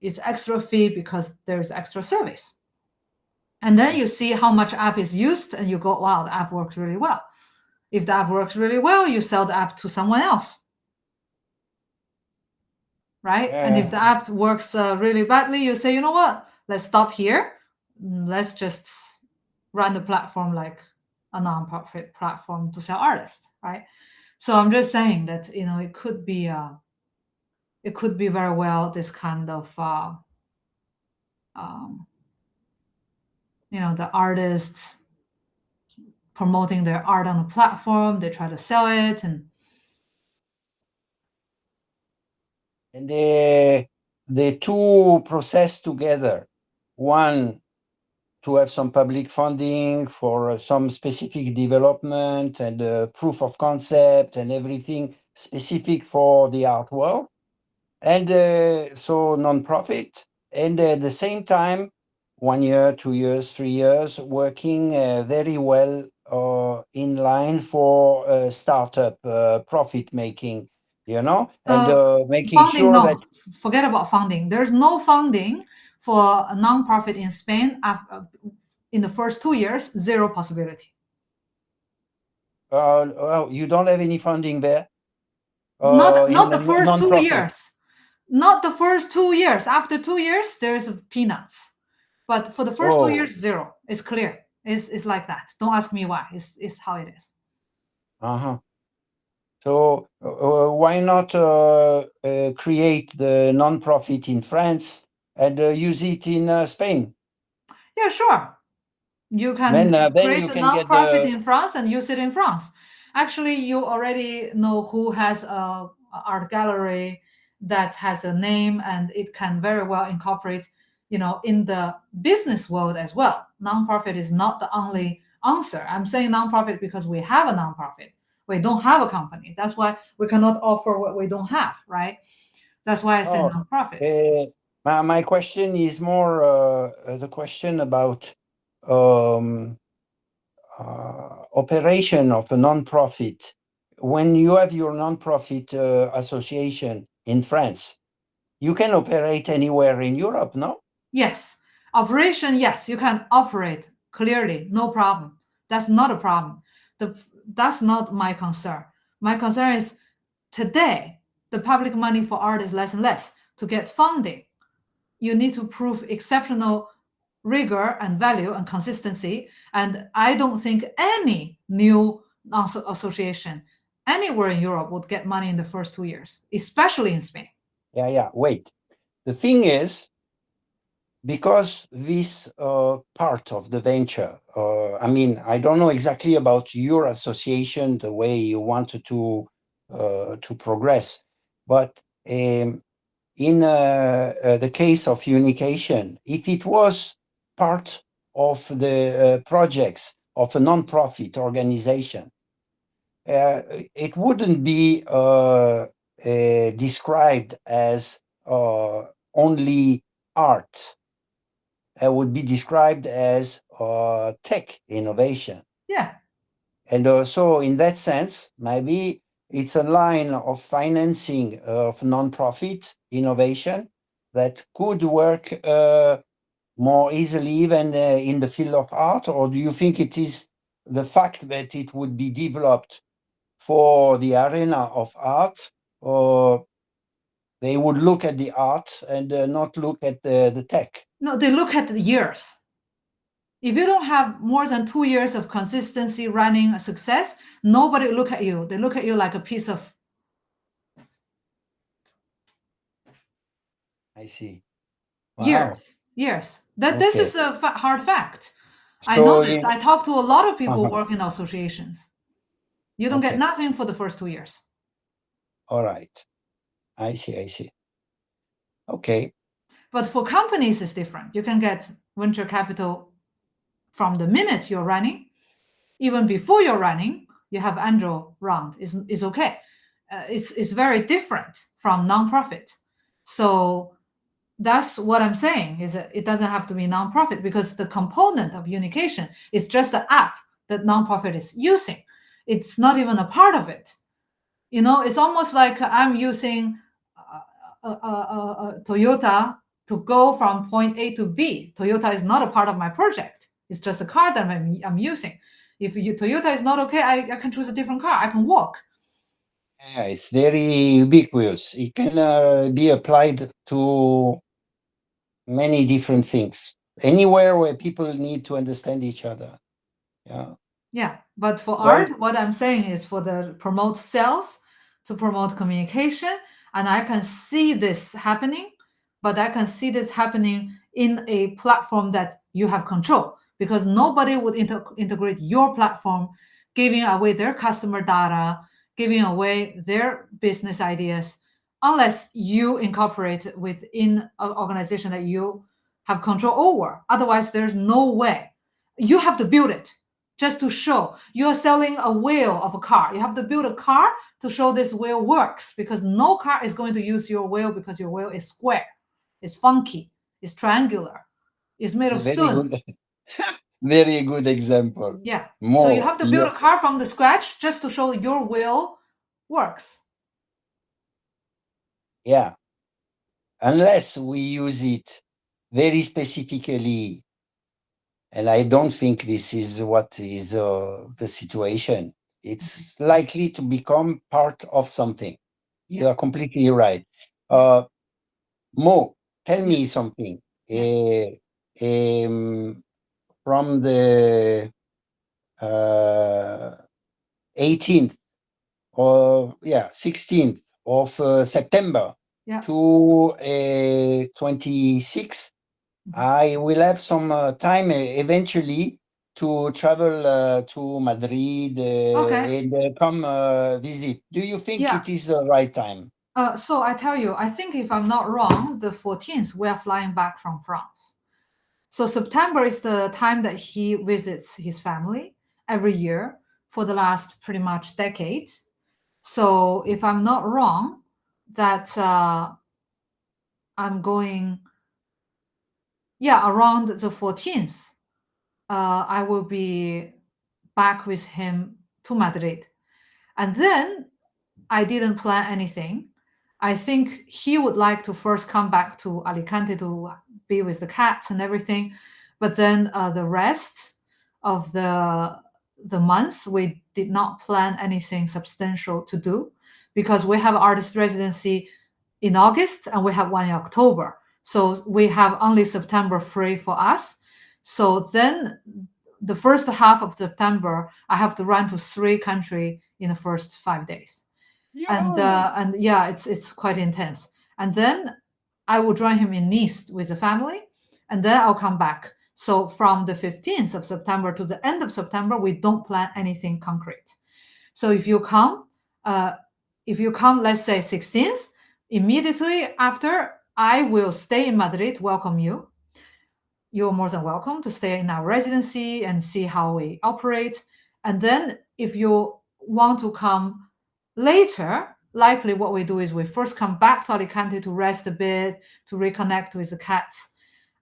it's extra fee because there's extra service. And then you see how much app is used and you go, wow, the app works really well. If the app works really well, you sell the app to someone else. Right? And if the app works really badly, you say, you know what? Let's stop here. Let's just run the platform like a non-profit platform to sell artists, right? So I'm just saying that it could be very well this kind of the artists promoting their art on the platform. They try to sell it and the two process together. One, to have some public funding for some specific development and proof of concept and everything specific for the art world. And so non-profit. And at the same time, 1 year, 2 years, 3 years, working very well in line for startup profit making. and making funding, sure no, that forget about funding. There's no funding for a nonprofit in Spain in the first 2 years, zero possibility. well, you don't have any funding there. Not in the first 2 non-profit. years. Not the first 2 years. After 2 years, there's peanuts. But for the first 2 years, zero. It's clear. It's like that. Don't ask me why. It's how it is. So why not create the non-profit in France and use it in Spain? Yeah, sure. You can Then create you a can get nonprofit in France and use it in France. Actually, you already know who has a art gallery that has a name, and it can very well incorporate, in the business world as well. Nonprofit is not the only answer. I'm saying nonprofit because we have a nonprofit. We don't have a company. That's why we cannot offer what we don't have, right? That's why I said nonprofit. My question is more the question about operation of a nonprofit. When you have your nonprofit association in France, you can operate anywhere in Europe, no? Yes. Operation, yes, you can operate clearly, no problem. That's not a problem. That's not my concern. My concern is today, the public money for art is less and less. To get funding, you need to prove exceptional rigor and value and consistency. And I don't think any new association anywhere in Europe would get money in the first 2 years, especially in Spain. Yeah. Wait. The thing is, because this part of the venture, I don't know exactly about your association, the way you wanted to progress, but in the case of Unikation, if it was part of the projects of a non-profit organization, it wouldn't be described as only art. It would be described as tech innovation. Yeah. And so in that sense, maybe it's a line of financing of non-profit innovation that could work more easily even in the field of art? Or do you think it is the fact that it would be developed for the arena of art, or they would look at the art and not look at the tech? No, they look at the years. If you don't have more than 2 years of consistency running a success, nobody look at you. They look at you like a piece of. I see. Wow. Years. This is a hard fact. So I know this. I talk to a lot of people who work in associations. You don't get nothing for the first 2 years. All right. I see. Okay. But for companies, it's different. You can get venture capital from the minute you're running. Even before you're running, you have angel round. Is okay. It's very different from nonprofit. So that's what I'm saying, is that it doesn't have to be nonprofit, because the component of Unikation is just the app that nonprofit is using. It's not even a part of it. It's almost like I'm using a Toyota to go from point A to B. Toyota is not a part of my project. It's just a car that I'm using. If Toyota is not okay, I can choose a different car. I can walk. Yeah, it's very ubiquitous. It can be applied to many different things, anywhere where people need to understand each other. Yeah, but for art, what I'm saying is for the promote sales, to promote communication, and I can see this happening, but I can see this happening in a platform that you have control, because nobody would integrate your platform, giving away their customer data, giving away their business ideas, unless you incorporate within an organization that you have control over. Otherwise, there's no way. You have to build it just to show. You're selling a wheel of a car. You have to build a car to show this wheel works, because no car is going to use your wheel because your wheel is square, it's funky, it's triangular, it's made of stone. Very good example. Yeah. So you have to build a car from the scratch just to show your wheel works. Yeah. Unless we use it very specifically, and I don't think this is what is the situation. It's likely to become part of something. You are completely right. Mo, tell me something. From the 18th or 16th of September to 26th, I will have some time eventually to travel to Madrid and come visit. Do you think it is the right time? So I tell you, I think if I'm not wrong, the 14th, we are flying back from France. So September is the time that he visits his family every year for the last pretty much decade. So if I'm not wrong, that I'm going, around the 14th, I will be back with him to Madrid. And then I didn't plan anything. I think he would like to first come back to Alicante to be with the cats and everything. But then the rest of the months, we did not plan anything substantial to do because we have artist residency in August and we have one in October. So we have only September free for us. So then the first half of September, I have to run to 3 countries in the first 5 days. And it's quite intense. And then I will join him in Nice with the family, and then I'll come back. So from the 15th of September to the end of September, we don't plan anything concrete. So if you come, let's say 16th, immediately after, I will stay in Madrid, welcome you. You're more than welcome to stay in our residency and see how we operate. And then if you want to come later, likely what we do is we first come back to Alicante to rest a bit, to reconnect with the cats.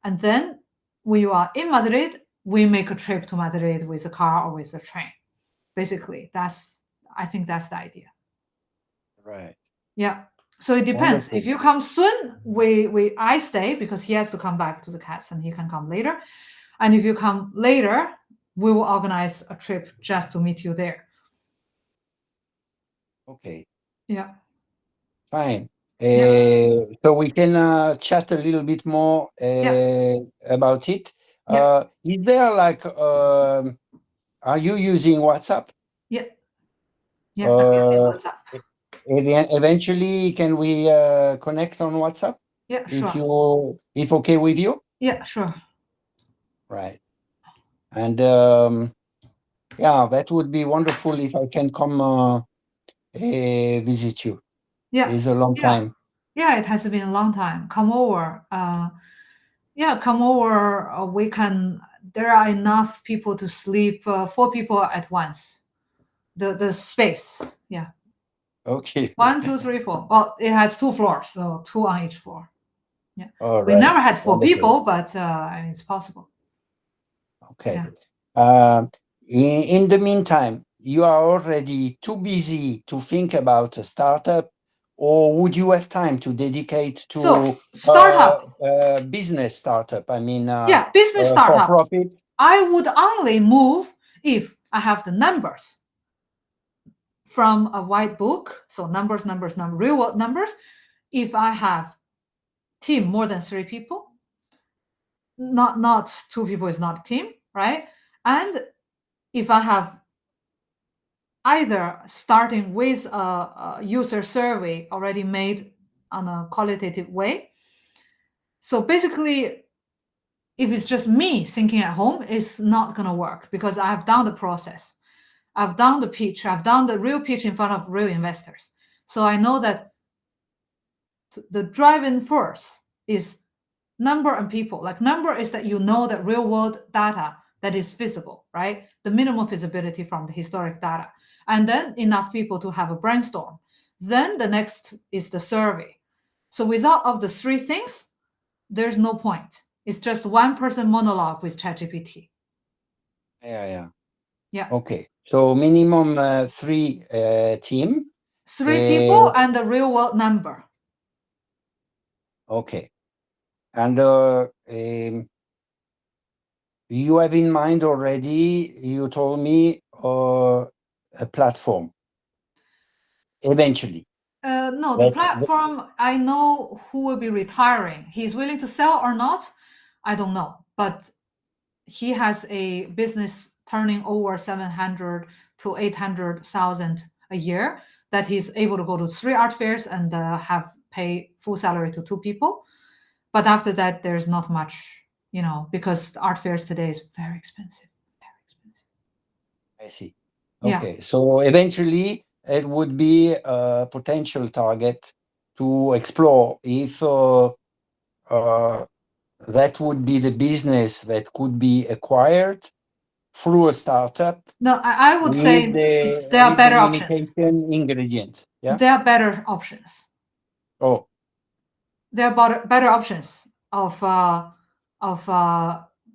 And then when you are in Madrid, we make a trip to Madrid with the car or with the train. Basically, I think that's the idea. Right. Yeah. So it depends. Wonderful. If you come soon, I stay because he has to come back to the cats and he can come later. And if you come later, we will organize a trip just to meet you there. Okay. Yeah. Fine. So we can chat a little bit more about it. Is there like, are you using WhatsApp? Yeah. Yeah, I'm using WhatsApp. Eventually, can we connect on WhatsApp? Yeah, sure. If okay with you? Yeah, sure. Right. And that would be wonderful if I can come visit you. Yeah. It's a long time. Yeah, it has been a long time. Come over. Come over. We can. There are enough people to sleep. 4 people at once. The space. Yeah. Okay. 1, 2, 3, 4. Well, it has 2 floors, so 2 on each floor. Yeah. All We right. never had 4 Wonderful. people, but it's possible. Okay. Yeah. In the meantime, you are already too busy to think about a startup, or would you have time to dedicate to startup. Business startup? I mean, business for startup. profit. I would only move if I have the numbers from a white book. So numbers, real world numbers. If I have team more than 3 people, not 2 people is not a team, right? And if I have either starting with a user survey already made on a qualitative way. So basically, if it's just me thinking at home, it's not going to work because I've done the process. I've done the pitch. I've done the real pitch in front of real investors. So I know that the driving force is number and people. Like number is that you know that real world data that is feasible, right? The minimum feasibility from the historic data. And then enough people to have a brainstorm. Then the next is the survey. So without of the 3 things, there's no point. It's just one person monologue with ChatGPT. Yeah. Yeah. Okay. So minimum 3 team. 3 people and the real world number. Okay. And you have in mind already, you told me, a platform eventually. No, the platform, I know who will be retiring. He's willing to sell or not, I don't know. But he has a business turning over 700 to 800,000 a year that he's able to go to 3 art fairs and have pay full salary to 2 people. But after that, there's not much, because art fairs today is very expensive. Very expensive. I see. Yeah. Okay. So eventually it would be a potential target to explore if that would be the business that could be acquired through a startup No, I would say there are with the better options. unication ingredient. Yeah. There are better options. Oh, There are better options of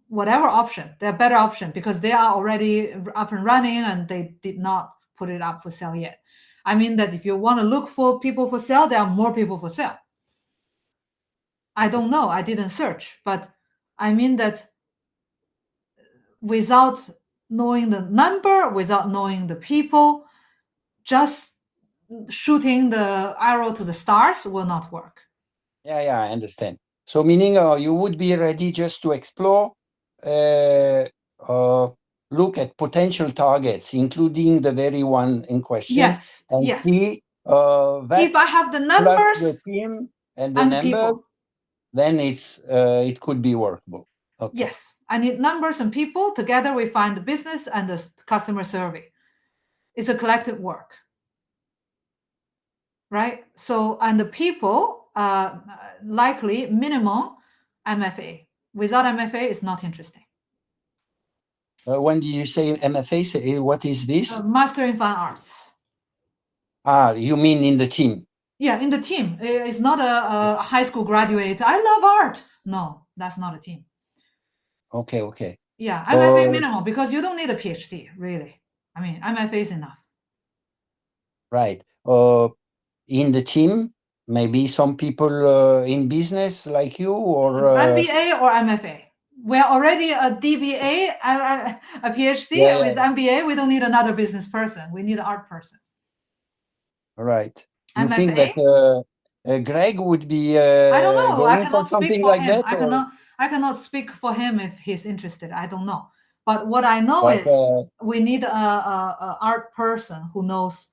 whatever option. There are better options because they are already up and running and they did not put it up for sale yet. I mean that if you want to look for people for sale, there are more people for sale. I don't know. I didn't search, but I mean that without knowing the number, without knowing the people, just shooting the arrow to the stars will not work. yeah, I understand. So meaning you would be ready just to explore, look at potential targets, including the very one in question. Yes, and yes. see that If I have the plus numbers the team and the and the numbers, people, then it could be workable. Okay. yes, I need numbers and people. Together we find the business and the customer survey. It's a collective work, right? So, and the people, likely minimum MFA. Without MFA, it's not interesting. When you say MFA, what is this? Master in Fine Arts. You mean in the team? Yeah, in the team. It's not a high school graduate. I love art. No, that's not a team. Okay. Yeah, MFA minimum because you don't need a PhD, really. I mean, MFA is enough. Right. In the team, maybe some people in business like you, or MBA or MFA. We're already a DBA, a PhD with MBA. We don't need another business person. We need an art person. Right. You MFA? think that Greg would be I don't know. I going for cannot speak something for like him. that? I cannot speak for him if he's interested. I don't know. But what I know But, is we need a art person who knows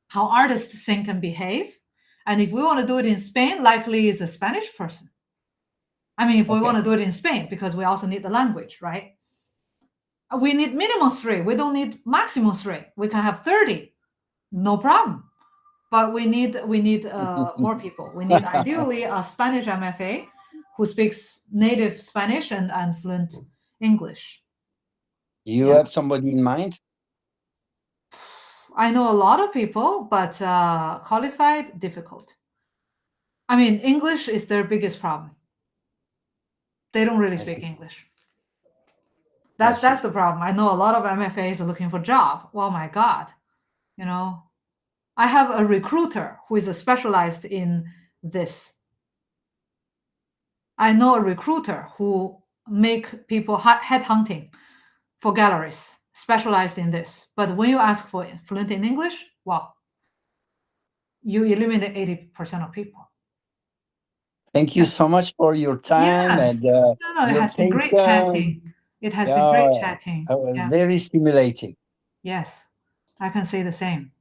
how artists think and behave. And if we want to do it in Spain, likely is a Spanish person. I mean, if we want to do it in Spain, because we also need the language, right? We need minimum 3. We don't need maximum 3. We can have 30, no problem. But we need more people. We need ideally a Spanish MFA who speaks native Spanish and fluent English. You have somebody in mind? I know a lot of people, but qualified, difficult. I mean, English is their biggest problem. They don't really speak English. That's the problem. I know a lot of MFAs are looking for a job. Oh my God. I have a recruiter who is specialized in this. I know a recruiter who make people headhunting for galleries, specialized in this. But when you ask for fluent in English, well, you eliminate 80% of people. Thank you so much for your time. Yes. And it has been great chatting. It has been great chatting. Very stimulating. Yes, I can say the same.